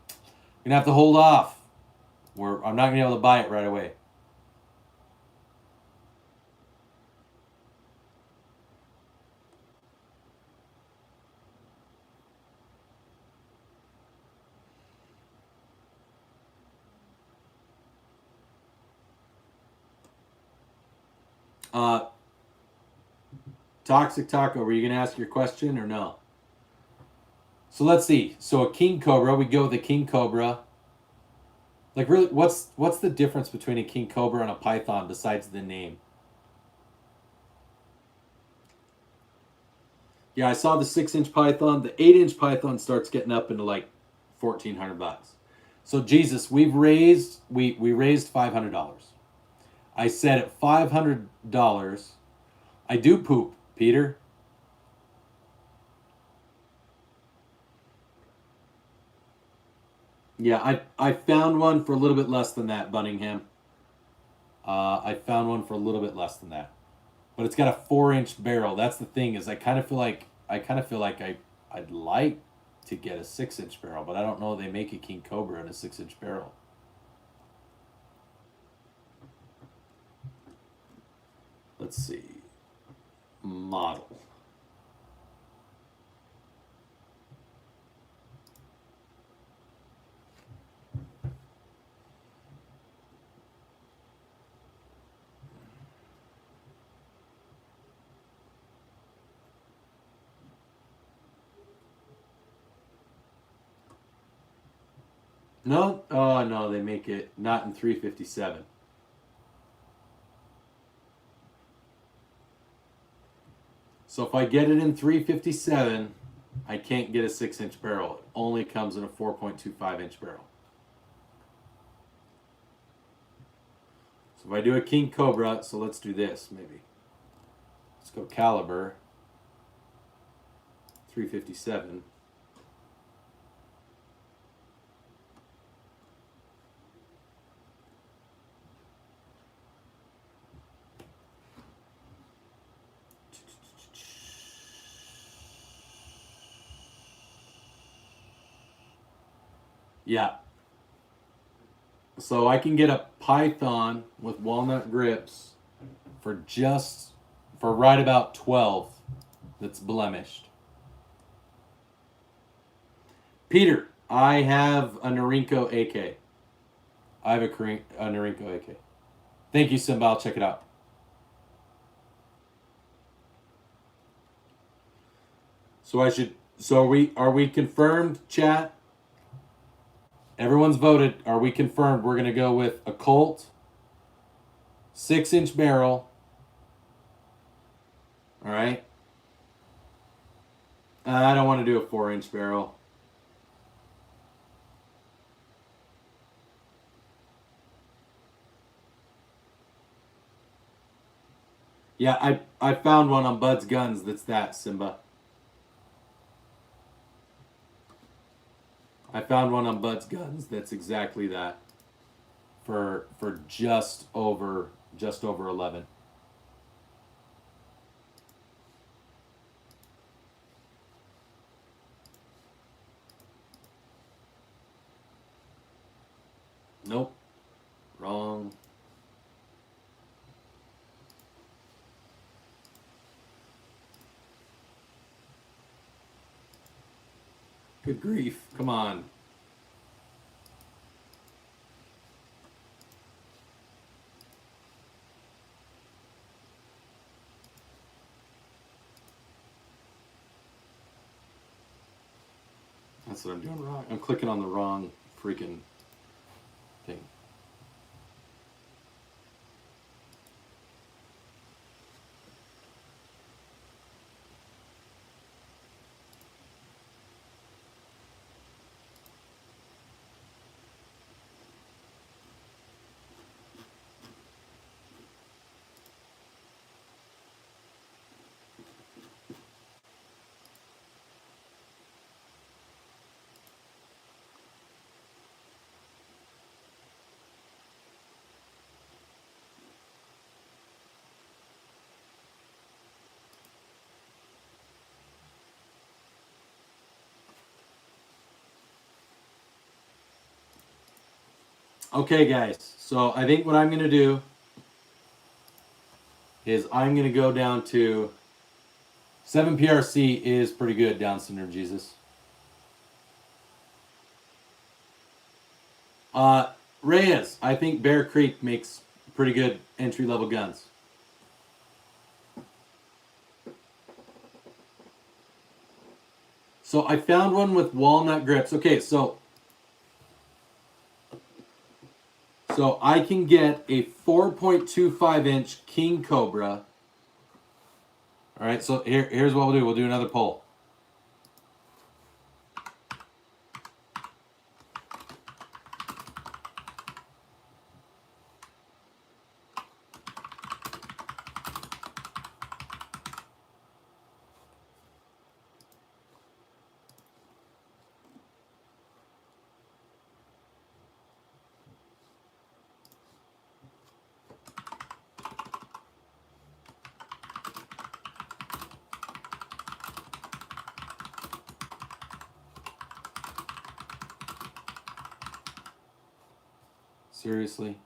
I'm gonna have to hold off. I'm not gonna be able to buy it right away. Toxic Taco, were you going to ask your question or no? So let's see. So a King Cobra, we go with a King Cobra. Like really, what's the difference between a King Cobra and a Python besides the name? Yeah, I saw the 6-inch Python. The 8-inch Python starts getting up into like $1,400. So Jesus, we raised $500. I said at $500, I do poop, Peter. Yeah, I found one for a little bit less than that, Bunningham. I found one for a little bit less than that, but it's got a 4-inch barrel. That's the thing, is I kind of feel like I'd like to get a 6-inch barrel, but I don't know they make a King Cobra in a 6-inch barrel. Let's see. Model. No? Oh, no, they make it not in 357. So if I get it in 357, I can't get a 6-inch barrel. It only comes in a 4.25-inch barrel. So if I do a King Cobra, so let's do this maybe. Let's go caliber 357. Yeah. So I can get a Python with walnut grips for right about 12 that's blemished. Peter, I have a Norinco AK. I have a Norinco AK. Thank you, Simba. I'll check it out. So are we confirmed, chat? Everyone's voted. Are we confirmed? We're gonna go with a Colt, 6-inch barrel. All right. I don't want to do a 4-inch barrel. Yeah, I found one on Bud's Guns that's that, Simba. I found one on Bud's Guns that's exactly that. For just over 11. Nope. Wrong. Good grief. Come on. That's what I'm doing wrong. I'm clicking on the wrong freaking thing. Okay, guys. So I think what I'm going to do is I'm going to go down to 7 PRC is pretty good down Center Jesus. Reyes, I think Bear Creek makes pretty good entry-level guns. So I found one with walnut grips. Okay, so I can get a 4.25-inch King Cobra. All right, so here's what we'll do. We'll do another poll. Seriously?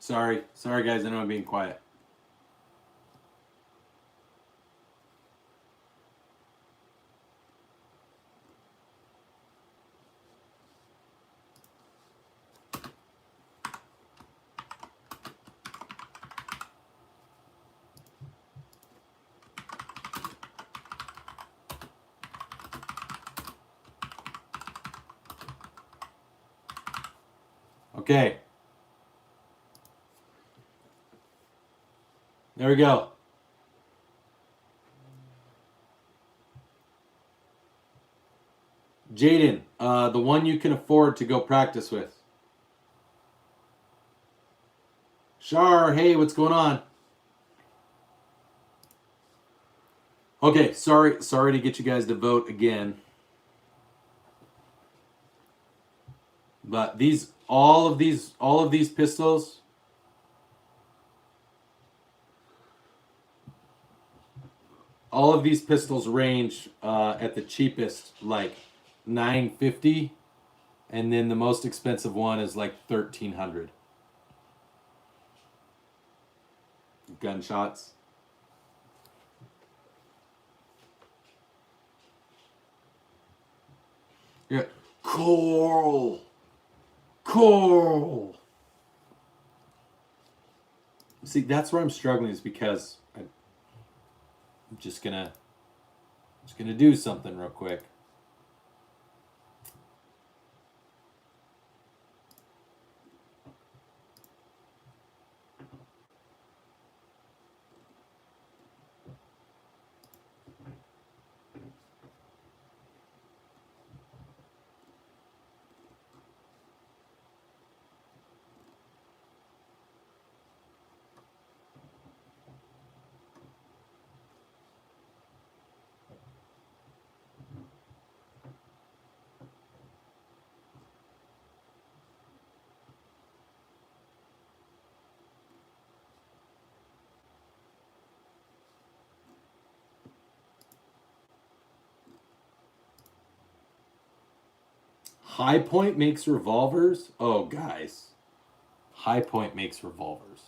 Sorry, guys. I know I'm being quiet. Okay. There we go. Jaden, the one you can afford to go practice with. Shar, hey, what's going on? Okay, sorry to get you guys to vote again. But all of these pistols, range at the cheapest like $950, and then the most expensive one is like $1,300. Gunshots. Yeah, Coral. See, that's where I'm struggling, is because I'm just gonna do something real quick. High Point makes revolvers? Oh, guys. High Point makes revolvers.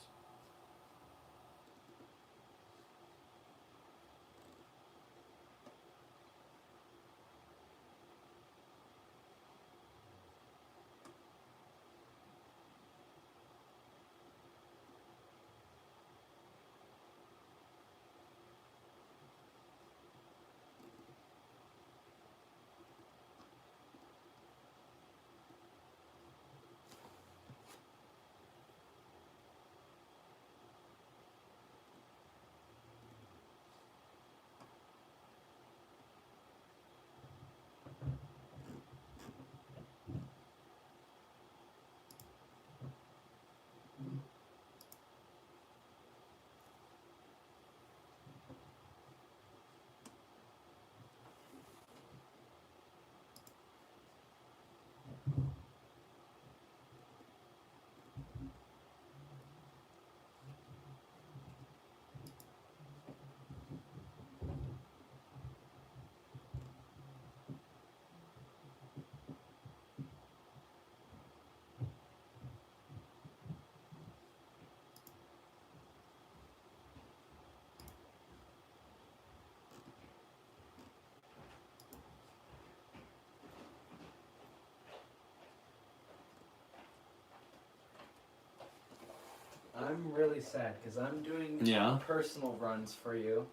I'm really sad because I'm doing personal runs for you.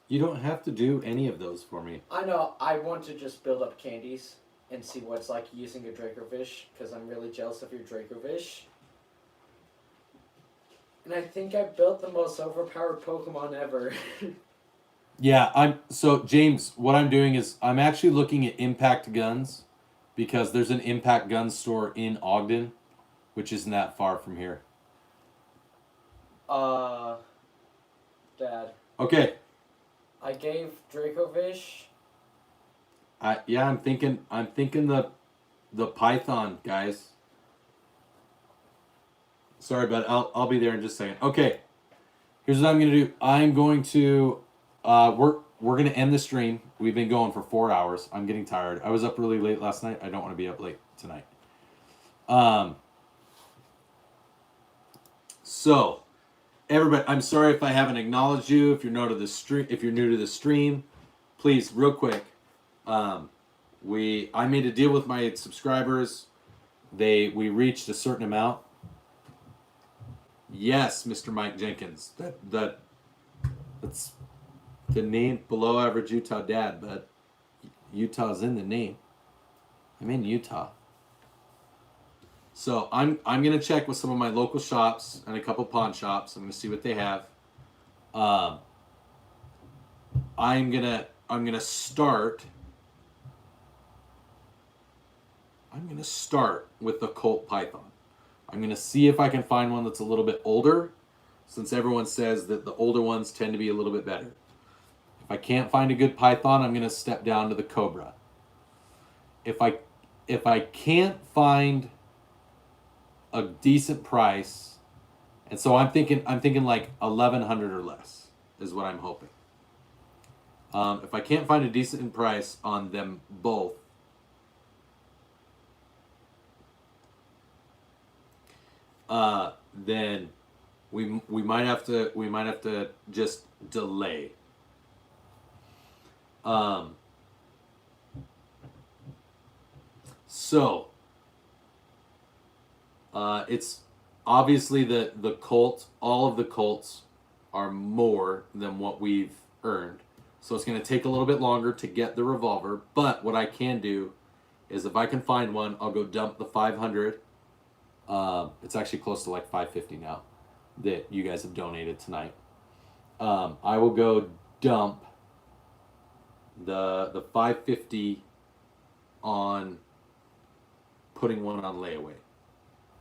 You don't have to do any of those for me. I know. I want to just build up candies and see what it's like using a Dracovish, because I'm really jealous of your Dracovish. And I think I built the most overpowered Pokemon ever. Yeah, so James, what I'm doing is I'm actually looking at Impact Guns, because there's an Impact Guns store in Ogden, which isn't that far from here. Dad. Okay. I gave Dracovish. I'm thinking the Python, guys. Sorry, but I'll be there in just a second. Okay. Here's what I'm gonna do. I'm going to we're gonna end the stream. We've been going for 4 hours. I'm getting tired. I was up really late last night. I don't want to be up late tonight. So, everybody, I'm sorry if I haven't acknowledged you. If you're new to the stream, please, real quick. I made a deal with my subscribers. We reached a certain amount. Yes, Mr. Mike Jenkins. That's the name below average Utah dad, but Utah's in the name. I'm in Utah. So I'm gonna check with some of my local shops and a couple pawn shops. I'm gonna see what they have. I'm gonna start with the Colt Python. I'm gonna see if I can find one that's a little bit older, since everyone says that the older ones tend to be a little bit better. If I can't find a good Python, I'm gonna step down to the Cobra. If I can't find a decent price, and so I'm thinking like 1,100 or less is what I'm hoping. If I can't find a decent price on them both, then we might have to just delay. So it's obviously the Colt. All of the Colts are more than what we've earned, so it's going to take a little bit longer to get the Revolver. But what I can do is, if I can find one, I'll go dump the 500. It's actually close to like 550 now that you guys have donated tonight. I will go dump the 550 on putting one on layaway,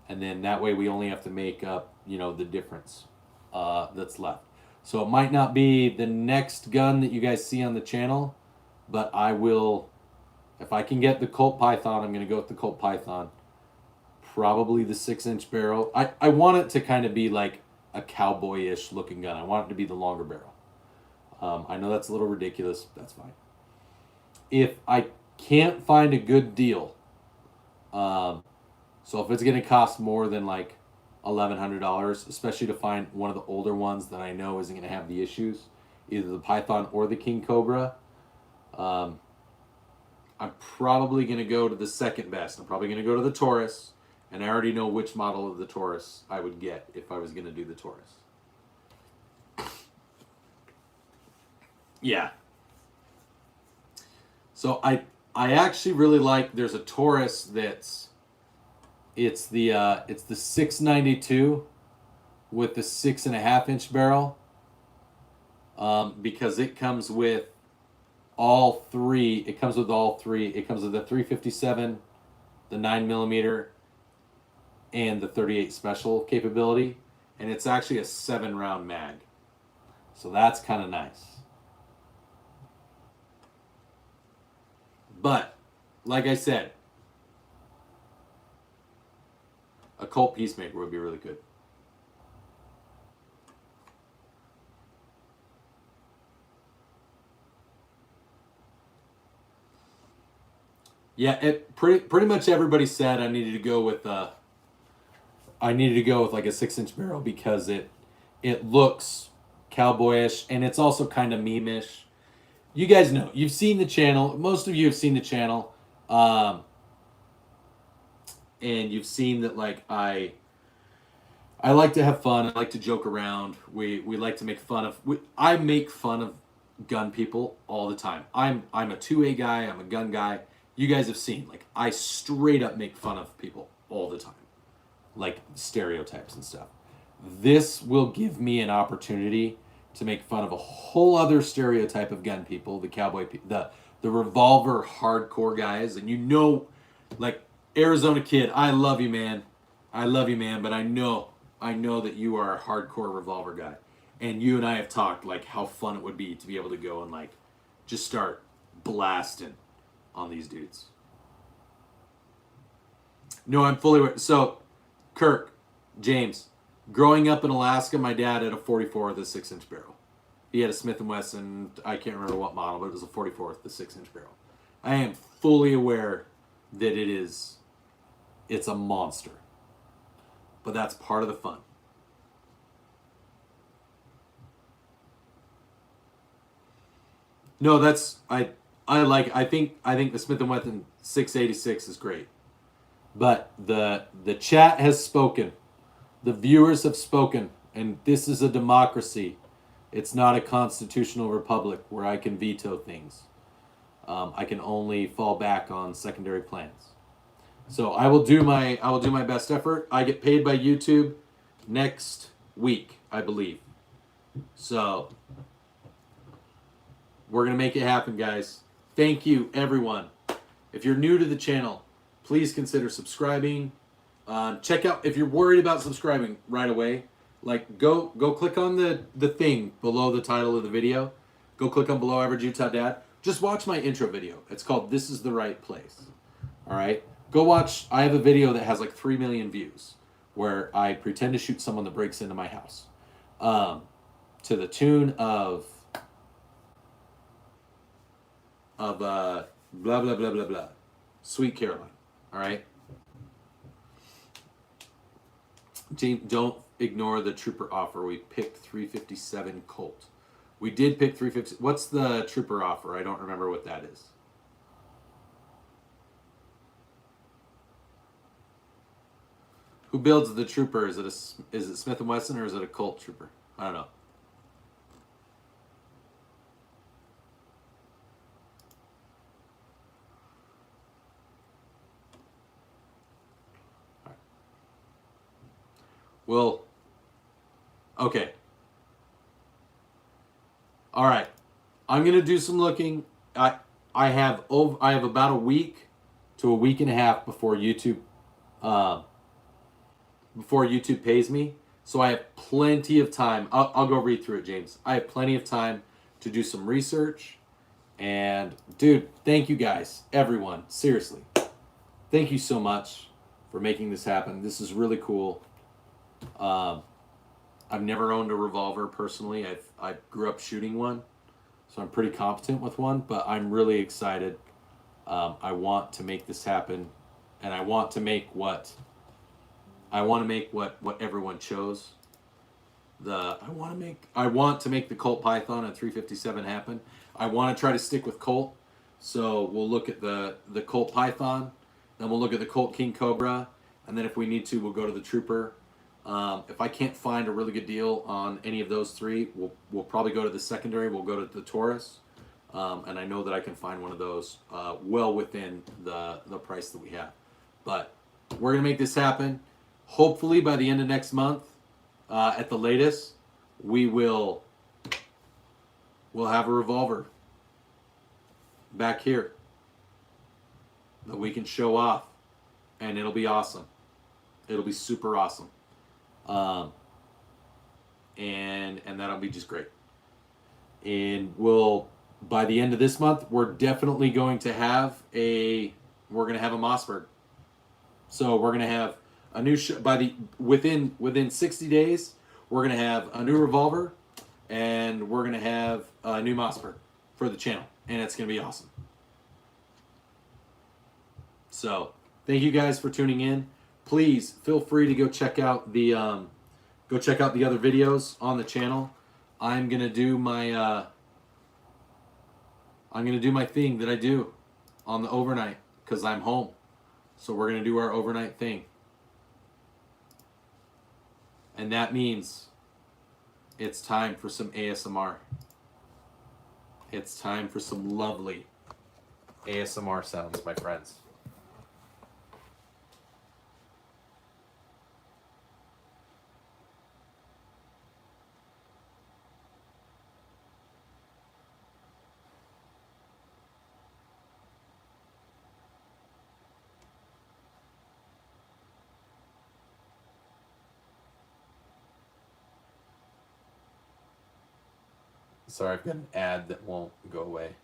and then that way we only have to make up the difference that's left. So it might not be the next gun that you guys see on the channel, but I will, if I can get the Colt Python, I'm going to go with the Colt Python. Probably the 6-inch barrel. I want it to kind of be like a cowboy-ish looking gun. I want it to be the longer barrel. I know that's a little ridiculous. That's fine. If I can't find a good deal, so if it's going to cost more than like $1,100, especially to find one of the older ones that I know isn't going to have the issues, either the Python or the King Cobra, I'm probably going to go to the second best. I'm probably going to go to the Taurus. And I already know which model of the Taurus I would get if I was going to do the Taurus. Yeah. So I actually really like, there's a Taurus it's the 692 with the 6.5-inch barrel, because it comes with all three. It comes with all three. It comes with the 357, the 9mm, and the 38 special capability, and it's actually a 7-round mag, so that's kind of nice. But like I said, a Colt Peacemaker would be really good. Yeah, pretty much everybody said I needed to go with like a 6-inch barrel because it looks cowboyish, and it's also kind of meme-ish. You guys know, you've seen the channel. Most of you have seen the channel, and you've seen that like I like to have fun. I like to joke around. We like to make fun of. I make fun of gun people all the time. I'm a 2A guy. I'm a gun guy. You guys have seen, like, I straight up make fun of people all the time, like stereotypes and stuff. This will give me an opportunity to make fun of a whole other stereotype of gun people, the cowboy, the revolver hardcore guys. And like, Arizona Kid, I love you, man. I love you, man. But I know that you are a hardcore revolver guy. And you and I have talked, like, how fun it would be to be able to go and, like, just start blasting on these dudes. No, I'm fully aware. So, Kirk, James, growing up in Alaska, my dad had a 44 with a 6-inch barrel. He had a Smith & Wesson, I can't remember what model, but it was a 44 with a 6-inch barrel. I am fully aware that it's a monster. But that's part of the fun. No, that's I think the Smith & Wesson 686 is great. But the chat has spoken. The viewers have spoken, and this is a democracy. It's not a constitutional republic where I can veto things. I can only fall back on secondary plans. So I will do my best effort. I get paid by YouTube next week, I believe. So we're gonna make it happen, guys. Thank you, everyone. If you're new to the channel, please consider subscribing. Check out if you're worried about subscribing right away. Like go click on the thing below the title of the video. Go click on below Average Utah Dad. Just watch my intro video. It's called "This Is the Right Place." All right. Go watch. I have a video that has like 3 million views where I pretend to shoot someone that breaks into my house, to the tune of blah blah blah blah blah, Sweet Caroline. All right. James, don't ignore the trooper offer. We picked 357 Colt. We did pick 350. What's the trooper offer? I don't remember what that is. Who builds the trooper? Is it Smith & Wesson or is it a Colt trooper? I don't know. All right. Well, okay. All right. I'm gonna do some looking. I have about a week to a week and a half before YouTube pays me. So I have plenty of time. I'll go read through it, James. I have plenty of time to do some research. And dude, thank you guys, everyone. Seriously, thank you so much for making this happen. This is really cool. I've never owned a revolver personally. I grew up shooting one, so I'm pretty competent with one. But I'm really excited. I want to make this happen, and I want to make what everyone chose. I want to make the Colt Python at 357 happen. I want to try to stick with Colt. So we'll look at the Colt Python, then we'll look at the Colt King Cobra, and then if we need to, we'll go to the Trooper. If I can't find a really good deal on any of those three, we'll probably go to the secondary. We'll go to the Taurus, and I know that I can find one of those well within the price that we have. But we're gonna make this happen. Hopefully by the end of next month, at the latest, we'll have a revolver back here that we can show off, and it'll be awesome. It'll be super awesome. And that'll be just great. And by the end of this month, we're definitely going to have a Mossberg. So we're gonna have a new within 60 days, we're gonna have a new revolver, and we're gonna have a new Mossberg for the channel, and it's gonna be awesome. So thank you guys for tuning in. Please feel free to go check out the other videos on the channel. I'm gonna do my thing that I do on the overnight because I'm home. So we're gonna do our overnight thing. And that means it's time for some ASMR. It's time for some lovely ASMR sounds, my friends. Sorry, I've got an ad that won't go away.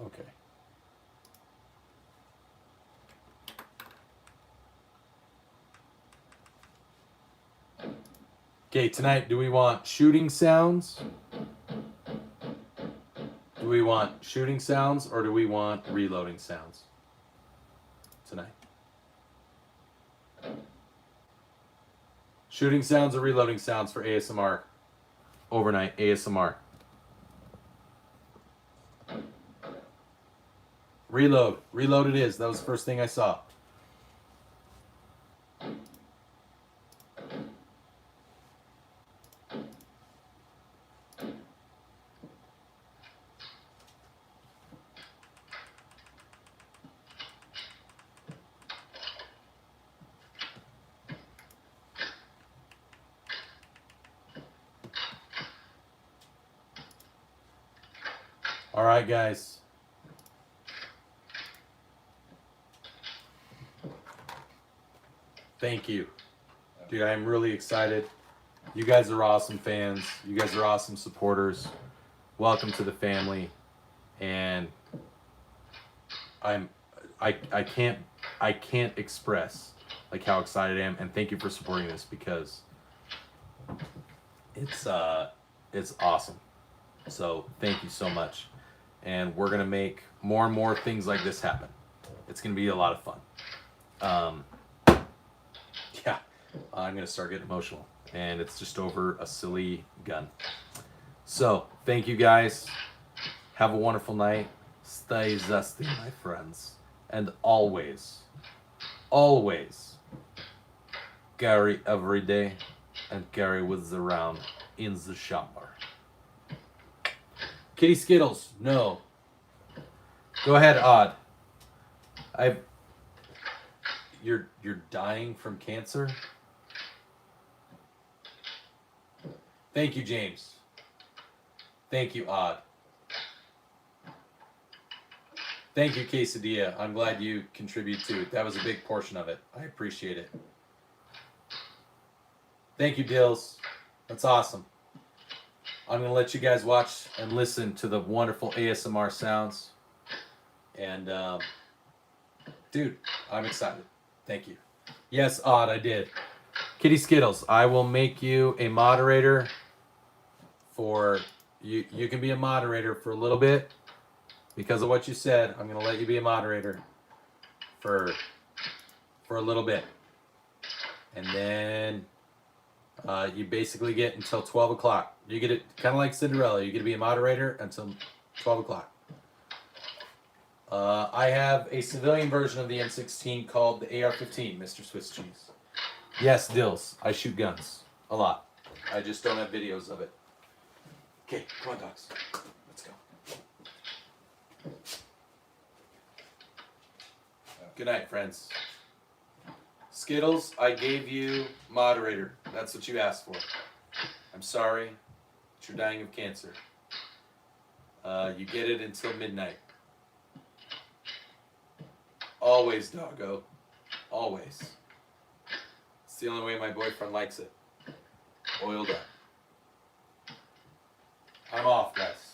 Okay. Okay, tonight, do we want shooting sounds? Do we want shooting sounds or do we want reloading sounds tonight? Shooting sounds or reloading sounds for ASMR? Overnight ASMR. Reload. Reload it is. That was the first thing I saw. All right, guys. Thank you. Dude, I'm really excited. You guys are awesome fans. You guys are awesome supporters. Welcome to the family. And I can't express like how excited I am, and thank you for supporting this because it's awesome. So thank you so much. And we're gonna make more and more things like this happen. It's gonna be a lot of fun. Yeah, I'm gonna start getting emotional, and it's just over a silly gun. So thank you guys. Have a wonderful night. Stay zesty, my friends, and always carry every day and carry with the round in the shower. Kitty Skittles, no. Go ahead, Odd. You're dying from cancer? Thank you, James. Thank you, Odd. Thank you, Quesadilla. I'm glad you contribute too. That was a big portion of it. I appreciate it. Thank you, Dills. That's awesome. I'm going to let you guys watch and listen to the wonderful ASMR sounds. And, dude, I'm excited. Thank you. Yes, Odd, I did. Kitty Skittles, I will make you a moderator for... You can be a moderator for a little bit. Because of what you said, I'm going to let you be a moderator for a little bit. And then you basically get until 12 o'clock. You get it kind of like Cinderella. You get to be a moderator until 12 o'clock. I have a civilian version of the M16 called the AR-15, Mr. Swiss Cheese. Yes, Dills. I shoot guns. A lot. I just don't have videos of it. Okay, come on, dogs. Let's go. Good night, friends. Skittles, I gave you moderator. That's what you asked for. I'm sorry, but you're dying of cancer. You get it until midnight. Always, doggo. Always. It's the only way my boyfriend likes it. Oiled up. I'm off, guys.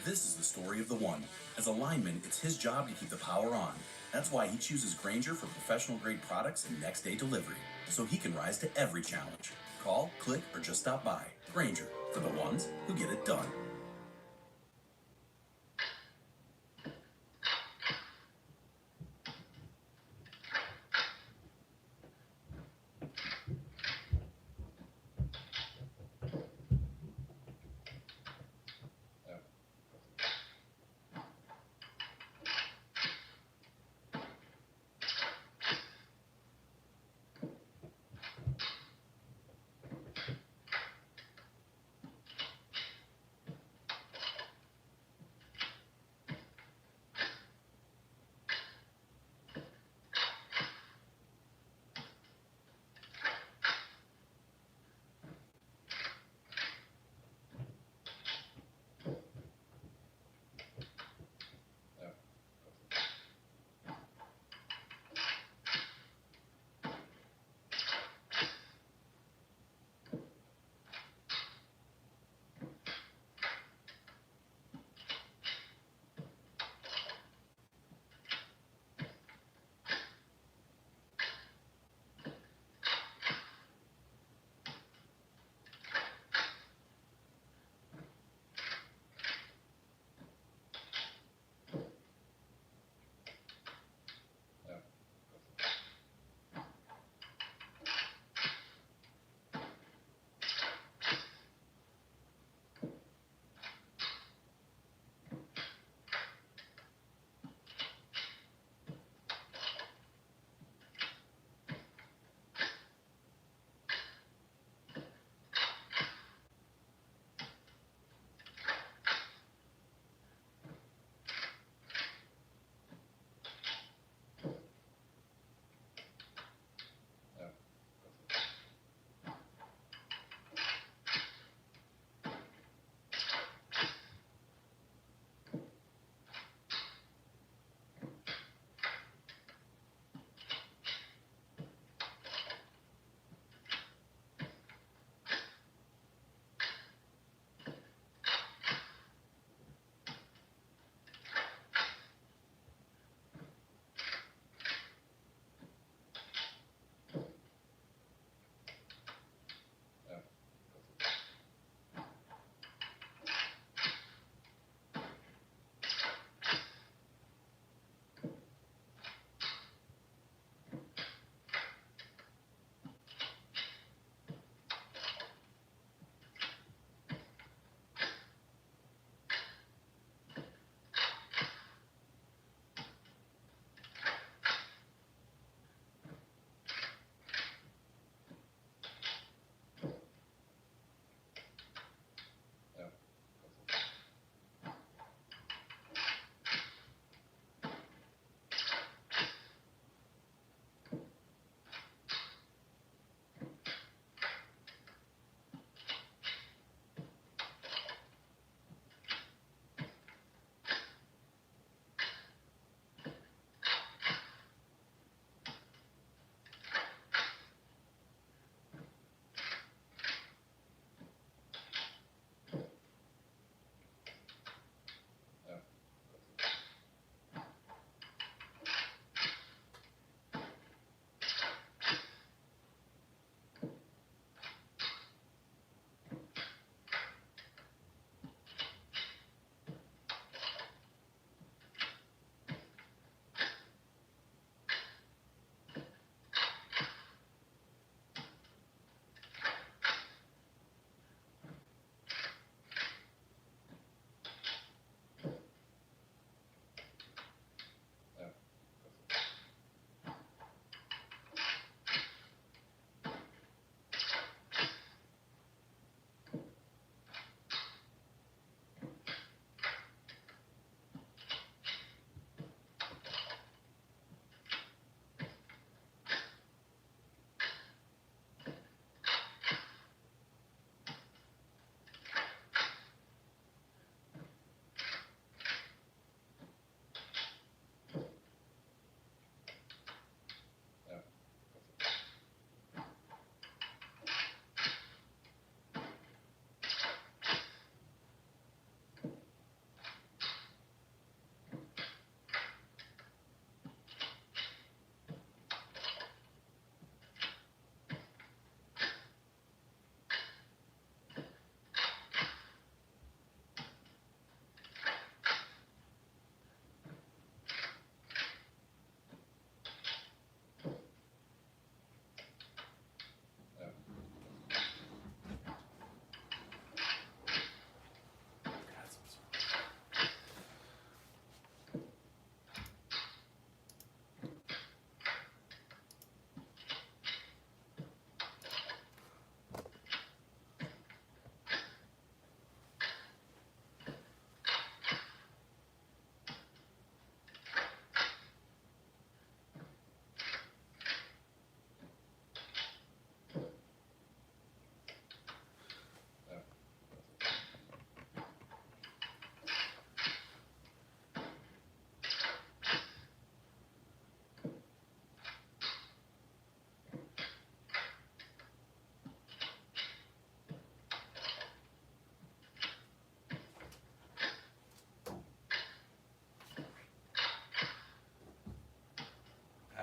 This is the story of the one. As a lineman, it's his job to keep the power on. That's why he chooses Grainger for professional-grade products and next-day delivery, so he can rise to every challenge. Call, click, or just stop by. Grainger, for the ones who get it done.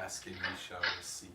ask and you shall receive.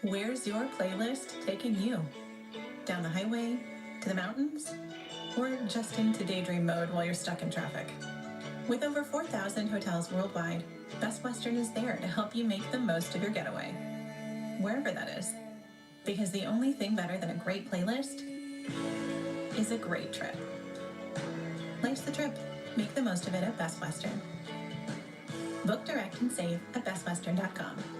Where's your playlist taking you? Down the highway? To the mountains? Or just into daydream mode while you're stuck in traffic? With over 4,000 hotels worldwide, Best Western is there to help you make the most of your getaway, wherever that is. Because the only thing better than a great playlist is a great trip. Life's the trip. Make the most of it at Best Western. Book direct and save at bestwestern.com.